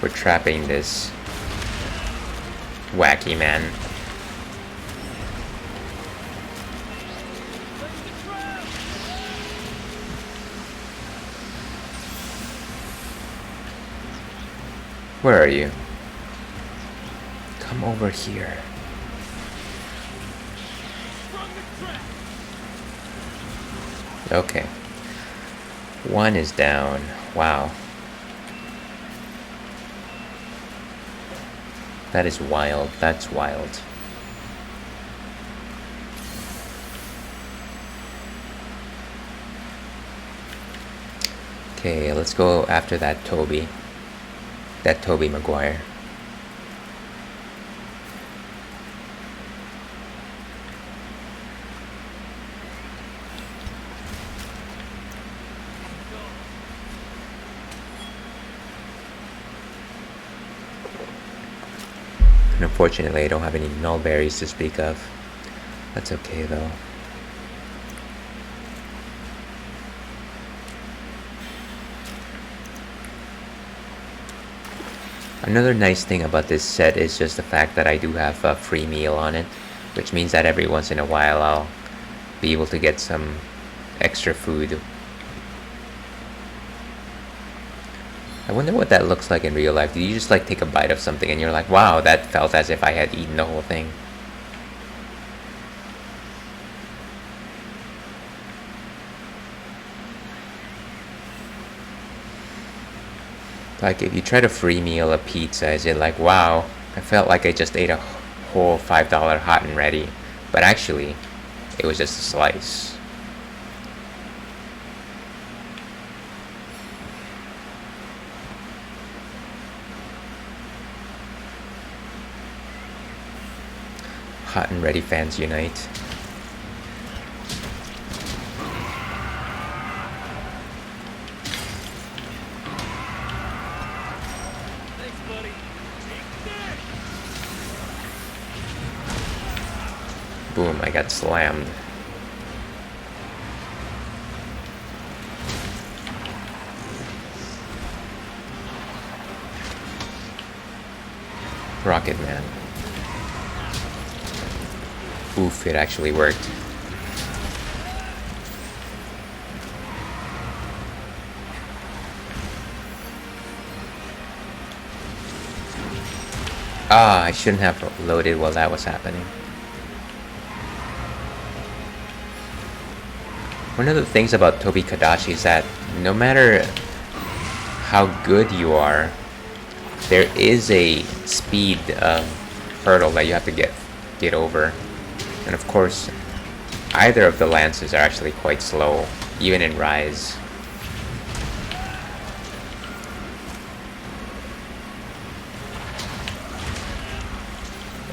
We're trapping this wacky man. Where are you? Come over here. Okay. One is down. Wow. That is wild. That's wild. Okay, let's go after that Toby. That Toby Maguire. And unfortunately, I don't have any null berries to speak of. That's okay though. Another nice thing about this set is just the fact that I do have a free meal on it, which means that every once in a while I'll be able to get some extra food. I wonder what that looks like in real life. Do you just like take a bite of something and you're like, wow, that felt as if I had eaten the whole thing? Like if you try to free meal a pizza, is it like, wow, I felt like I just ate a whole $5 hot and ready, but actually it was just a slice. Hot and ready fans unite. Boom, I got slammed. Rocket Man. Oof, it actually worked. Ah, I shouldn't have loaded while that was happening. One of the things about Tobi Kadachi is that no matter how good you are, there is a speed hurdle that you have to get over. And of course, either of the lances are actually quite slow, even in Rise.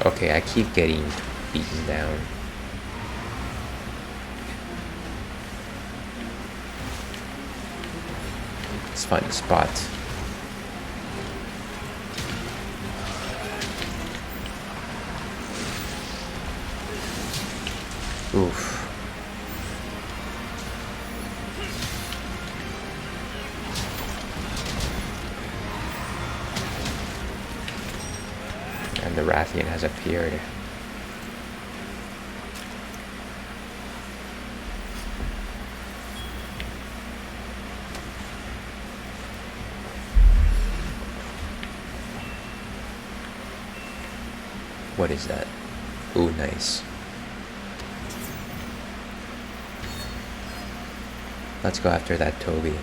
Okay, I keep getting beaten down. Let's find a spot. Oof. And the Rathian has appeared. What is that? Ooh, nice. Let's go after that Toby.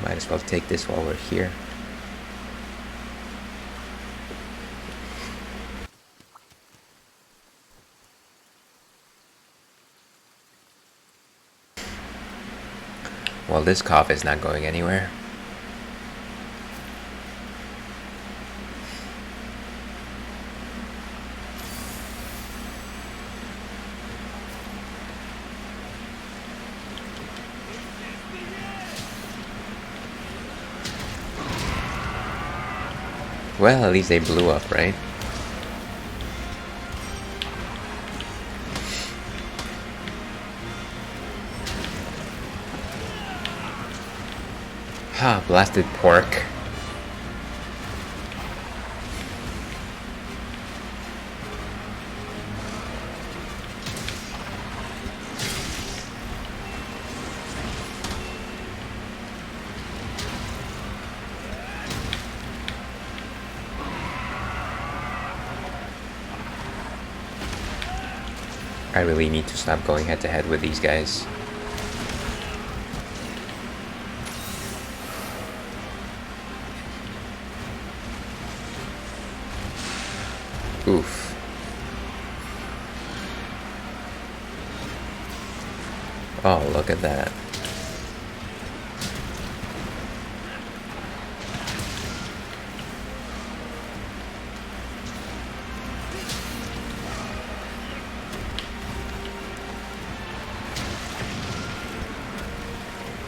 Might as well take this while we're here. Well, this cough is not going anywhere. Well, at least they blew up, right? Ha, blasted pork. I really need to stop going head to head with these guys. Oof. Oh, look at that.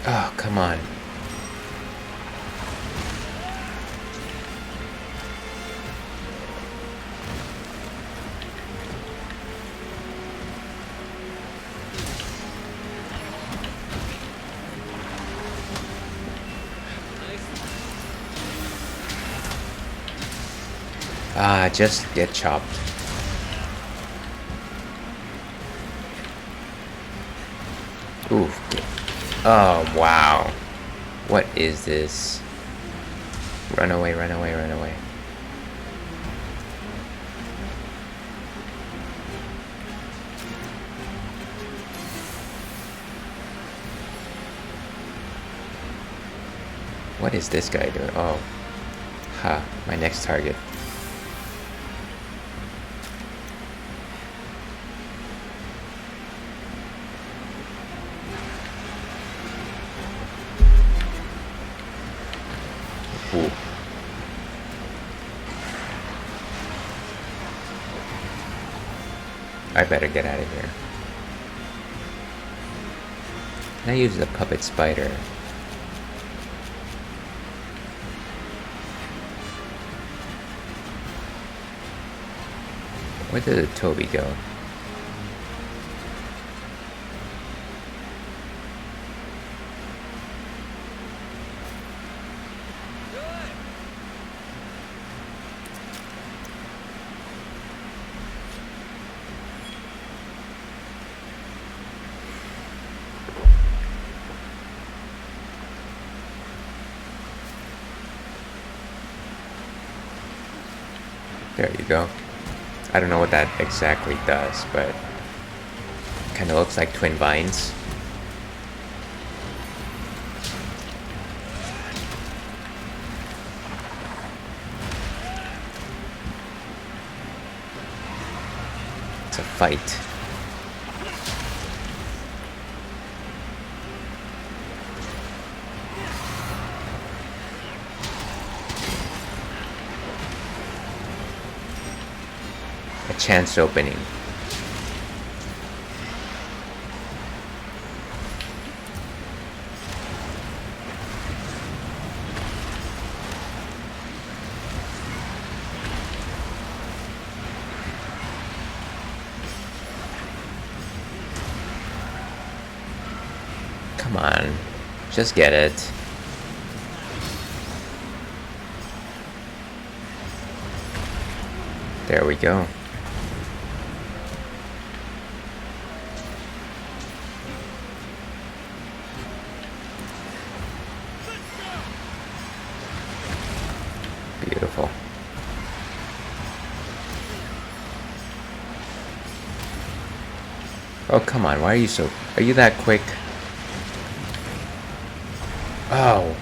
Oh, come on. Ah, just get chopped. Ooh. Oh, wow. What is this? Run away, run away, run away. What is this guy doing? Oh. Ha, my next target. Ooh. I better get out of here. Can I use the puppet spider? Where did the Toby go? There you go. I don't know what that exactly does, but kind of looks like twin vines. It's a fight. Chance opening. Come on, just get it. There we go. Beautiful. Oh, come on. Why are you so... Are you that quick? Oh.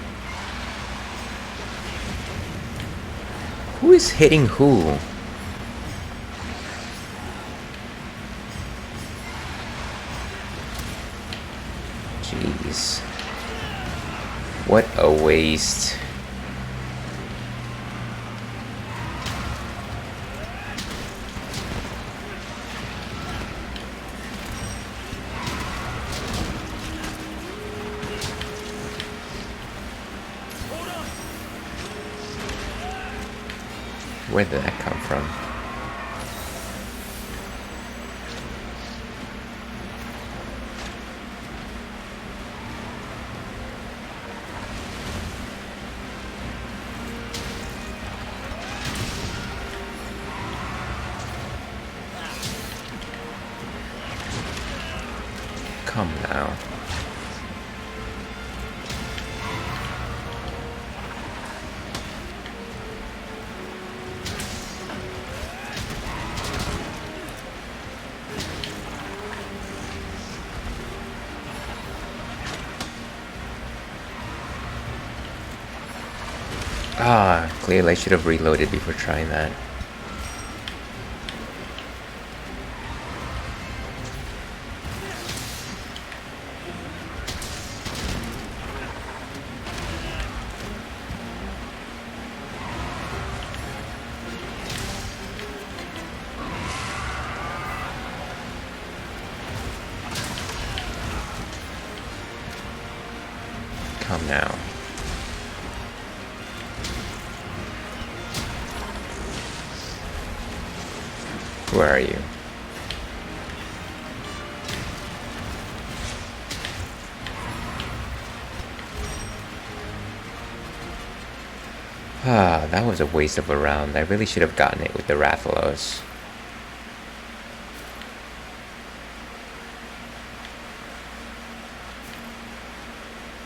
Who is hitting who? Jeez. What a waste. Where did that come from? Come now. Ah, clearly I should have reloaded before trying that. Come now. Where are you? Ah, that was a waste of a round. I really should have gotten it with the Rathalos.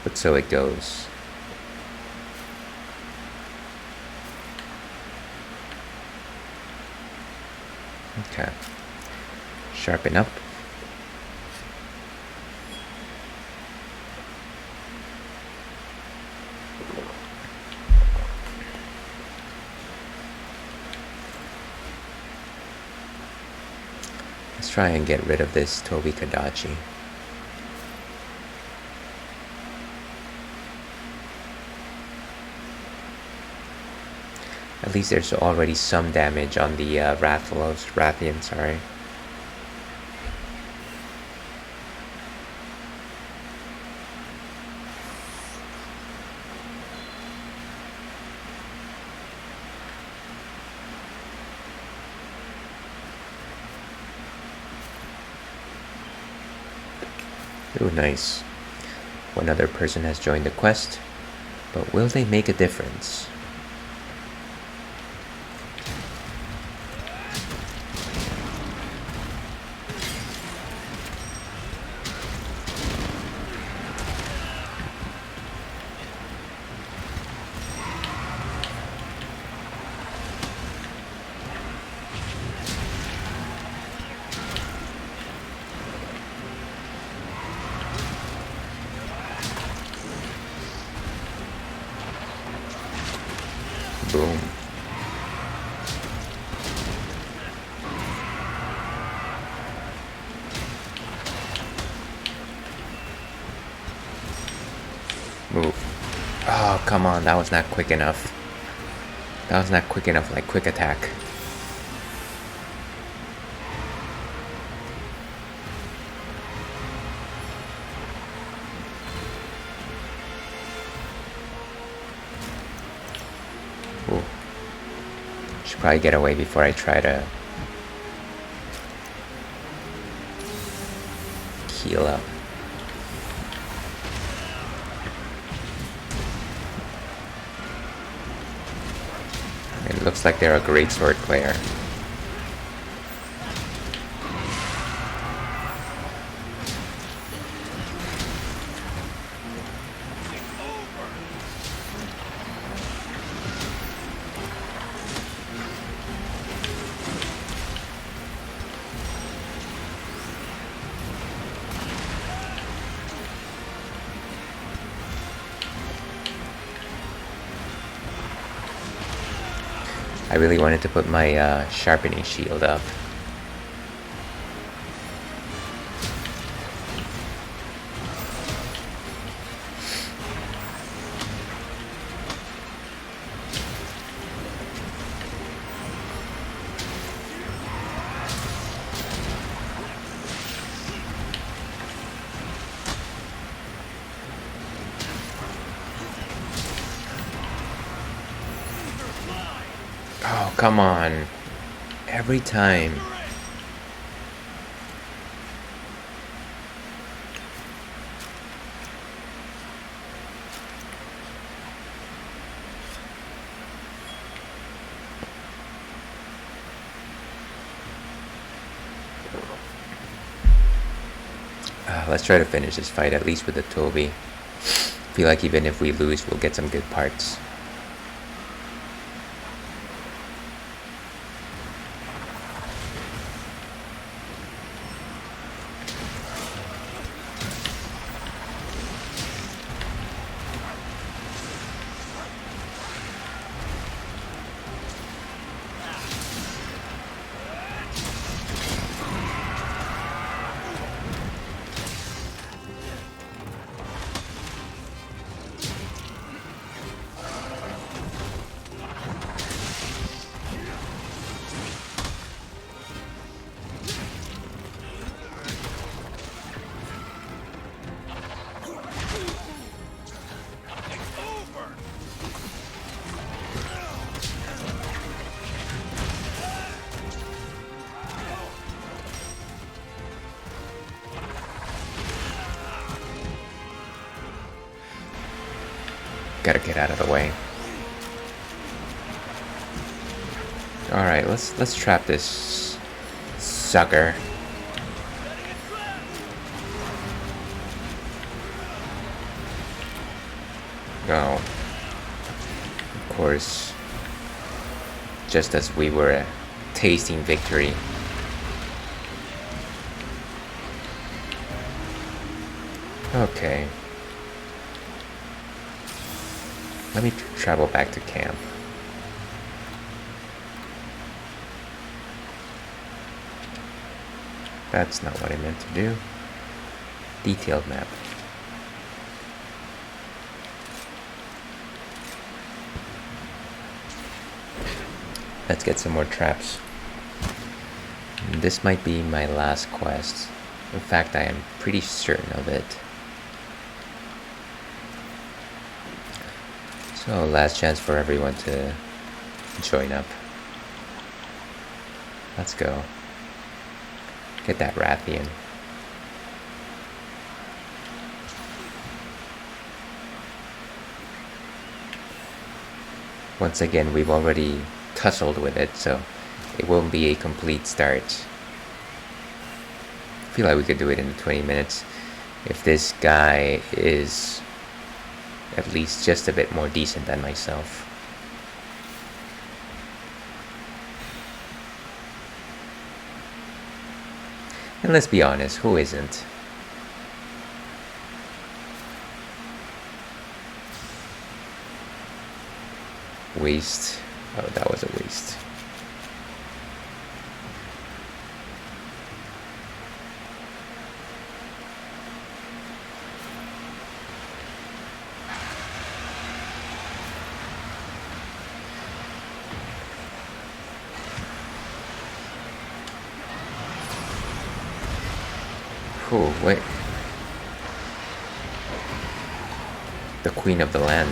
But so it goes. Okay. Sharpen up. Let's try and get rid of this Tobi Kadachi. At least there's already some damage on the Rathian, sorry. Ooh, nice. One other person has joined the quest, but will they make a difference? Boom. Move. Oh, come on. That was not quick enough. That was not quick enough, like quick attack. Ooh. Should probably get away before I try to heal up. It looks like they're a great sword player. I really wanted to put my sharpening shield up. Oh, come on. Every time. Let's try to finish this fight, at least with the Toby. Feel like even if we lose, we'll get some good parts. Gotta get out of the way. Alright, let's trap this sucker. Oh. Of course. Just as we were tasting victory. Okay. Let me travel back to camp. That's not what I meant to do. Detailed map. Let's get some more traps. This might be my last quest. In fact, I am pretty certain of it. So, last chance for everyone to join up. Let's go. Get that Rathian. Once again, we've already tussled with it, so it won't be a complete start. I feel like we could do it in 20 minutes if this guy is at least just a bit more decent than myself. And let's be honest, who isn't? Waste. Oh, that was a waste. Oh, wait. The Queen of the Land.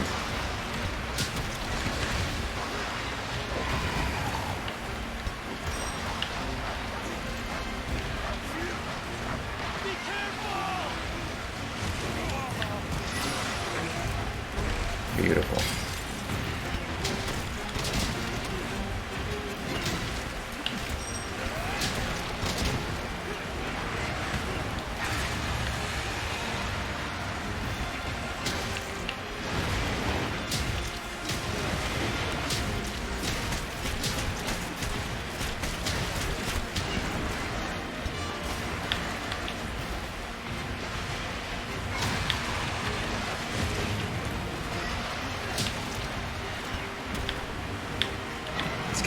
Beautiful.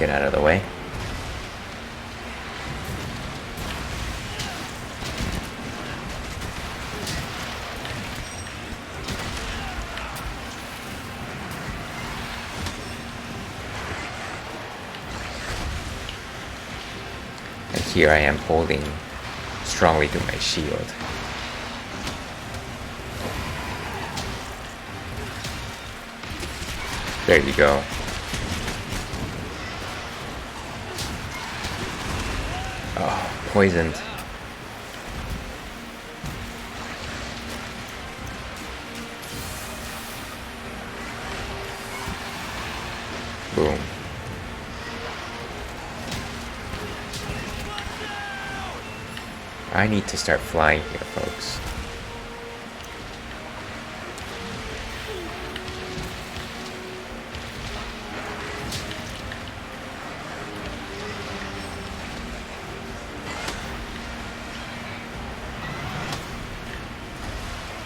Get out of the way. And here I am holding strongly to my shield. There you go. Oh, poisoned. Boom. I need to start flying here, folks.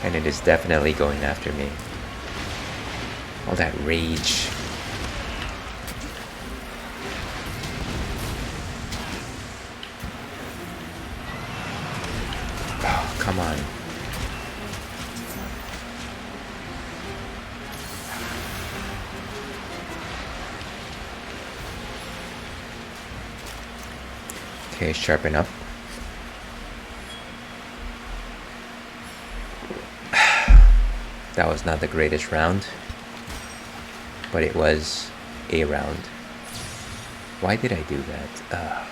And it is definitely going after me. All that rage. Oh, come on. Okay, sharpen up. That was not the greatest round, but it was a round. Why did I do that?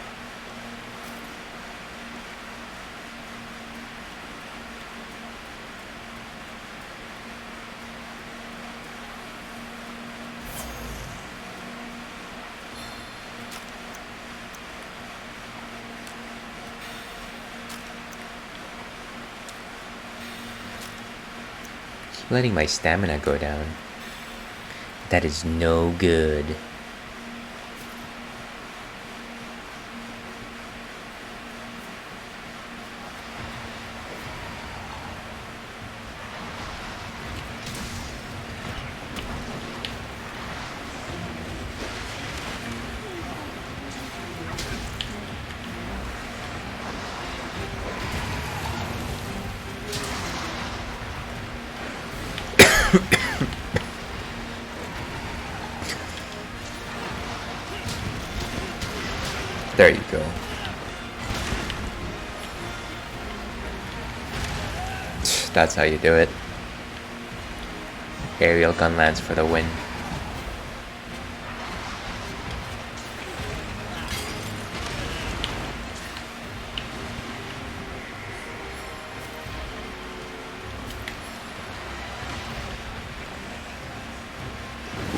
Letting my stamina go down. That is no good. There you go. That's how you do it. Aerial gun lance for the win.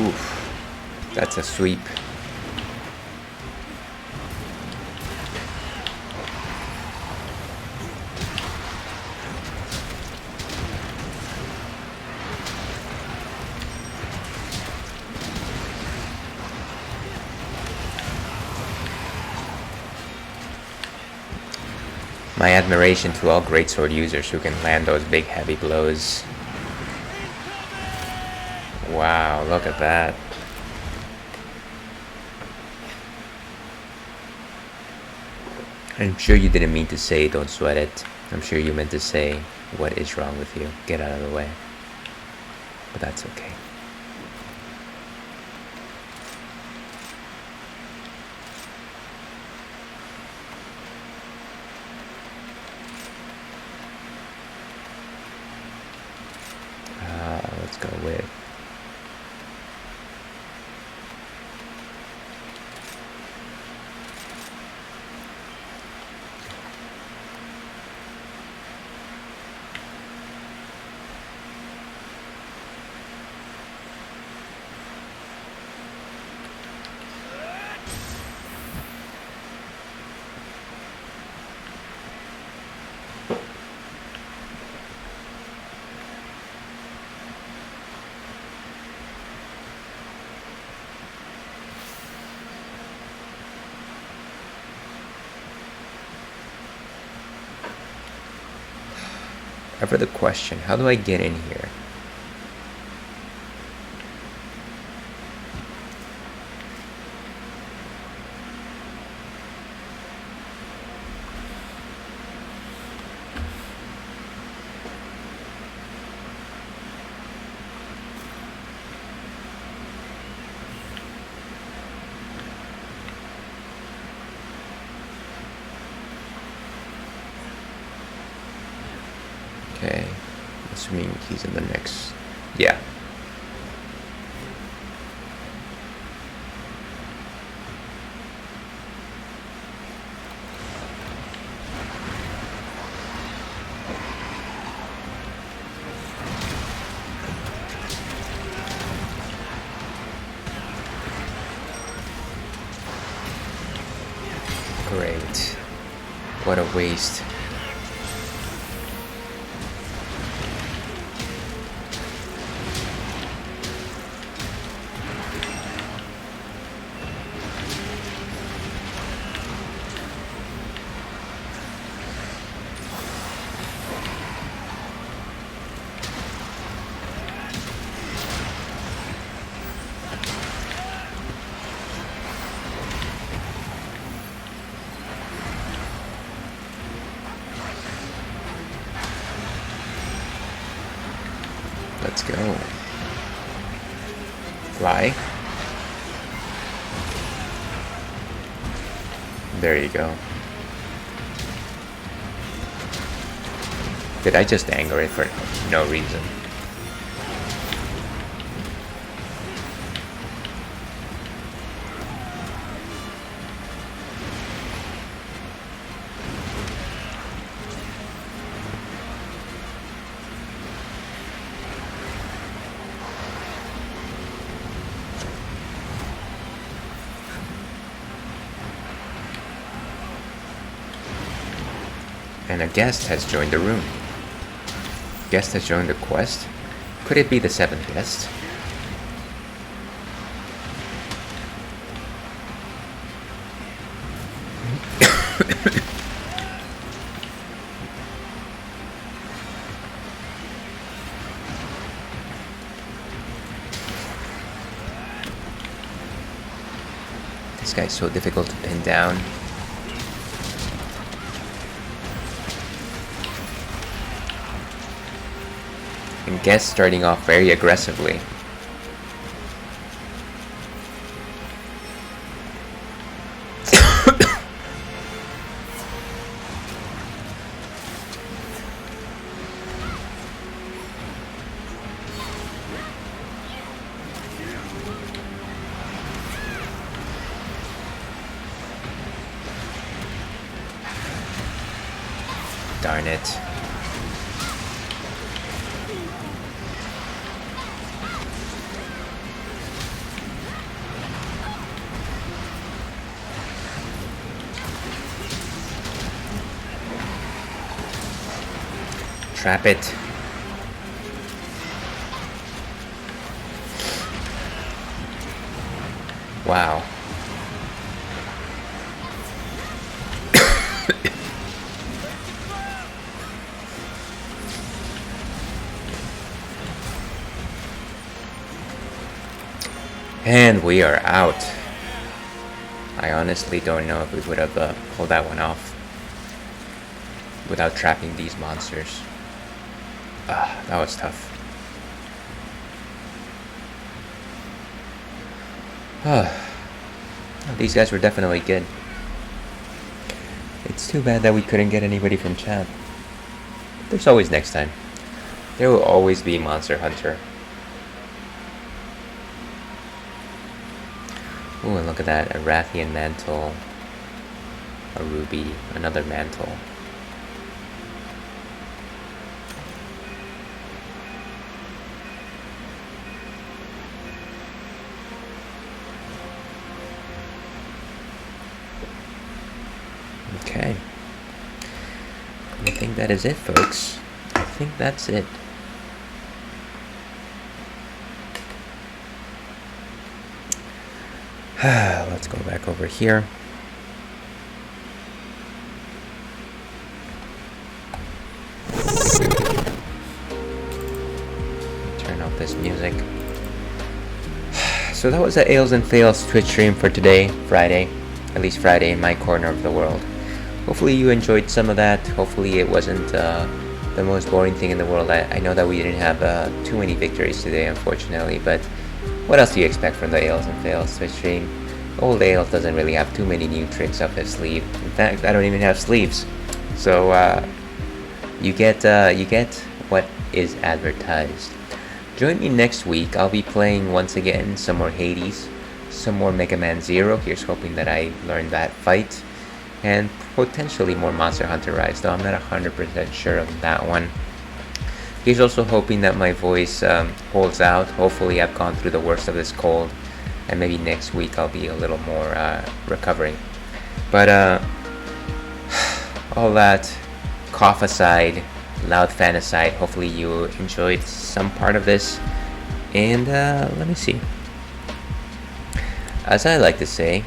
Oof. That's a sweep. My admiration to all greatsword users who can land those big heavy blows. Wow, look at that. I'm sure you didn't mean to say don't sweat it. I'm sure you meant to say what is wrong with you. Get out of the way. But that's okay. Let's go with ever the question, how do I get in here? Okay, assuming he's in the next. Yeah. Great. What a waste. Let's go. Fly. There you go. Did I just anger it for no reason? And a guest has joined the room. Guest has joined the quest? Could it be the 7th guest? This guy's so difficult to pin down. And guest starting off very aggressively. Darn it. Trap it. Wow. And we are out. I honestly don't know if we would have pulled that one off without trapping these monsters. That was tough. These guys were definitely good. It's too bad that we couldn't get anybody from chat. There's always next time. There will always be Monster Hunter. Ooh, and look at that. A Rathian mantle. A ruby. Another mantle. Okay. I think that is it, folks. I think that's it. Let's go back over here. Turn off this music. So that was the Ales and Fails Twitch stream for today, Friday. At least Friday in my corner of the world. Hopefully you enjoyed some of that. Hopefully it wasn't the most boring thing in the world. I know that we didn't have too many victories today, unfortunately, but what else do you expect from the Ales and Fails Twitch stream? Old Ales doesn't really have too many new tricks up his sleeve. In fact, I don't even have sleeves. So you get what is advertised. Join me next week. I'll be playing once again some more Hades, some more Mega Man Zero. Here's hoping that I learn that fight, and potentially more Monster Hunter Rise, though I'm not 100% sure of that one. Here's also hoping that my voice holds out. Hopefully I've gone through the worst of this cold, and maybe next week I'll be a little more recovering. But all that cough aside, loud fan aside, hopefully you enjoyed some part of this. And let me see. As I like to say,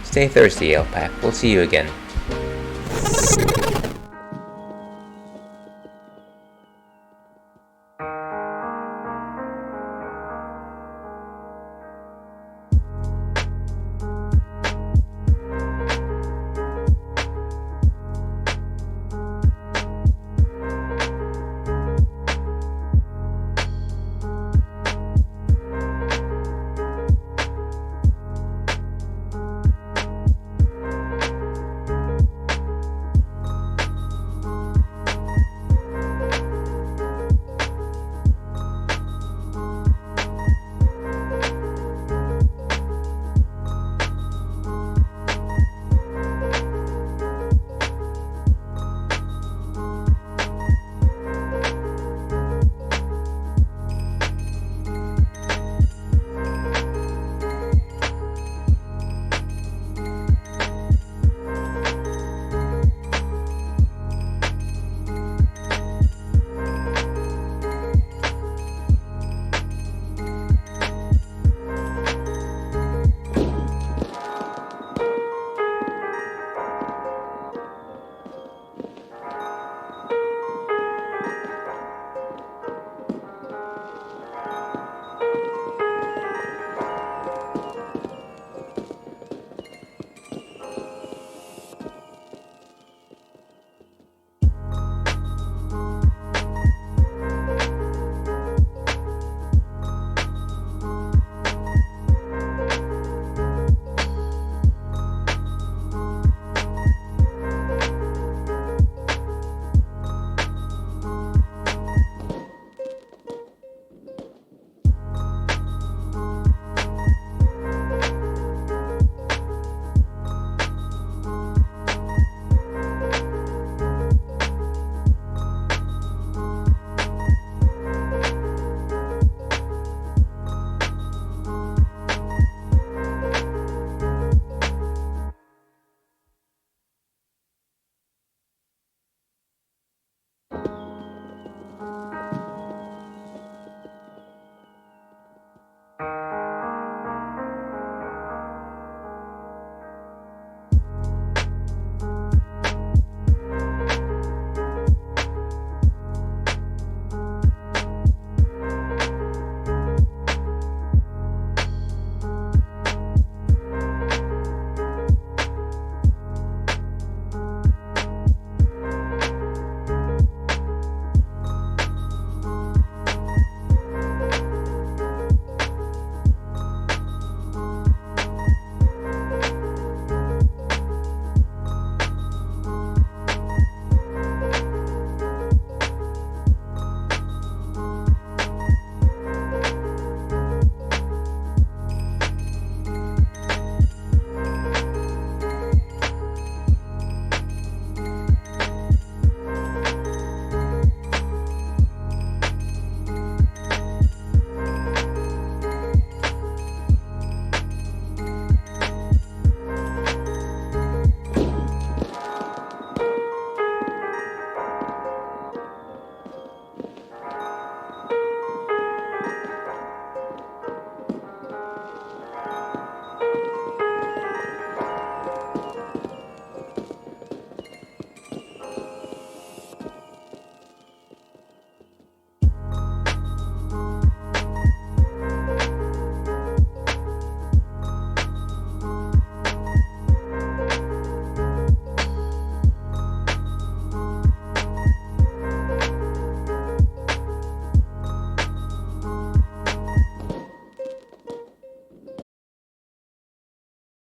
stay thirsty, Pack. We'll see you again.